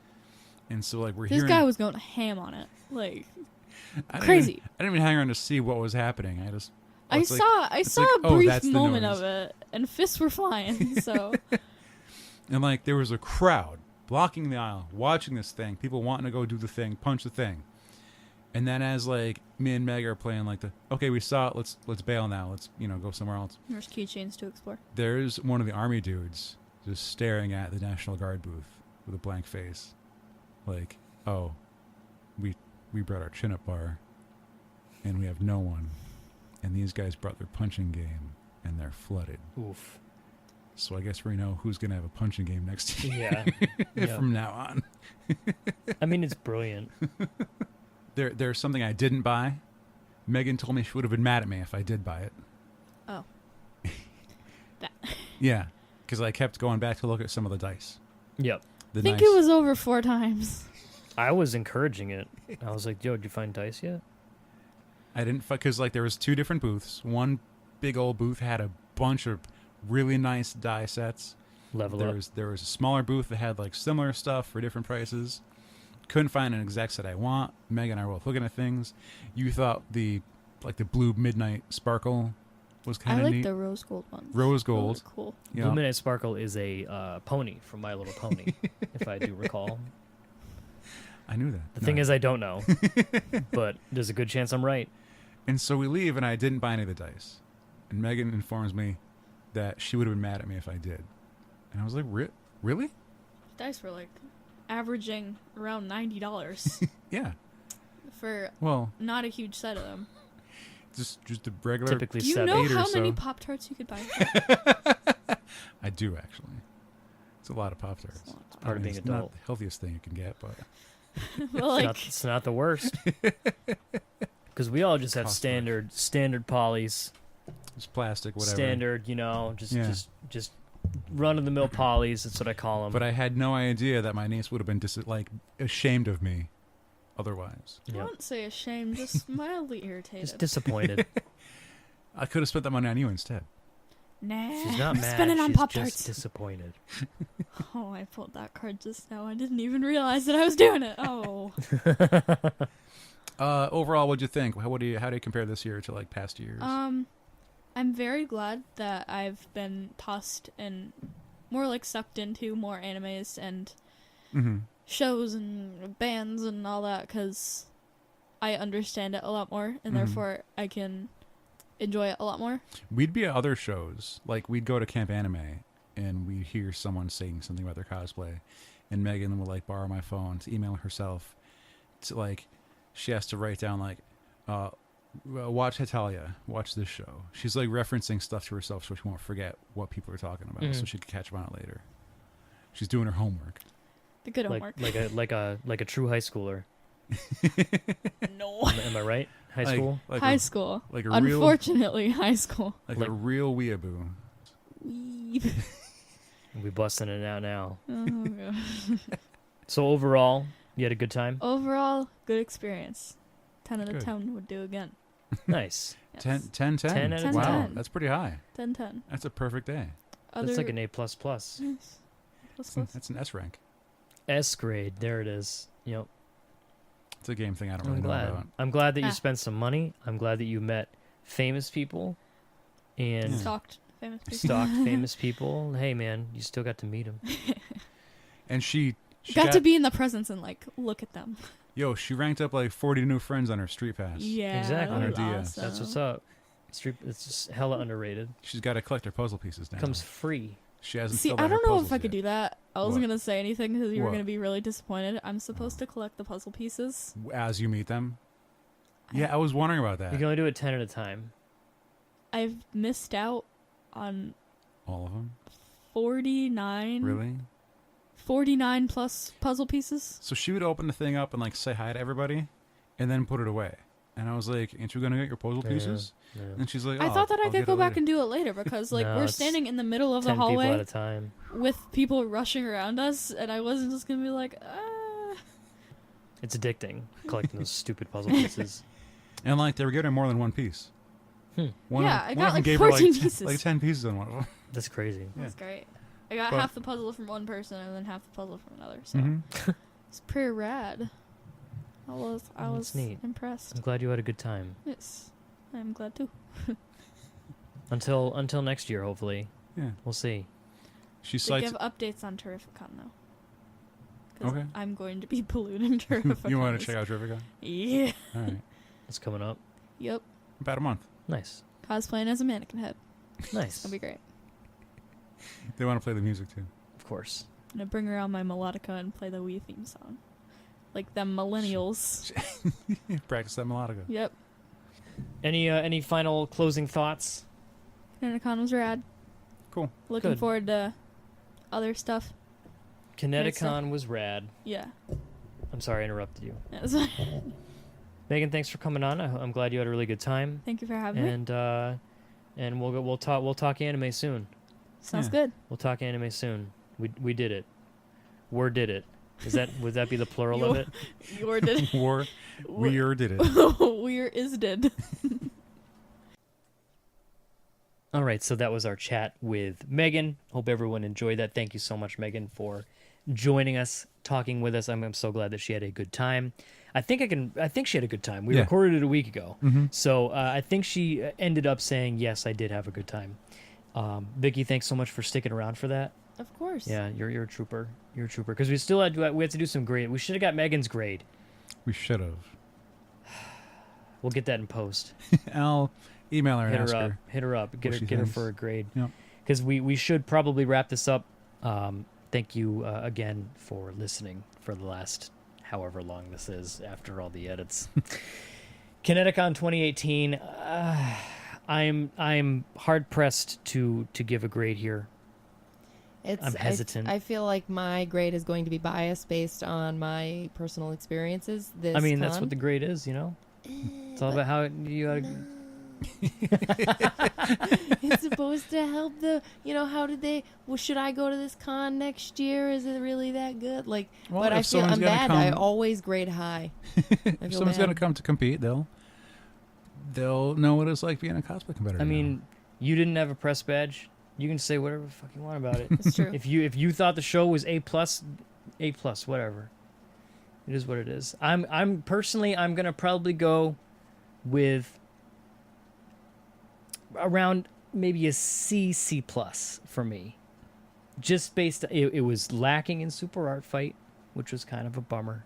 so like we're This hearing. guy was going ham on it. Like, I didn't crazy. Even, I didn't even hang around to see what was happening. I it's like- saw it's saw like, a oh, brief that's the moment noise. of it, and fists were flying. So And like there was a crowd blocking the aisle, watching this thing, people wanting to go do the thing, punch the thing. And then as like me and Meg are playing like okay, we saw it, let's bail now. Let's, go somewhere else. there's keychains to explore. There's one of the Army dudes just staring at the National Guard booth with a blank face. Like, oh, we brought our chin-up bar and we have no one. And these guys brought their punching game and they're flooded. Oof. So I guess we know who's going to have a punching game next year Yeah. from now on. I mean, it's brilliant. There's something I didn't buy. Megan told me she would have been mad at me if I did buy it. Oh. That. Yeah, because I kept going back to look at some of the dice. Yep. The I think nice- it was over 4 times. I was encouraging it. I was like, yo, did you find dice yet? I didn't, because like there was 2 different booths. One big old booth had a bunch of really nice die sets. Level there up. was a smaller booth that had like similar stuff for different prices. Couldn't find an exact set I want. Megan and I were both looking at things. You thought the blue midnight sparkle was kind I of like neat. the rose gold ones. Rose Those gold. are cool. Yeah. Blue Midnight Sparkle is a pony from My Little Pony, if I do recall. I knew that. The thing is, I don't know, but there's a good chance I'm right. And so we leave, and I didn't buy any of the dice. And Megan informs me that she would have been mad at me if I did. And I was like, really? Dice were like averaging around $90 Yeah. for Well, not a huge set of them. just the regular. Typically Do you 7. know 8 or how many so. Pop-Tarts you could buy? I do, actually. It's a lot of Pop-Tarts. It's a lot. It's Part of being it's not adult. the healthiest thing you can get, but Well, It's, like, it's not the worst. Because we all just have Cost standard polys, it's plastic, whatever. standard, just Yeah. just run of the mill polys. That's what I call them. But I had no idea that my niece would have been ashamed of me otherwise. I wouldn't say ashamed, just mildly irritated. Just disappointed. I could have spent that money on you instead. Nah, She's not I'm mad. spending on She's Pop-Tarts. just disappointed. Oh, I pulled that card just now. I didn't even realize that I was doing it. Oh. Overall, what'd you think? How do you compare this year to like past years? I'm very glad that I've been tossed and more like sucked into more animes and Mm-hmm. shows and bands and all that, because I understand it a lot more, and Mhm. therefore I can enjoy it a lot more. We'd be at other shows. Like, we'd go to Camp Anime, and we'd hear someone saying something about their cosplay, and Megan would, like, borrow my phone to email herself. To, like, she has to write down, like, watch Hetalia, watch this show. She's, like, referencing stuff to herself so she won't forget what people are talking about, so Mhm. she can catch up on it later. She's doing her homework. The good like homework. like a true high schooler. No. Am I right? High school. Like High a, school. like a real, Unfortunately, high school. like like- a real weeaboo. Weeb. We busting it out now. Oh, God. So overall, you had a good time? Overall, good experience. 10 out of Good. 10 would do again. Nice. Yes. 10. 10 out of Wow, 10. that's pretty high. 10-10. That's a perfect day. That's like an A++. Yes. Plus, plus. That's an S rank. S grade. There it is. Yep. It's a game thing I don't I'm really know glad. about. I'm glad that you Ah. spent some money. I'm glad that you met famous people and Stalked famous people. stalked famous people. Hey, man, you still got to meet them. And she Got to be in the presence and like look at them. she ranked up like 40 new friends on her street pass. Yeah, Exactly. On her that was DS. That's what's awesome. up. It's just hella underrated. She's got to collect her puzzle pieces now. Comes free. She hasn't See, filled I out her don't know if puzzles I could yet. do that. I wasn't What? gonna say anything because you were What? gonna be really disappointed. I'm supposed to collect the puzzle pieces. As you meet them. Yeah, I was wondering about that. You can only do it 10 at a time. I've missed out on All of them? 49. Really? 49 plus puzzle pieces. So she would open the thing up and like say hi to everybody, and then put it away. And I was like, "Ain't you gonna get your puzzle Yeah. pieces?" Yeah. And she's like, I thought that I I'll could get go it back later." and do it later because like No, we're it's standing in the middle of 10 the people at hallway a time. with people rushing around us, and I wasn't just gonna be like, ah. It's addicting collecting those stupid puzzle pieces. And like they were getting more than one piece. Hmm. One Yeah, of, I one got, of them like, gave 14 her like pieces. like 10 pieces on one of them. That's crazy. That's great. I got But- half the puzzle from one person and then half the puzzle from another, so Mm-hmm. it's pretty rad. I was That's neat. impressed. I'm glad you had a good time. Yes, I'm glad too. Until next year, hopefully. Yeah. We'll see. She They cites. give updates on Terrificon though. 'Cause Okay. I'm going to be polluting Terrificon. You want to check out Trivica? Yeah. All right. It's coming up. Yep. About a month. Nice. Cosplaying as a mannequin head. Nice. That'll be great. They want to play the music too. Of course. I'm gonna bring around my melodica and play the Wii theme song. Like them millennials. Practice that melodica. Yep. Any final closing thoughts? ConnectiCon was rad. Cool. Looking Good. forward to other stuff. ConnectiCon was rad. Yeah. I'm sorry I interrupted you. Yes. Megan, thanks for coming on. I'm glad you had a really good time. Thank you for having me. And we'll talk anime soon. Sounds Yeah. good. We'll talk anime soon. We did it. Did it. Would that be the plural of it? Your did. War. We did it. We're is did. All right, so that was our chat with Megan. Hope everyone enjoyed that. Thank you so much, Megan, for joining us, talking with us. I'm so glad that she had a good time. I think she had a good time. We Yeah. recorded it a week ago. Mm-hmm. So I think she ended up saying, yes, I did have a good time. Vicky, thanks so much for sticking around for that. Of course. Yeah, you're a trooper. You're a trooper. Because we still had to do some grade. We should have got Megan's grade. We should have. We'll get that in post. I'll email her and ask her. Hit her up. Get what she her thinks. for a grade. Yep. Because we should probably wrap this up. Thank you again for listening for the last however long this is after all the edits. ConnectiCon 2018. I'm hard pressed to give a grade here. I'm hesitant. I feel like my grade is going to be biased based on my personal experiences. I mean, that's what the grade is, you know. It's all about how you. It's supposed to help how did they? Well, should I go to this con next year? Is it really that good? Like, Well, but if I feel someone's I'm gonna bad. I come- always grade high. If someone's going to come to compete, they'll know what it's like being a cosplay competitor. I now. mean, you didn't have a press badge. You can say whatever the fuck you want about it. It's true. If you thought the show was A+, whatever. It is what it is. I'm personally gonna probably go with around maybe a C plus for me. Just based, it was lacking in Super Art Fight, which was kind of a bummer.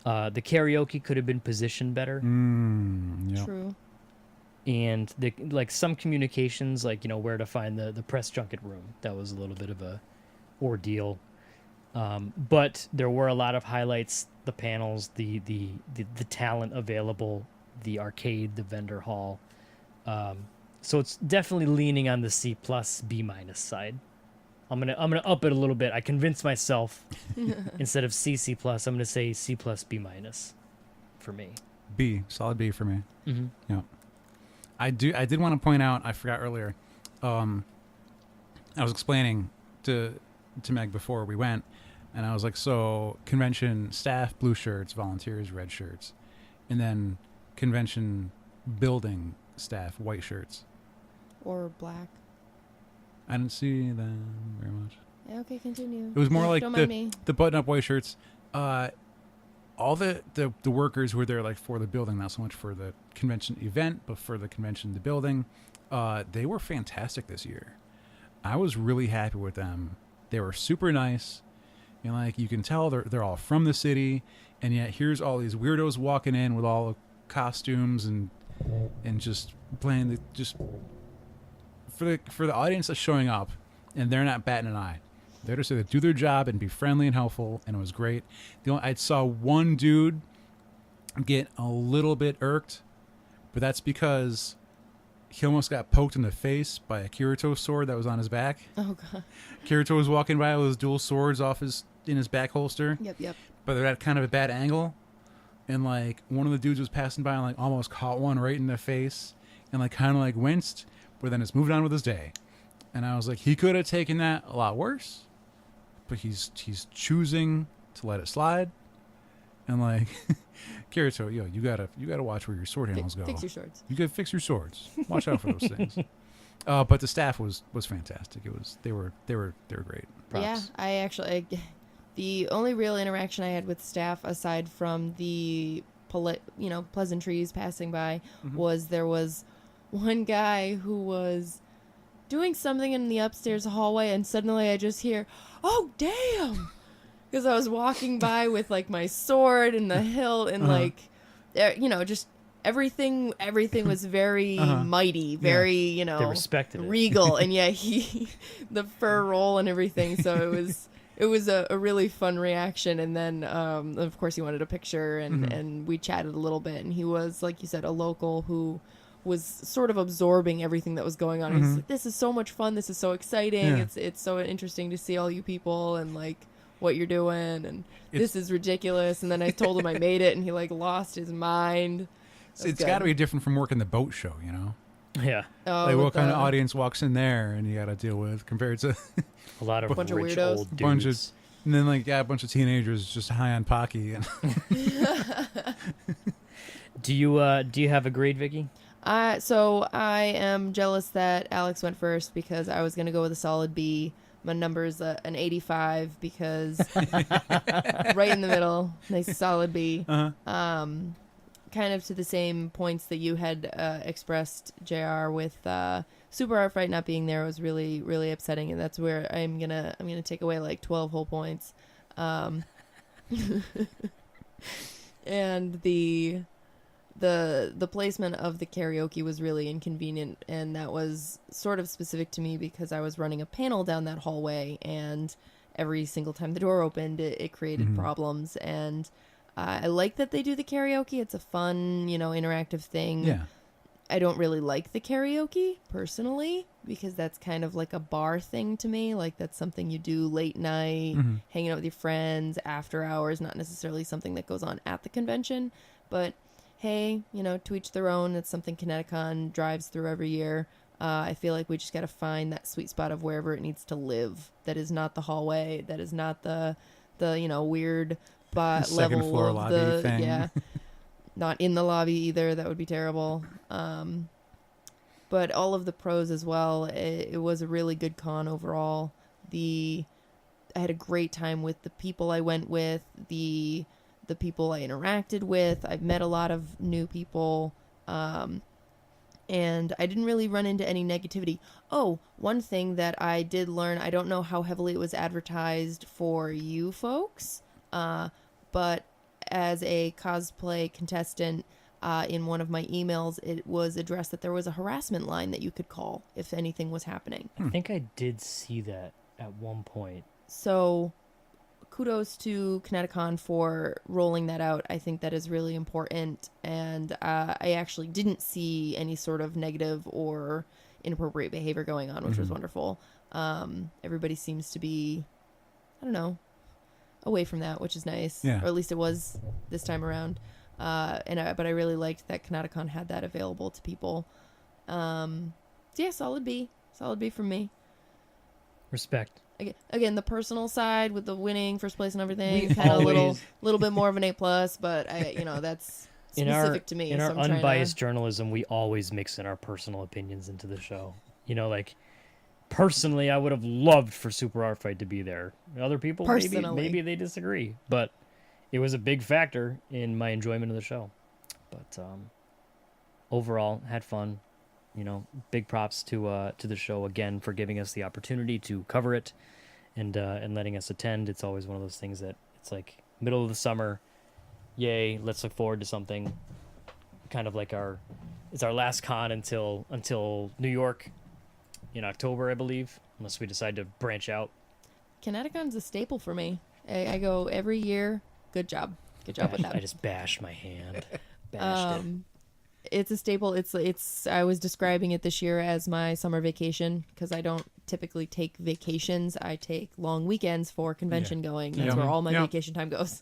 The karaoke could have been positioned better. Yeah. True. And some communications, where to find the press junket room, that was a little bit of a ordeal. But there were a lot of highlights: the panels, the talent available, the arcade, the vendor hall. So it's definitely leaning on the C+, B- side. I'm gonna up it a little bit. I convinced myself instead of C+, I'm gonna say C+, B- for me. B, solid B for me. Mm-hmm. Yeah. I did want to point out, I forgot earlier, I was explaining to Meg before we went, and I was like, so convention staff blue shirts, volunteers red shirts, and then convention building staff white shirts. Or black. I didn't see them very much. Yeah, okay, continue. It was more like Don't mind me. the button-up white shirts. All the workers were there like for the building, not so much for the convention event, but for the convention, the building. They were fantastic this year. I was really happy with them. They were super nice. And like you can tell they're all from the city, and yet here's all these weirdos walking in with all the costumes and just playing just for the audience that's showing up, and they're not batting an eye. They're just there to do their job and be friendly and helpful, and it was great. I saw one dude get a little bit irked, but that's because he almost got poked in the face by a Kirito sword that was on his back. Oh god. Kirito was walking by with his dual swords in his back holster. Yep. But they're at kind of a bad angle, and like one of the dudes was passing by and like almost caught one right in the face, and like kind of like winced, but then just moved on with his day. And I was like, he could have taken that a lot worse, but he's choosing to let it slide. And like, Kirito, you gotta watch where your sword handles go. Fix your swords. You gotta fix your swords. Watch out for those things. But the staff was fantastic. They were great. Props. Yeah, I actually the only real interaction I had with staff aside from the pleasantries passing by was there was one guy who was doing something in the upstairs hallway, and suddenly I just hear, "Oh damn!" Because I was walking by with like my sword and the hilt and like, just everything was very mighty, very They respected it. regal, and yeah, the fur roll and everything. So it was a really fun reaction. And then of course he wanted a picture, and we chatted a little bit. And he was, like you said, a local who was sort of absorbing everything that was going on. He's like, "This is so much fun. This is so exciting. Yeah. It's so interesting to see all you people and like what you're doing, and this is ridiculous." And then I told him I made it, and he like lost his mind. It's got to be different from working the boat show, you know? Yeah. Oh, Like what kind of audience walks in there and you got to deal with compared to A lot of Bunch of rich weirdos. old bunch dudes. of, and then like a bunch of teenagers just high on Pocky. And Do you have a grade, Vicky? So I am jealous that Alex went first because I was gonna go with a solid B. My number's an 85 because right in the middle, nice solid B. Kind of to the same points that you had expressed, JR, with Super Art Fight not being there was really, really upsetting, and that's where I'm gonna take away like 12 whole points. And the placement of the karaoke was really inconvenient, and that was sort of specific to me because I was running a panel down that hallway, and every single time the door opened, it created problems. And I like that they do the karaoke. It's a fun, interactive thing. yeah. I don't really like the karaoke personally because that's kind of like a bar thing to me. Like that's something you do late night, hanging out with your friends after hours, not necessarily something that goes on at the convention. But hey, to each their own. It's something ConnectiCon drives through every year. I feel like we just got to find that sweet spot of wherever it needs to live. That is not the hallway. That is not the weird Second level floor of lobby the thing. yeah. Not in the lobby either. That would be terrible. But all of the pros as well. It was a really good con overall. I had a great time with the people I went with, the people I interacted with. I've met a lot of new people. And I didn't really run into any negativity. Oh, one thing that I did learn, I don't know how heavily it was advertised for you folks, but as a cosplay contestant, in one of my emails, it was addressed that there was a harassment line that you could call if anything was happening. I think I did see that at one point. So kudos to ConnectiCon for rolling that out. I think that is really important. And I actually didn't see any sort of negative or inappropriate behavior going on, which was wonderful. Everybody seems to be, I don't know, away from that, which is nice. Yeah. Or at least it was this time around. But I really liked that ConnectiCon had that available to people. So yeah, solid B from me. Respect. Again, the personal side with the winning first place and everything, We kind of always- little bit more of an A+, but that's specific to me. In so our I'm trying unbiased to, journalism, we always mix in our personal opinions into the show. Like personally, I would have loved for Super Art Fight to be there. Other people, Personally. maybe they disagree, but it was a big factor in my enjoyment of the show. But overall, had fun. Big props to the show again for giving us the opportunity to cover it and letting us attend. It's always one of those things that it's like middle of the summer. Yay, let's look forward to something. Kind of like it's our last con until New York in October, I believe, unless we decide to branch out. ConnectiCon's a staple for me. I go every year. Good job with that. I just bashed my hand. Bashed it. It's a staple. It's I was describing it this year as my summer vacation because I don't typically take vacations. I take long weekends for convention going. That's where all my vacation time goes.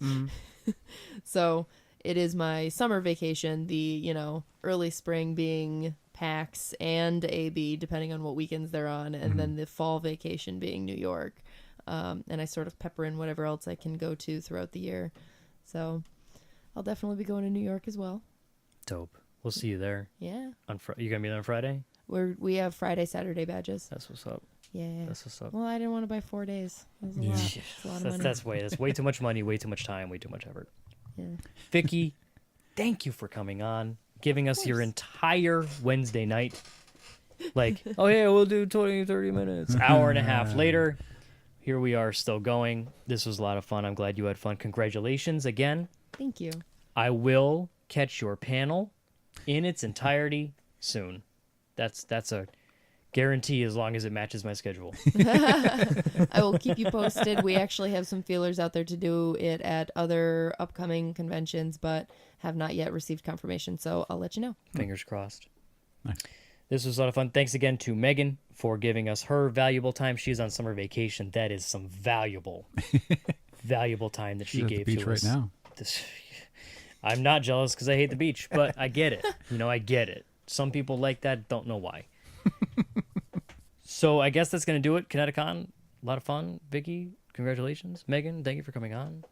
So it is my summer vacation, the early spring being PAX and AB, depending on what weekends they're on, and then the fall vacation being New York. And I sort of pepper in whatever else I can go to throughout the year. So I'll definitely be going to New York as well. Dope. We'll see you there. Yeah. You gonna be there on Friday? We have Friday, Saturday badges. That's what's up. Yeah. That's what's up. Well, I didn't want to buy 4 days. It was a lot. It's a lot of money. That's way too much money, way too much time, way too much effort. Yeah. Vicky, thank you for coming on, giving us your entire Wednesday night. Like, oh yeah, we'll do 20, 30 minutes. Hour and a half later, here we are still going. This was a lot of fun. I'm glad you had fun. Congratulations again. Thank you. I will catch your panel in its entirety soon. That's a guarantee as long as it matches my schedule. I will keep you posted. We actually have some feelers out there to do it at other upcoming conventions, but have not yet received confirmation. So I'll let you know. Fingers crossed. Nice. This was a lot of fun. Thanks again to Megan for giving us her valuable time. She's on summer vacation. That is some valuable time that she She's at gave the beach to us. right now. I'm not jealous because I hate the beach, but I get it. I get it. Some people like that, don't know why. So I guess that's going to do it. ConnectiCon, a lot of fun. Vicky, congratulations. Megan, thank you for coming on.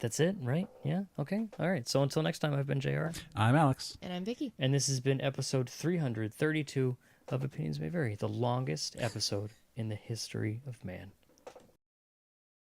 That's it, right? Yeah? Okay. All right. So until next time, I've been JR. I'm Alex. And I'm Vicky. And this has been episode 332 of Opinions May Vary, the longest episode in the history of man.